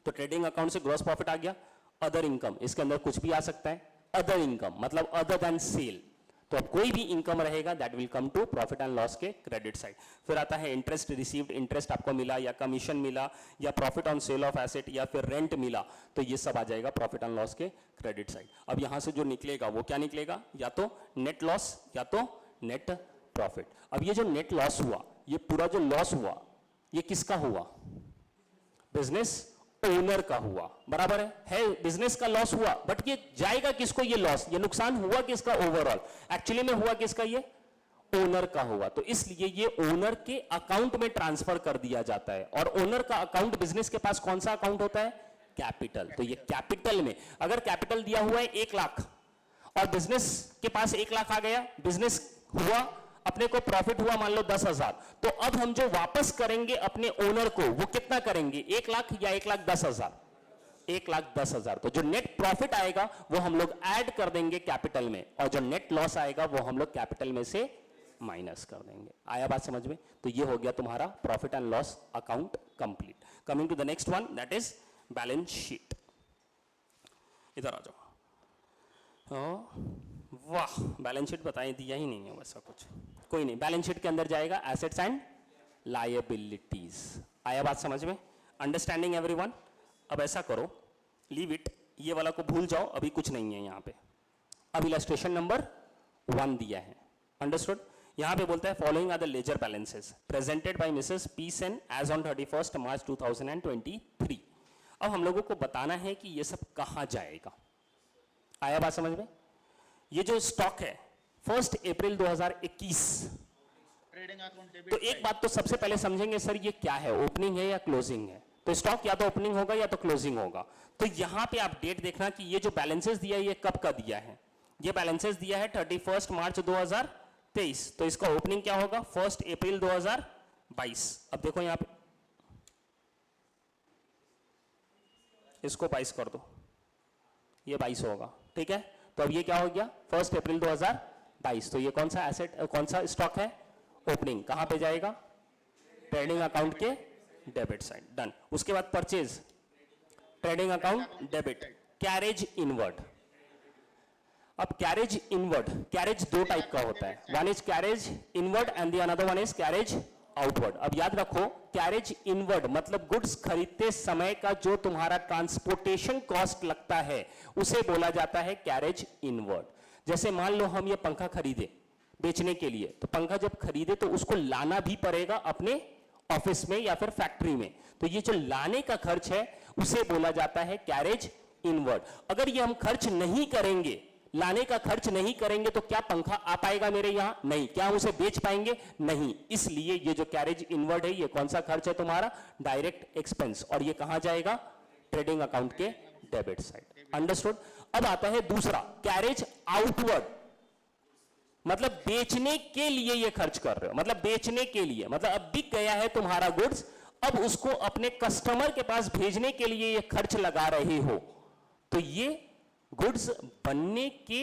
S1: तो ट्रेडिंग अकाउंट से ग्रॉस प्रॉफिट आ गया। अदर इनकम, इसके अंदर कुछ भी आ सकता है। अदर इनकम मतलब अदर देन सेल, तो अब कोई भी इनकम रहेगा that will come to profit and loss के क्रेडिट साइड। फिर आता है इंटरेस्ट रिसीव्ड, इंटरेस्ट आपको मिला या कमीशन मिला या profit on sale of asset या फिर रेंट मिला, तो ये सब आ जाएगा प्रॉफिट एंड लॉस के क्रेडिट साइड। अब यहां से जो निकलेगा वो क्या निकलेगा? या तो नेट लॉस या तो नेट प्रॉफिट। अब ये जो नेट लॉस हुआ, ये पूरा जो लॉस हुआ, ये किसका हुआ? बिजनेस ओनर का हुआ, बराबर है बिजनेस का लॉस हुआ, बट ये जाएगा किसको, ये लॉस, ये नुकसान हुआ किसका, ओवरऑल, एक्चुअली में हुआ किसका, ये ओनर का हुआ। तो इसलिए ये ओनर के अकाउंट में ट्रांसफर कर दिया जाता है। और ओनर का अकाउंट, बिजनेस के पास कौन सा अकाउंट होता है, कैपिटल। तो ये कैपिटल में अगर कैपिटल दिया हुआ है 1 लाख और बिजनेस के पास 1 लाख आ गया, बिजनेस हुआ, अपने को प्रॉफिट हुआ मान लो 10,000, तो अब हम जो वापस करेंगे अपने ओनर को वो कितना करेंगे, 1 लाख या 1,10,000, 1,10,000। तो जो नेट प्रॉफिट आएगा वो हम लोग ऐड कर देंगे कैपिटल में, और जो नेट लॉस आएगा वो हम लोग कैपिटल में से माइनस कर देंगे। आया बात समझ में? तो ये हो गया तुम्हारा profit and loss account complete. Coming to the next one, that is balance sheet. इधर आ जाओ। वाह, बैलेंस शीट बताएं, दिया ही नहीं है वैसा कुछ, कोई नहीं। बैलेंस शीट के अंदर जाएगा एसेट्स एंड लायबिलिटीज। आया बात समझ में? Understanding everyone? अब ऐसा करो, लीव इट, ये वाला को भूल जाओ, अभी कुछ नहीं है यहाँ पे। अब इलस्ट्रेशन नंबर 1 दिया है, अंडरस्टूड? यहाँ पे बोलता है following are the ledger balances presented by Mrs P Sen as on 31 March 2023। अब हम लोगों को बताना है कि ये सब कहाँ जाएगा। आया बात समझ में? ये जो स्टॉक है 1 अप्रैल 2021,
S2: ट्रेडिंग अकाउंट
S1: तो एक बात तो सबसे पहले समझेंगे, सर ये क्या है, ओपनिंग है या क्लोजिंग है? तो स्टॉक या तो ओपनिंग होगा या तो क्लोजिंग होगा। तो यहां पे आप डेट देखना कि ये जो बैलेंसेस दिया है ये कब का दिया है। ये बैलेंसेस दिया है 31 मार्च 2023, तो इसका ओपनिंग क्या होगा, 1 अप्रैल 2022। अब देखो यहां पे, इसको 22 कर दो, ये 22 होगा, ठीक है? तो अब ये क्या हो गया, 1 अप्रैल 2022। तो ये कौन सा एसेट, कौन सा स्टॉक है, ओपनिंग। कहां पे जाएगा, ट्रेडिंग अकाउंट के डेबिट साइड, डन। उसके बाद purchase, trading account debit, carriage inward. अब कैरेज इनवर्ड, कैरेज 2 टाइप का होता है, one is carriage inward and the another one is carriage outward. अब याद रखो, कैरेज इनवर्ड मतलब गुड्स खरीदते समय का जो तुम्हारा ट्रांसपोर्टेशन कॉस्ट लगता है उसे बोला जाता है कैरेज इनवर्ड। जैसे मान लो हम ये पंखा खरीदे बेचने के लिए, तो पंखा जब खरीदे तो उसको लाना भी पड़ेगा अपने ऑफिस में या फिर फैक्ट्री में, तो ये जो लाने का खर्च है उसे बोला जाता है कैरेज इनवर्ड। अगर ये हम खर्च नहीं करेंगे, लाने का खर्च नहीं करेंगे, तो क्या पंखा आ पाएगा मेरे यहां, नहीं। क्या हम उसे बेच पाएंगे, नहीं। इसलिए ये जो कैरेज इनवर्ड है ये कौन सा खर्च है तुम्हारा, डायरेक्ट एक्सपेंस, और ये कहां जाएगा, ट्रेडिंग अकाउंट के डेबिट साइड, अंडरस्टूड? अब आता है दूसरा, कैरेज आउटवर्ड, मतलब बेचने के लिए ये खर्च कर रहे हो, मतलब बेचने के लिए, मतलब अब बिक गया है तुम्हारा गुड्स, अब उसको अपने कस्टमर के पास भेजने के लिए ये खर्च लगा रहे हो, तो ये गुड्स बनने के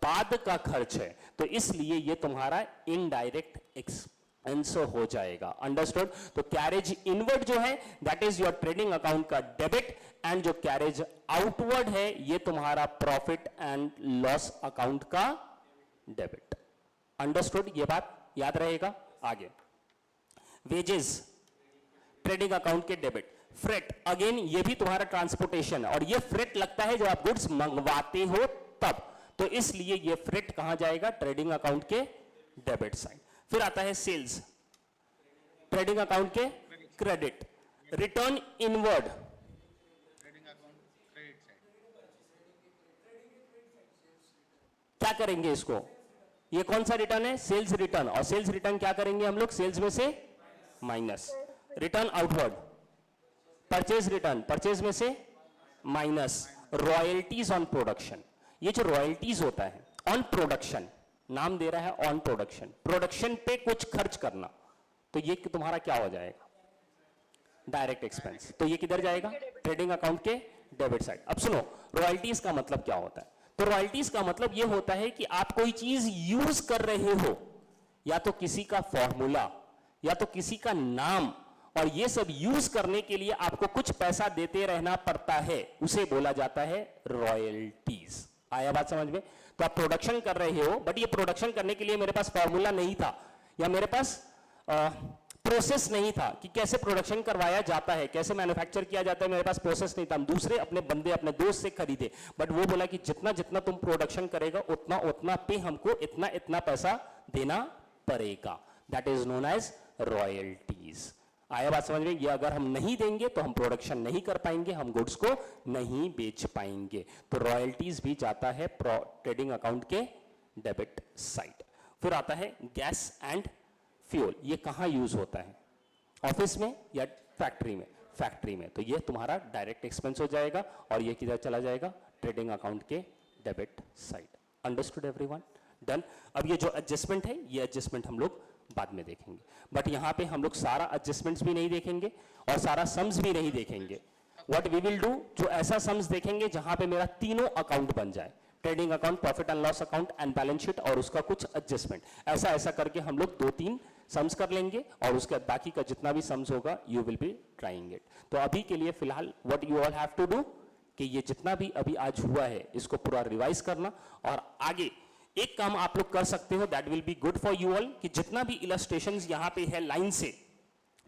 S1: बाद का खर्च है, तो इसलिए ये तुम्हारा इनडायरेक्ट एक्सपेंस हो जाएगा, अंडरस्टूड? तो कैरेज इनवर्ड जो है that is your trading account का डेबिट, एंड जो कैरेज आउटवर्ड है ये तुम्हारा प्रॉफिट एंड लॉस अकाउंट का डेबिट, अंडरस्टूड? ये बात याद रहेगा। आगे वेजेस, ट्रेडिंग अकाउंट के डेबिट। फ्रेट, अगेन ये भी तुम्हारा ट्रांसपोर्टेशन है, और ये फ्रेट लगता है जब आप गुड्स मंगवाते हो तब, तो इसलिए ये फ्रेट कहां जाएगा, ट्रेडिंग अकाउंट के डेबिट साइड। फिर आता है सेल्स, ट्रेडिंग अकाउंट के credit. Return inward,
S2: trading account credit side.
S1: क्या करेंगे इसको, ये कौन सा रिटर्न है, सेल्स रिटर्न, और सेल्स रिटर्न क्या करेंगे हम लोग, सेल्स में से minus. Return outward, purchase return, purchase में से माइनस। रॉयल्टीज ऑन प्रोडक्शन, ये जो रॉयल्टीज होता है ऑन प्रोडक्शन, नाम दे रहा है ऑन प्रोडक्शन, प्रोडक्शन पे कुछ खर्च करना, तो ये तुम्हारा क्या हो जाएगा, डायरेक्ट एक्सपेंस। तो ये किधर जाएगा, ट्रेडिंग अकाउंट के डेबिट साइड। अब सुनो, रॉयल्टीज का मतलब क्या होता है, तो रॉयल्टीज का मतलब ये होता है कि आप कोई चीज यूज कर रहे हो, या तो किसी का फॉर्मूला या तो किसी का नाम, और ये सब यूज करने के लिए आपको कुछ पैसा देते रहना पड़ता है, उसे बोला जाता है रॉयल्टीज। आया बात समझ में? तो आप प्रोडक्शन कर रहे हो, बट ये प्रोडक्शन करने के लिए मेरे पास फॉर्मूला नहीं था, या मेरे पास प्रोसेस नहीं था कि कैसे प्रोडक्शन करवाया जाता है, कैसे मैन्युफैक्चर किया जाता है, मेरे पास प्रोसेस नहीं था। हम दूसरे अपने बंदे, अपने दोस्त से खरीदे, बट वो बोला कि जितना जितना तुम प्रोडक्शन करेगा उतना उतना पे हमको इतना इतना पैसा देना पड़ेगा, that is known as royalties. आया बात समझ में? ये अगर हम नहीं देंगे तो हम प्रोडक्शन नहीं कर पाएंगे, हम गुड्स को नहीं बेच पाएंगे। तो रॉयल्टीज भी जाता है ट्रेडिंग अकाउंट के डेबिट साइड। फिर आता है गैस एंड फ्यूल। ये कहां यूज होता है? ऑफिस में या फैक्ट्री में? फैक्ट्री में। तो ये तुम्हारा डायरेक्ट एक्सपेंस हो जाएगा और ये किधर चला जाएगा? ट्रेडिंग अकाउंट के debit side. Understood everyone? Done. अब ये जो एडजस्टमेंट है, ये एडजस्टमेंट हम लोग बाद में देखेंगे, बट यहां पे हम लोग सारा एडजस्टमेंट्स भी नहीं देखेंगे और सारा सम्स भी नहीं देखेंगे। व्हाट वी विल डू, जो ऐसा सम्स देखेंगे जहां पे मेरा तीनों अकाउंट बन जाए, trading account, profit and loss account and balance sheet और उसका कुछ एडजस्टमेंट, ऐसा ऐसा करके हम लोग 2-3 सम्स कर लेंगे और उसके बाकी का जितना भी सम्स होगा you will be trying it. तो अभी के लिए फिलहाल what you all have to do कि ये जितना भी अभी आज हुआ है इसको पूरा रिवाइज करना, और आगे एक काम आप लोग कर सकते हो, that will be good for you all, कि जितना भी इलस्ट्रेशंस यहां पे है लाइन से,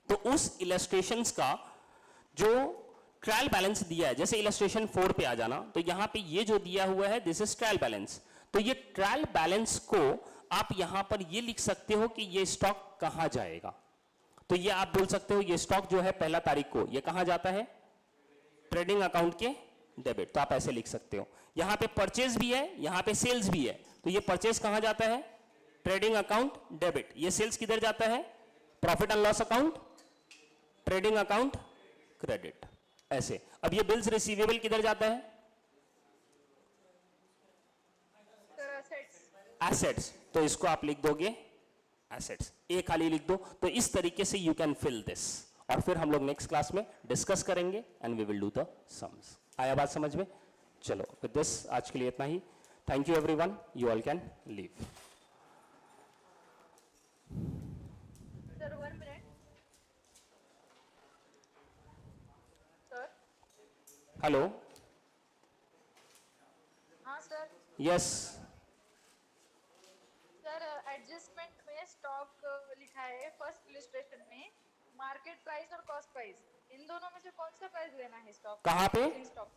S1: तो उस इलस्ट्रेशंस का जो ट्रायल बैलेंस दिया है, जैसे इलस्ट्रेशन 4 पे आ जाना, तो यहां पे ये जो दिया हुआ है दिस इज ट्रायल बैलेंस। तो ये ट्रायल बैलेंस को आप यहां पर ये लिख सकते हो कि ये स्टॉक कहां जाएगा। तो ये आप बोल सकते हो ये स्टॉक जो है 1 तारीख को ये कहां जाता है? ट्रेडिंग अकाउंट के डेबिट। तो आप ऐसे लिख सकते हो। यहां पे परचेज भी है, यहां पे सेल्स भी है, तो ये परचेज कहां जाता है? Trading account debit. ये सेल्स किधर जाता है? Profit and loss account, trading account credit, ऐसे। अब ये बिल्स रिसीवेबल किधर जाता है?
S5: Sir, assets.
S1: एसेट्स। तो इसको आप लिख दोगे एसेट्स, ए खाली लिख दो। तो इस तरीके से यू कैन फिल दिस, और फिर हम लोग नेक्स्ट क्लास में डिस्कस करेंगे and we will do the sums. आया बात समझ में? चलो विद दिस आज के लिए इतना ही। Thank you everyone, you all can leave.
S5: Sir, 1 minute. Sir.
S1: Hello,
S5: हाँ सर।
S1: यस।
S5: सर एडजस्टमेंट में स्टॉक लिखा है फर्स्ट इलस्ट्रेशन में, मार्केट प्राइस और कॉस्ट प्राइस, इन दोनों में से कौन सा प्राइस लेना है स्टॉक?
S1: कहाँ पे?
S5: स्टॉक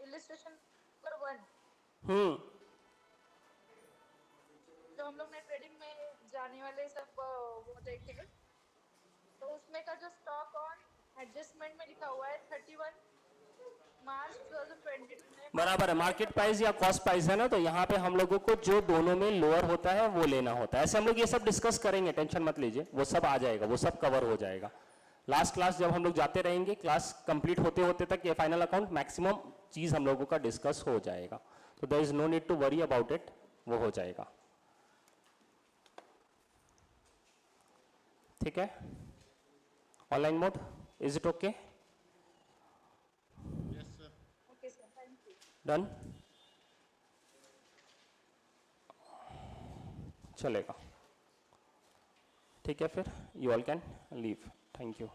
S5: इलस्ट्रेशन नंबर 1 जो हम लोग ने ट्रेडिंग में जाने वाले सब वो देखे, तो उसमें का जो स्टॉक ऑन एडजस्टमेंट में लिखा हुआ है 31 मार्च 2022 में
S1: बराबर है। मार्केट प्राइस या कॉस्ट प्राइस है ना, तो यहाँ पे हम लोगों को जो दोनों में लोअर होता है वो लेना होता है। ऐसे हम लोग ये सब डिस्कस करेंगे, टेंशन मत लीजिए, वो सब आ जाएगा, वो सब कवर हो जाएगा। लास्ट क्लास जब हम लोग जाते रहेंगे, क्लास कंप्लीट होते होते तक ये फाइनल अकाउंट मैक्सिमम चीज हम लोगों का डिस्कस हो जाएगा। तो there is no need to worry about it, वो हो जाएगा। ठीक है? Online mode, is it okay?
S2: Yes sir.
S5: Okay sir, thank you.
S1: Done, चलेगा। ठीक है, फिर you all can leave. Thank you.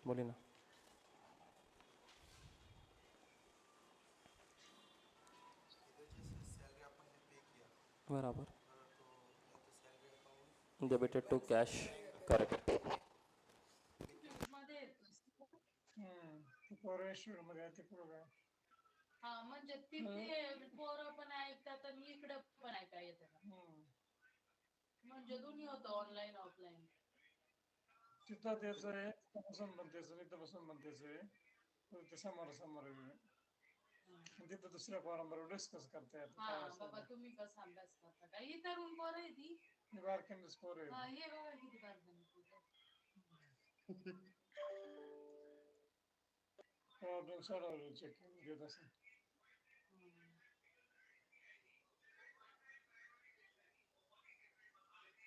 S1: बोलिए ना। बराबर, डेबिटेड टू कैश, करेक्ट।
S3: परमेश्वर मध्ये ते पुढे
S6: हा म्हणजे तिथे पोरं पण ऐकतात आणि इकडं पण ऐका येतं म्हणजे दोन्ही होतं ऑनलाईन ऑफलाईन.
S3: तिथं त्याचं आहे बसून म्हणतेचं इथं बसून म्हणतेचं ते समोर तिथं दुसऱ्या फोरमवर डिस्कस करता येतं
S6: हा
S3: काय
S6: बाबा
S3: असं
S6: तुम्ही कसा अभ्यास करता काय ही तरुण पोरं आहे ती.
S3: बारकाईने स्कोर
S6: हा
S3: आहे
S6: हे बघा किती बारकाईने पोरं.
S3: प्रॉब्लेम सॉल्व्ह चेक घेत असं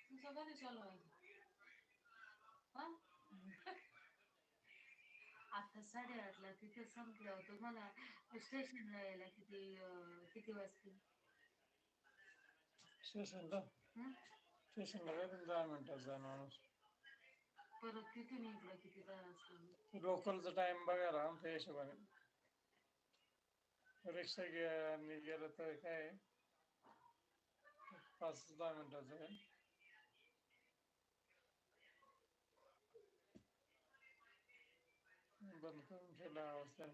S6: तुमचं कधी चालू आहे? हा आता 8:30ला तिथे संपलं तुम्हाला स्टेशनला यायला किती वाजतील?
S3: स्टेशनला काय 10 मिनिटात जाणार माणूस
S6: परत तिथून इकडं किती वाजता?
S3: लोकलचा टाइम बघायला त्या हिशोबाने रिक्षा गेलं तर काय 5-10 मिनिटाचं आहे बंद करून ठेवला अवस्था